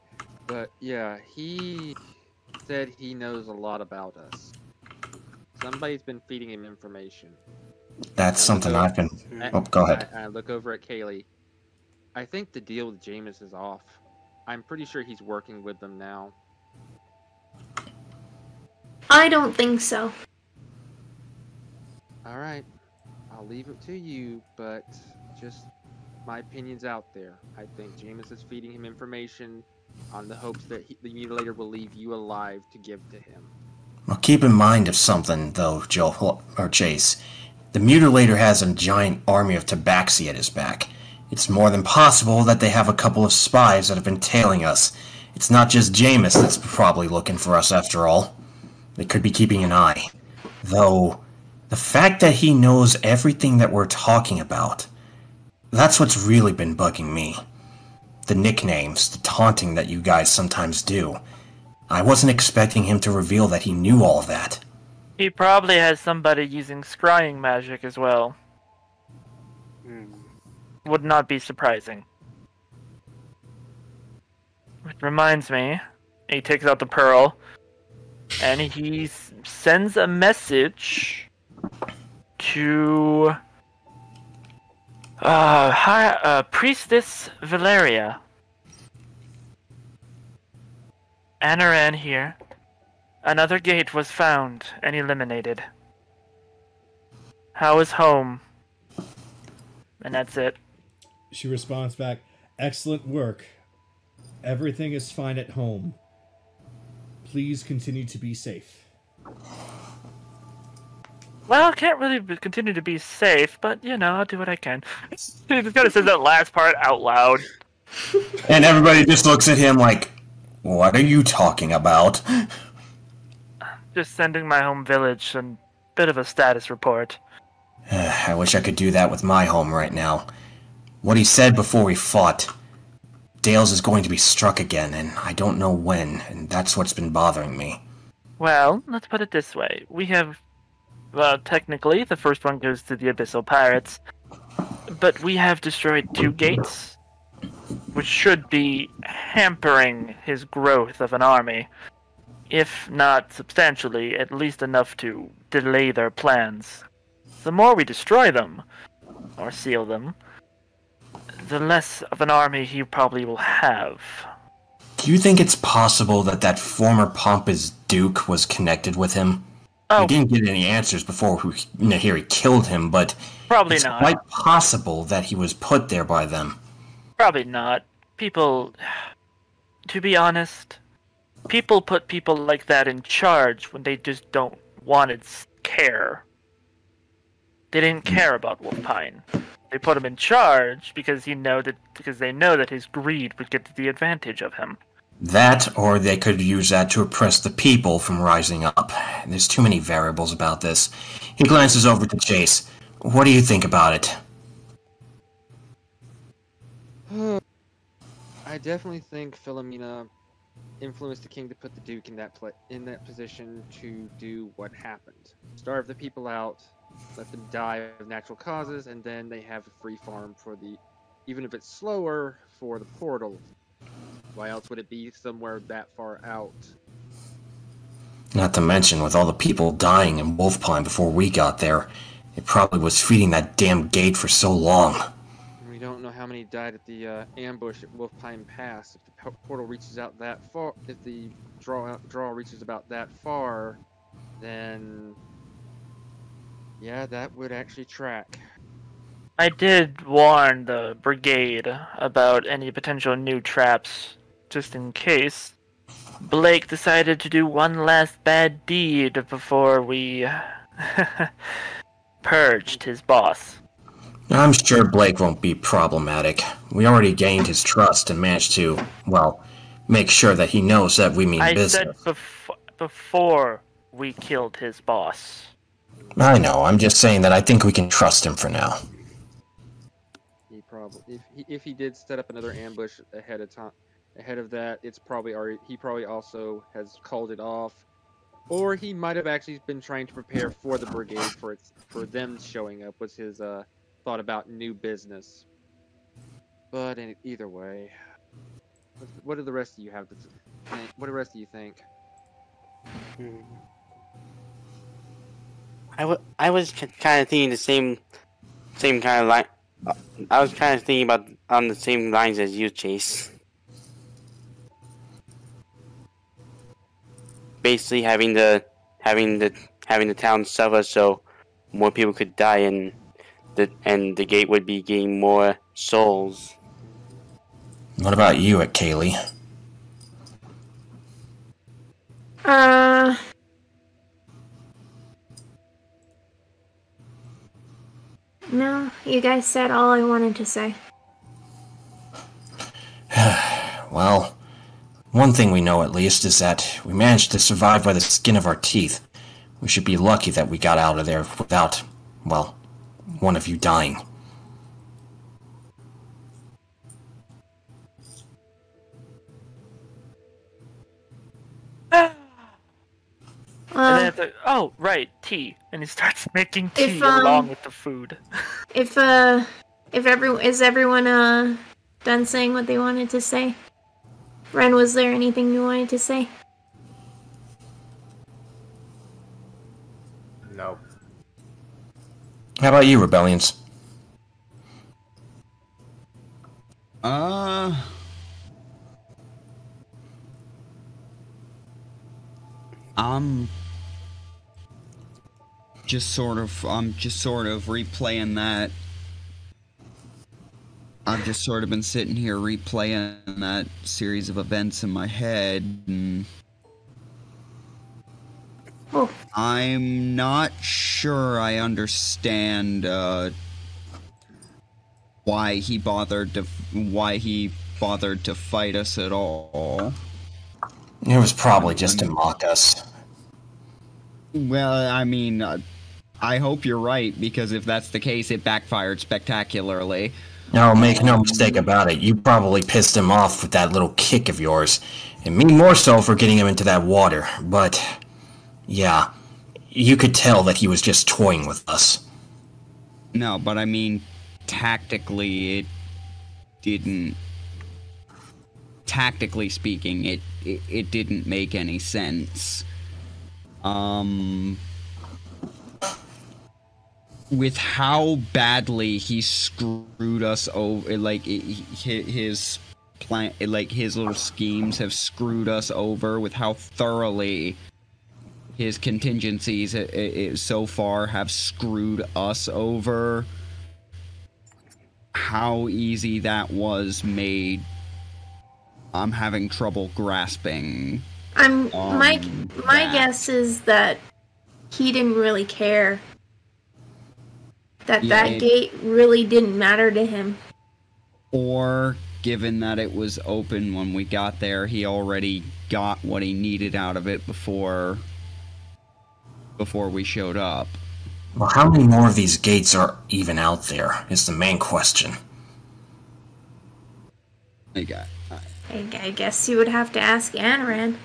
But, yeah, he said he knows a lot about us. Somebody's been feeding him information. That's something I've been... Oh, go ahead. I look over at Kaylee. I think the deal with Jameis is off. I'm pretty sure he's working with them now. I don't think so. Alright. I'll leave it to you, but just my opinion's out there. I think Jameis is feeding him information on the hopes that the Mutilator will leave you alive to give to him. Well, keep in mind of something, though, Joe, or Chase. The Mutilator has a giant army of Tabaxi at his back. It's more than possible that they have a couple of spies that have been tailing us. It's not just Jameis that's probably looking for us after all. They could be keeping an eye. Though, the fact that he knows everything that we're talking about, that's what's really been bugging me. The nicknames, the taunting that you guys sometimes do. I wasn't expecting him to reveal that he knew all of that. He probably has somebody using scrying magic as well. Would not be surprising. It reminds me, he takes out the pearl, and he sends a message to Priestess Valeria. Anaran here. Another gate was found and eliminated. How is home? And that's it. She responds back, "Excellent work. Everything is fine at home. Please continue to be safe." Well, I can't really continue to be safe, but, you know, I'll do what I can. He just kind of says that last part out loud. And everybody just looks at him like, what are you talking about? Just sending my home village a bit of a status report. I wish I could do that with my home right now. What he said before we fought. Dales is going to be struck again, and I don't know when, and that's what's been bothering me. Well, let's put it this way. We have, well, technically, the first one goes to the Abyssal Pirates, but we have destroyed 2 gates, which should be hampering his growth of an army. If not substantially, at least enough to delay their plans. The more we destroy them, or seal them, the less of an army he probably will have. Do you think it's possible that that former pompous duke was connected with him? Oh. We didn't get any answers before he killed him, but Probably it's not. quite possible that he was put there by them. Probably not. People, to be honest, people put people like that in charge when they just don't want to care. They didn't care about Wolfpine. They put him in charge because they know that his greed would get the advantage of him. That, or they could use that to oppress the people from rising up. There's too many variables about this. He glances over to Chase. What do you think about it? I definitely think Philomena influenced the king to put the Duke in that position to do what happened. Starve the people out, let them die of natural causes, and then they have a free farm for the, even if it's slower, for the portal. Why else would it be somewhere that far out? Not to mention, with all the people dying in Wolfpine before we got there, it probably was feeding that damn gate for so long. We don't know how many died at the ambush at Wolfpine Pass. If the portal reaches out that far, if the draw reaches about that far, then yeah, that would actually track. I did warn the brigade about any potential new traps, just in case. Blake decided to do one last bad deed before we purged his boss. I'm sure Blake won't be problematic. We already gained his trust and managed to, well, make sure that he knows that we mean business. I said before we killed his boss. I know, I'm just saying that I think we can trust him for now. He probably, if he did set up another ambush ahead of that, it's probably already, he probably also has called it off, or he might have actually been trying to prepare for the brigade for them showing up. Was his thought about new business. But either way, what do the rest of you have to think? What do the rest of you think? I was kind of thinking the same kind of line. I was kind of thinking about on the same lines as you, Chase. Basically, having the town suffer so more people could die, and and the gate would be getting more souls. What about you, Kaylee? No, you guys said all I wanted to say. Well, one thing we know at least is that we managed to survive by the skin of our teeth. We should be lucky that we got out of there without, well, one of you dying. And then it's like, oh, right, tea. And he starts making tea along with the food. Is everyone done saying what they wanted to say? Ren, was there anything you wanted to say? No. How about you, Rebellions? I'm just sort of replaying that. I've just sort of been sitting here replaying that series of events in my head, and I'm not sure I understand why he bothered to fight us at all. It was probably just to mock us. Well, I mean, I hope you're right, because if that's the case, it backfired spectacularly. No, make no mistake about it. You probably pissed him off with that little kick of yours. And me more so for getting him into that water. But, yeah, you could tell that he was just toying with us. No, but I mean, tactically, it didn't... Tactically speaking, it didn't make any sense. With how badly he screwed us over, like his plan, like his little schemes have screwed us over. With how thoroughly his contingencies so far have screwed us over. How easy that was made, I'm having trouble grasping. My guess is that he didn't really care. That gate really didn't matter to him. Or, given that it was open when we got there, he already got what he needed out of it before we showed up. Well, how many more of these gates are even out there, is the main question. I guess you would have to ask Anaran.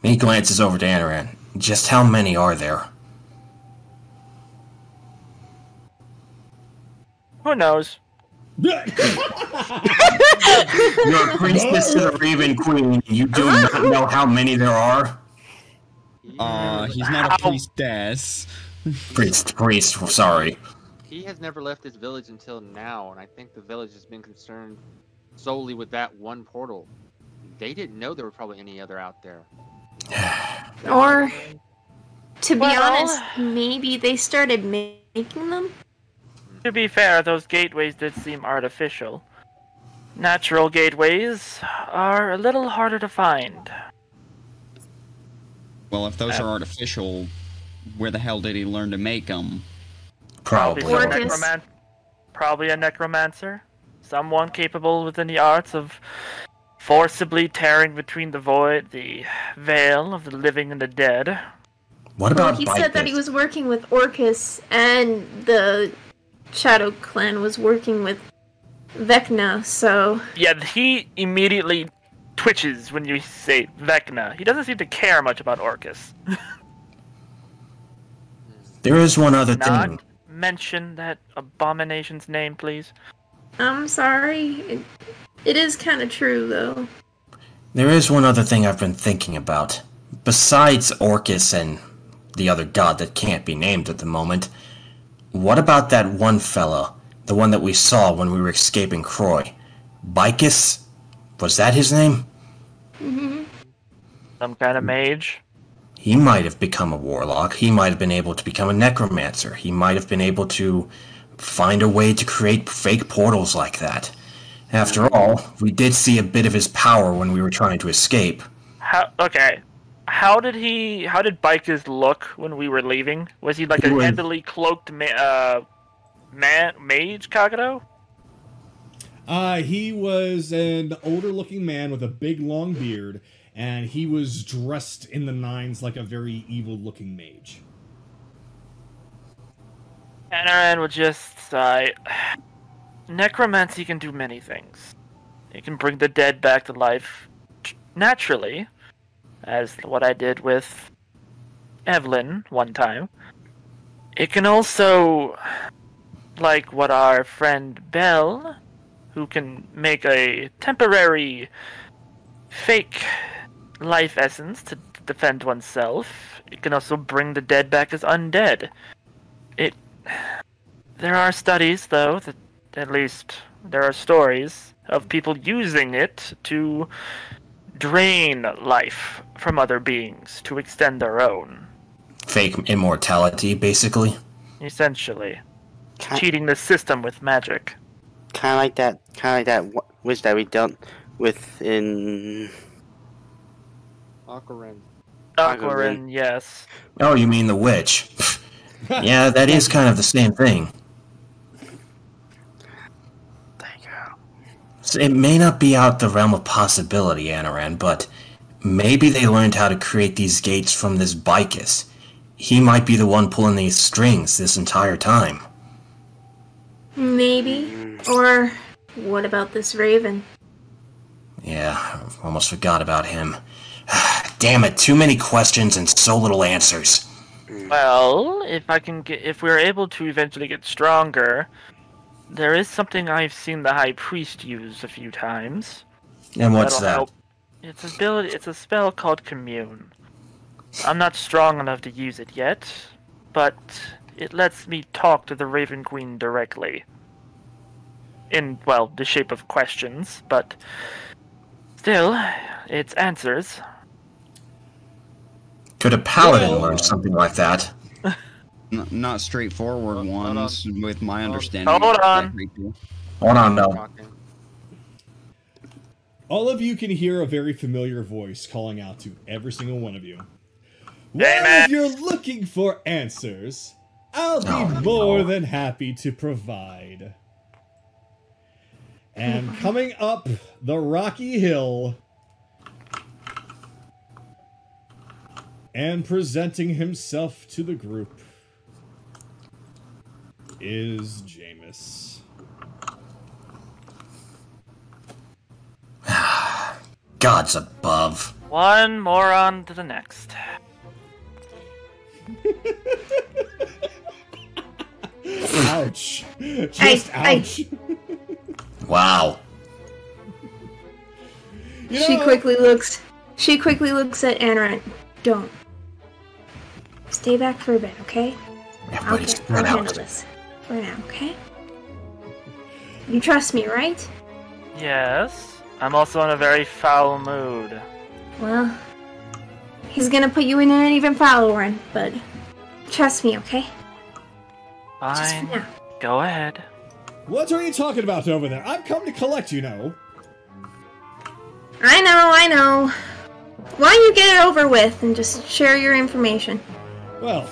He glances over to Anaran. Just how many are there? Who knows? You're a priestess to the Raven Queen. You do not know how many there are? He's not a priestess. Priest, sorry. He has never left his village until now, and I think the village has been concerned solely with that one portal. They didn't know there were probably any other out there. Or, to be honest, maybe they started making them? To be fair, those gateways did seem artificial. Natural gateways are a little harder to find. Well, if those are artificial, where the hell did he learn to make them? Probably a necromancer. Someone capable within the arts of forcibly tearing between the veil of the living and the dead. What about he said that he was working with Orcus, and the Shadow Clan was working with Vecna, so... Yeah, he immediately twitches when you say Vecna. He doesn't seem to care much about Orcus. There is one other thing. Not mention that abomination's name, please. I'm sorry. It is kind of true, though. There is one other thing I've been thinking about. Besides Orcus and the other god that can't be named at the moment, what about that one fella, the one that we saw when we were escaping Croy? Bicus? Was that his name? Mm-hmm. Some kind of mage? He might have become a warlock. He might have been able to become a necromancer. He might have been able to find a way to create fake portals like that. After all, we did see a bit of his power when we were trying to escape. How did Bikers look when we were leaving? Was he like a heavily cloaked mage, Kagero? He was an older-looking man with a big, long beard, and he was dressed in the nines like a very evil-looking mage. Anaran would just sigh. Necromancy can do many things. It can bring the dead back to life naturally, as what I did with Evelyn one time. It can also, like what our friend Belle, who can make a temporary fake life essence to defend oneself. It can also bring the dead back as undead. There are studies, though, that at least there are stories of people using it to drain life from other beings to extend their own. Fake immortality, basically? Essentially. Cheating the system with magic. Kind of like that witch that we dealt with in... Aquarin, yes. Oh, you mean the witch. Yeah, that is kind of the same thing. So it may not be out the realm of possibility, Anaran, but maybe they learned how to create these gates from this Bicus. He might be the one pulling these strings this entire time. Maybe. Or what about this Raven? Yeah, I almost forgot about him. Damn it, too many questions and so little answers. Well, if we're able to eventually get stronger, there is something I've seen the High Priest use a few times. And what's that? Help. It's a spell called Commune. I'm not strong enough to use it yet, but it lets me talk to the Raven Queen directly. In, well, the shape of questions, but still, it's answers. Could a paladin learn something like that? Not straightforward ones, with my understanding. Hold on. Hold on, no. All of you can hear a very familiar voice calling out to every single one of you. Hey, well, if you're looking for answers, I'll be more than happy to provide. And coming up the rocky hill and presenting himself to the group is Jameis. Gods above. One moron to the next. Ouch. Just ouch. Wow. You know, she quickly looks at Anaran. Don't. Stay back for a bit, okay? Everybody's I'll handle this for now, okay? You trust me, right? Yes. I'm also in a very foul mood. Well, he's gonna put you in an even fouler one, but trust me, okay? Fine. Just for now. Go ahead. What are you talking about over there? I've come to collect, you know. I know. Why don't you get it over with and just share your information? Well,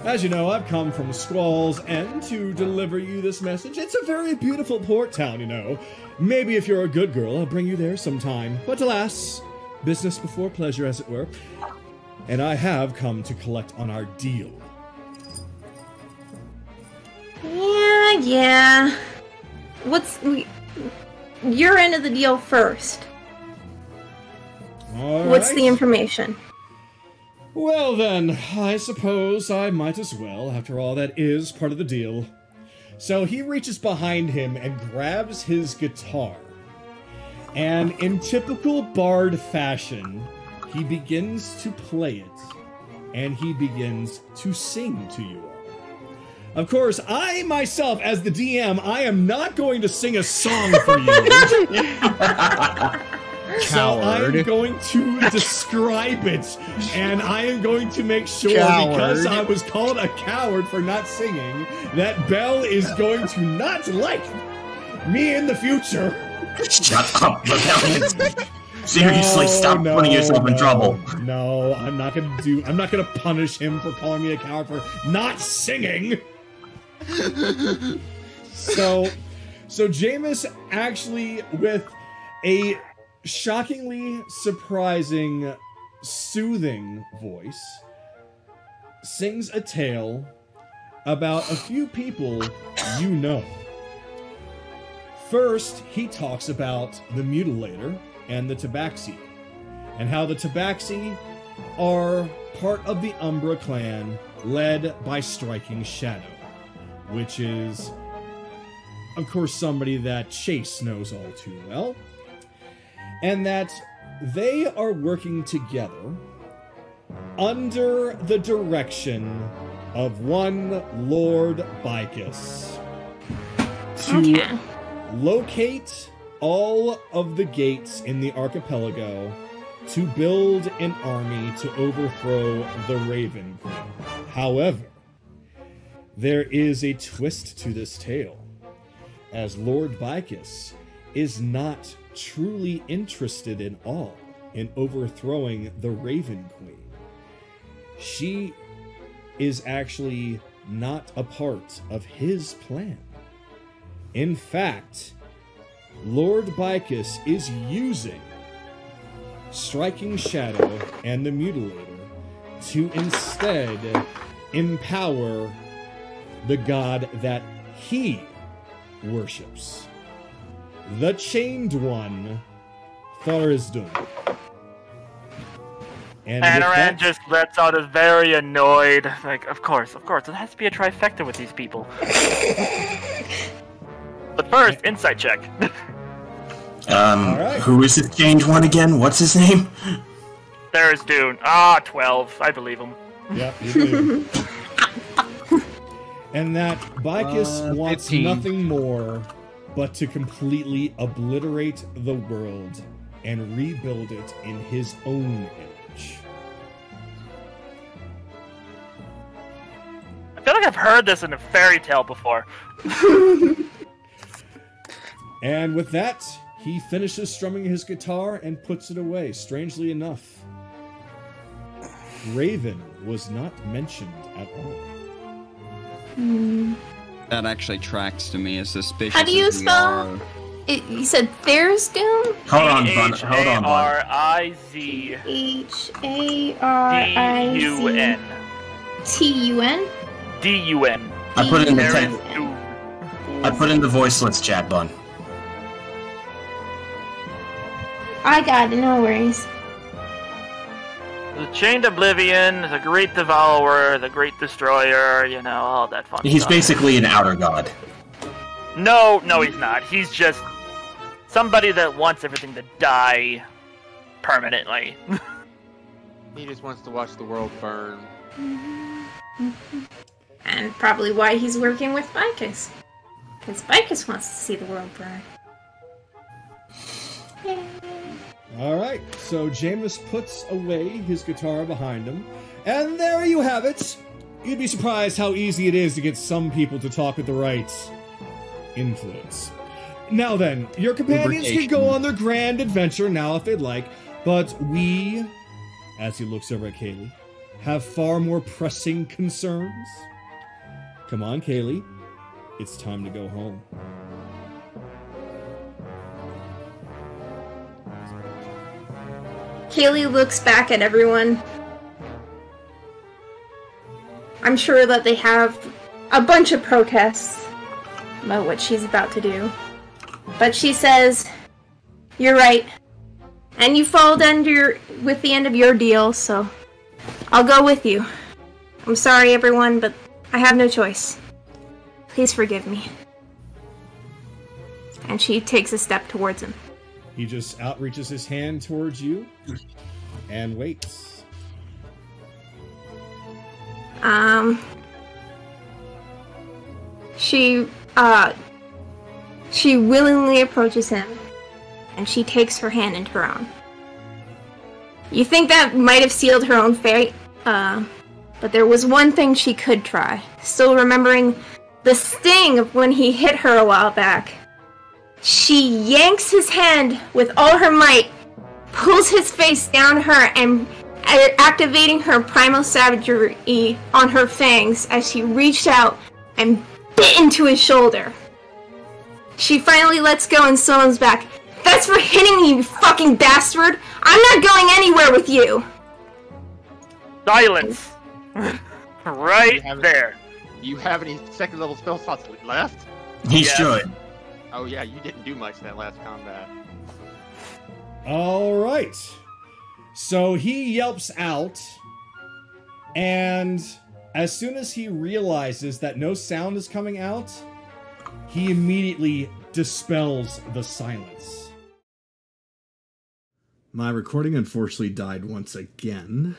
as you know, I've come from Squall's End to deliver you this message. It's a very beautiful port town, you know. Maybe if you're a good girl, I'll bring you there sometime. But alas, business before pleasure, as it were. And I have come to collect on our deal. Yeah. What's your end of the deal first? What's the information? Well then, I suppose I might as well. After all, that is part of the deal. So he reaches behind him and grabs his guitar. And in typical bard fashion, he begins to play it. And he begins to sing to you all. Of course, I myself, as the DM, I am not going to sing a song for you. So I am going to describe it, and I am going to make sure, because I was called a coward for not singing, that Belle is going to not like me in the future. Shut up, Rebellion. Seriously, stop putting yourself in trouble. No, I'm not gonna punish him for calling me a coward for not singing. So Jameis actually, with a shockingly surprising, soothing voice, sings a tale about a few people you know. First, he talks about the Mutilator and the Tabaxi, and how the Tabaxi are part of the Umbra clan led by Striking Shadow, which is, of course, somebody that Chase knows all too well, and that they are working together under the direction of one Lord Bicus to locate all of the gates in the archipelago to build an army to overthrow the Raven Queen. However, there is a twist to this tale, as Lord Bicus is not truly interested in all in overthrowing the Raven Queen. She is actually not a part of his plan. In fact, Lord Bicus is using Striking Shadow and the Mutilator to instead empower the god that he worships, the Chained One, Tharizdun. And Anaran just lets out a very annoyed, like, of course, it has to be a trifecta with these people. But first, insight check. Right. Who is this Chained One again? What's his name? There's Dune. 12. I believe him. Yep, you believe him. And that Bicus wants 15. nothing more but to completely obliterate the world and rebuild it in his own image. I feel like I've heard this in a fairy tale before. And with that, he finishes strumming his guitar and puts it away. Strangely enough, Raven was not mentioned at all. That actually tracks to me as suspicious. How do you as we spell are. it? You said Tharizdun? Hold on, Bun. Hold on, Bun. H-A-R-I-Z. H-A-R-I-Z. T-U-N? D-U-N. I put it in the There is text. Dune. I put in the voicelets chat, Bun. I got it, no worries. The Chained Oblivion, the Great Devourer, the Great Destroyer, you know, all that fun He's stuff. basically an outer god. No, he's not. He's just somebody that wants everything to die permanently. He just wants to watch the world burn. And probably why he's working with Bicus. Because Bicus wants to see the world burn. Yay. Alright, so Jameis puts away his guitar behind him, and there you have it! You'd be surprised how easy it is to get some people to talk with the right influence. Now then, your companions can go on their grand adventure now if they'd like, but we, as he looks over at Kaylee, have far more pressing concerns. Come on, Kaylee. It's time to go home. Kaylee looks back at everyone. I'm sure that they have a bunch of protests about what she's about to do. But she says, "You're right. And you followed with the end of your deal, so I'll go with you. I'm sorry, everyone, but I have no choice. Please forgive me." And she takes a step towards him. He just outreaches his hand towards you and waits. She willingly approaches him and she takes her hand into her own. You think that might have sealed her own fate, but there was one thing she could try. Still remembering the sting of when he hit her a while back. She yanks his hand with all her might, pulls his face down her, and activating her primal savagery on her fangs as she reached out and bit into his shoulder. She finally lets go and summons back. That's for hitting me, you fucking bastard! I'm not going anywhere with you! Silence! Right there. Do you have any second level spell slots left? He Yes. should. Oh yeah, you didn't do much that last combat. All right. So he yelps out, and as soon as he realizes that no sound is coming out, he immediately dispels the silence. My recording unfortunately died once again,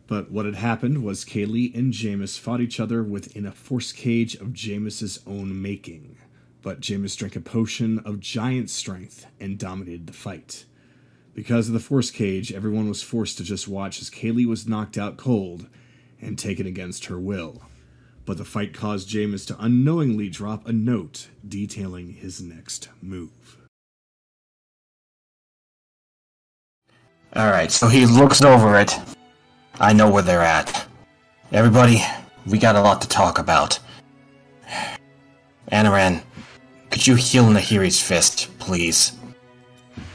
but what had happened was Kaylee and Jameis fought each other within a force cage of Jameis's own making, but Jameis drank a potion of giant strength and dominated the fight. Because of the force cage, everyone was forced to just watch as Kaylee was knocked out cold and taken against her will. But the fight caused Jameis to unknowingly drop a note detailing his next move. Alright, so he looks over it. I know where they're at. Everybody, we got a lot to talk about. Anaran, could you heal Nahiri's fist, please?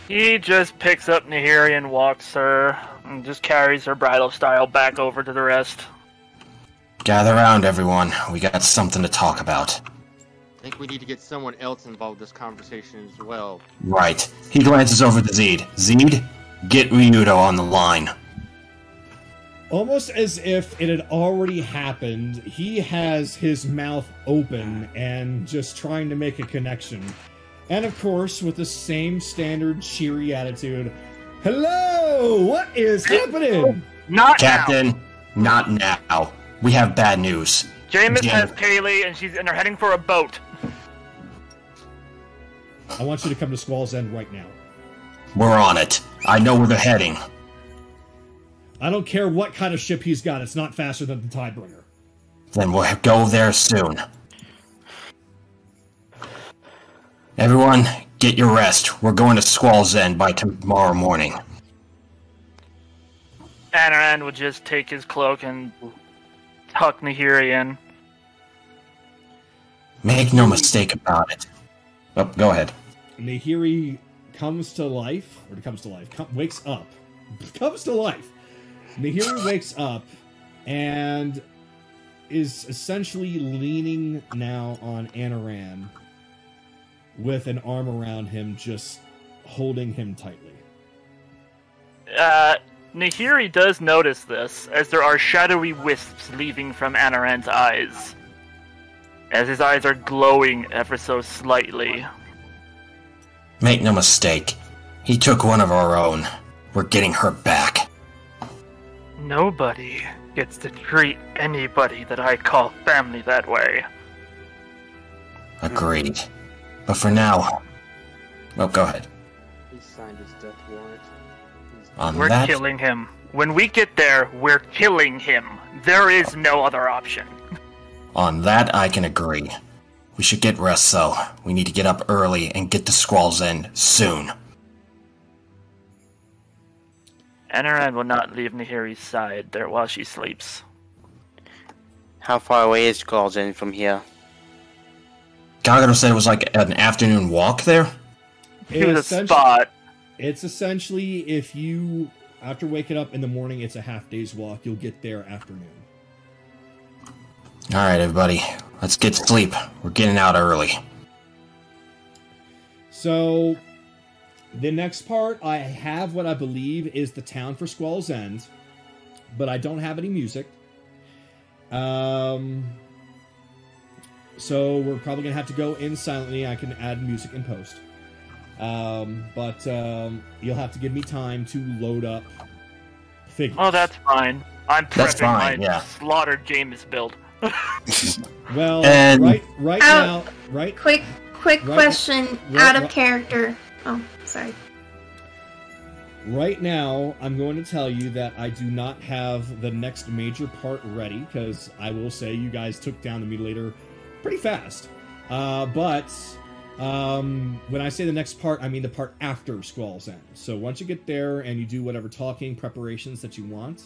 He just picks up Nahiri and walks her, and just carries her bridal style back over to the rest. Gather round, everyone. We got something to talk about. I think we need to get someone else involved in this conversation as well. Right. He glances over to Zeed. Zeed, get Ryudo on the line. Almost as if it had already happened, he has his mouth open and just trying to make a connection. And of course, with the same standard cheery attitude, "Hello! What is happening?" Not Captain, not now. We have bad news. Jameis Jam- has Kaylee, and they're heading for a boat. I want you to come to Squall's End right now. We're on it. I know where they're heading. I don't care what kind of ship he's got, it's not faster than the Tidebringer. Then we'll go there soon. Everyone, get your rest. We're going to Squall's End by tomorrow morning. Anaran would just take his cloak and tuck Nahiri in. Make no mistake about it. Oh, go ahead. Nahiri comes to life, wakes up. Comes to life. Nahiri wakes up and is essentially leaning now on Anaran with an arm around him, just holding him tightly. Nahiri does notice this, as there are shadowy wisps leaving from Anaran's eyes, as his eyes are glowing ever so slightly. Make no mistake. He took one of our own. We're getting her back. Nobody gets to treat anybody that I call family that way. Agreed. But for now... Oh, go ahead. He signed his death warrant. On We're that... killing him. When we get there, we're killing him. There is no other option. On that, I can agree. We should get rest, though. We need to get up early and get to Squall's End soon. Anaran will not leave Nahiri's side there while she sleeps. How far away is Squall's End from here? Kagero said it was like an afternoon walk there? To the spot. It's essentially, if you, after waking up in the morning, it's a half day's walk, you'll get there afternoon. Alright, everybody. Let's get to sleep. We're getting out early. So, the next part, I have what I believe is the town for Squall's End, but I don't have any music. So we're probably going to have to go in silently. I can add music in post. But you'll have to give me time to load up figures. Oh, that's fine. I'm That's prepping fine, my yeah. slaughtered Jameis build. Well, And- right now, right? Quick Right- question, right- out of right- character. Oh, sorry. Right now, I'm going to tell you that I do not have the next major part ready, because I will say you guys took down the Mutilator pretty fast. But when I say the next part, I mean the part after Squall's End. So once you get there and you do whatever talking preparations that you want,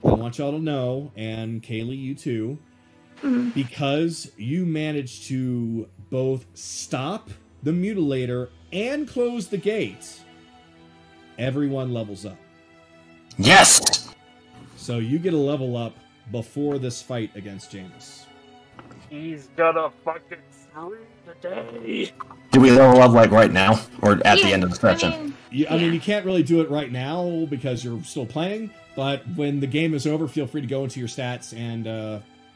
I want y'all to know, and Kaylee, you too, because you managed to both stop the Mutilator and close the gate, everyone levels up. Yes! So you get a level up before this fight against Jameis. He's gonna fucking sleep today. Do we level up like right now, or at the end of the session? I mean, you can't really do it right now because you're still playing, but when the game is over, feel free to go into your stats and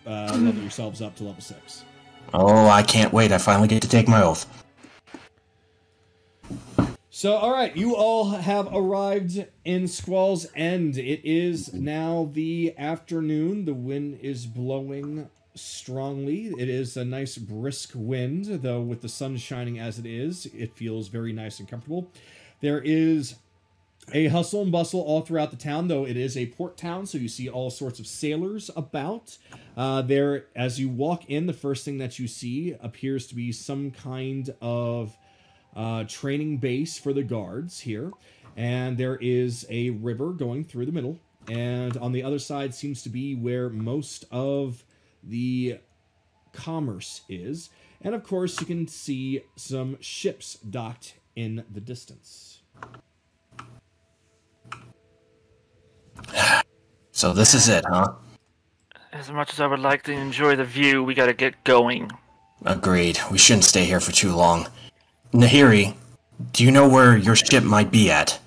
level yourselves up to level 6. Oh, I can't wait. I finally get to take my oath. So, alright, you all have arrived in Squall's End. It is now the afternoon. The wind is blowing strongly. It is a nice brisk wind, though with the sun shining as it is, it feels very nice and comfortable. There is a hustle and bustle all throughout the town, though it is a port town, so you see all sorts of sailors about. There, as you walk in, the first thing that you see appears to be some kind of training base for the guards here, and there is a river going through the middle, and on the other side seems to be where most of the commerce is, and of course you can see some ships docked in the distance. So this is it, huh? As much as I would like to enjoy the view, we gotta get going. Agreed. We shouldn't stay here for too long. Nahiri, do you know where your ship might be at?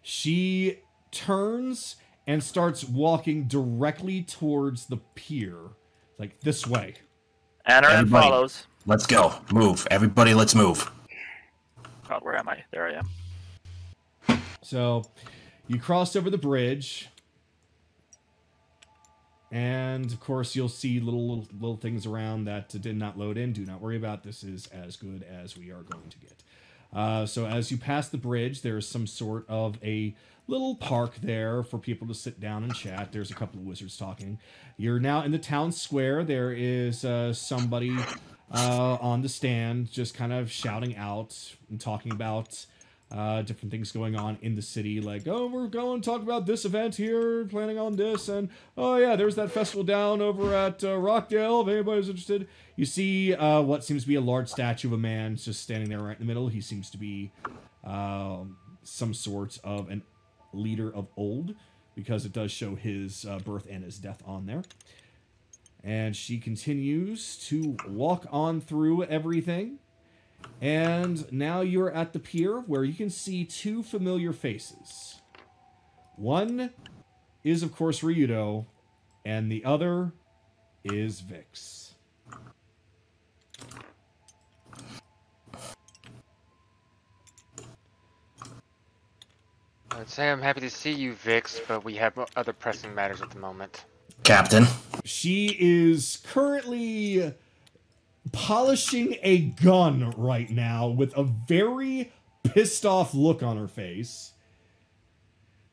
She turns and starts walking directly towards the pier. Like, this way. Anaran follows. Let's go. Move. Everybody, let's move. God, where am I? There I am. So, you cross over the bridge. And, of course, you'll see little things around that did not load in. Do not worry about. This is as good as we are going to get. So as you pass the bridge, there's some sort of a little park there for people to sit down and chat. There's a couple of wizards talking. You're now in the town square. There is somebody on the stand just kind of shouting out and talking about different things going on in the city, like, oh, we're going to talk about this event here, planning on this, and oh yeah, there's that festival down over at Rockdale, if anybody's interested. You see what seems to be a large statue of a man just standing there right in the middle. He seems to be some sort of an leader of old, because it does show his birth and his death on there. And she continues to walk on through everything. And now you're at the pier where you can see two familiar faces. One is, of course, Ryudo, and the other is Vix. I'd say I'm happy to see you, Vix, but we have other pressing matters at the moment. Captain. She is currently polishing a gun right now with a very pissed off look on her face.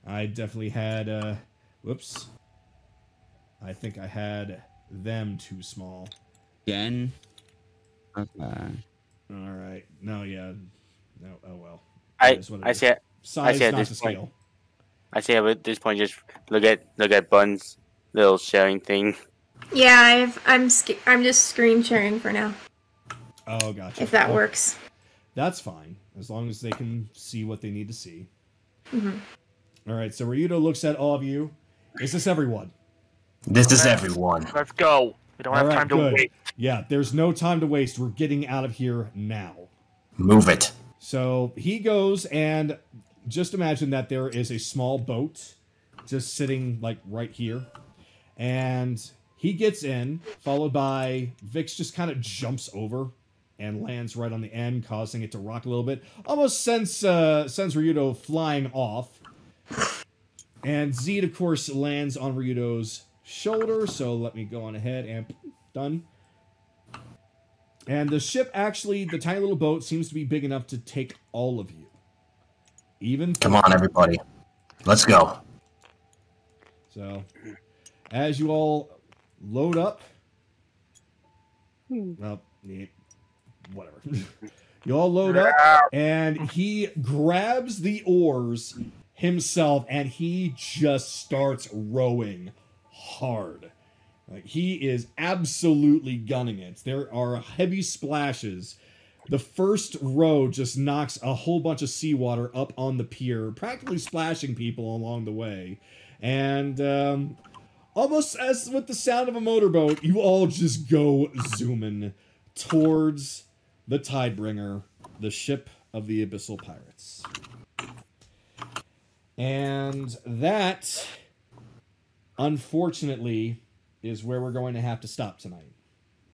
I definitely had whoops, I think I had them too small Again. Okay. all right, no, yeah, no, oh well. I say Size, at not this to point, scale. I say at this point, just look at Bun's little sharing thing. Yeah, I'm just screen sharing for now. Oh, gotcha. If that works. That's fine, as long as they can see what they need to see. Mm-hmm. All right, so Ryudo looks at all of you. Is this everyone? This is everyone. Let's go. We don't have All right, time to good. wait. Yeah, there's no time to waste. We're getting out of here now. Move it. So he goes, and just imagine that there is a small boat just sitting, like, right here. And he gets in, followed by Vix just kind of jumps over and lands right on the end, causing it to rock a little bit. Almost sends Ryudo flying off. And Zed, of course, lands on Ryudo's shoulder, so let me go on ahead and done. And the ship, actually, the tiny little boat, seems to be big enough to take all of you. Even Come on, everybody. Let's go. So, as you all load up, well, whatever. You all load up, and he grabs the oars himself, and he just starts rowing hard. Like, he is absolutely gunning it. There are heavy splashes. The first row just knocks a whole bunch of seawater up on the pier, practically splashing people along the way. And almost as with the sound of a motorboat, you all just go zooming towards the Tidebringer, the ship of the Abyssal Pirates. And that, unfortunately, is where we're going to have to stop tonight.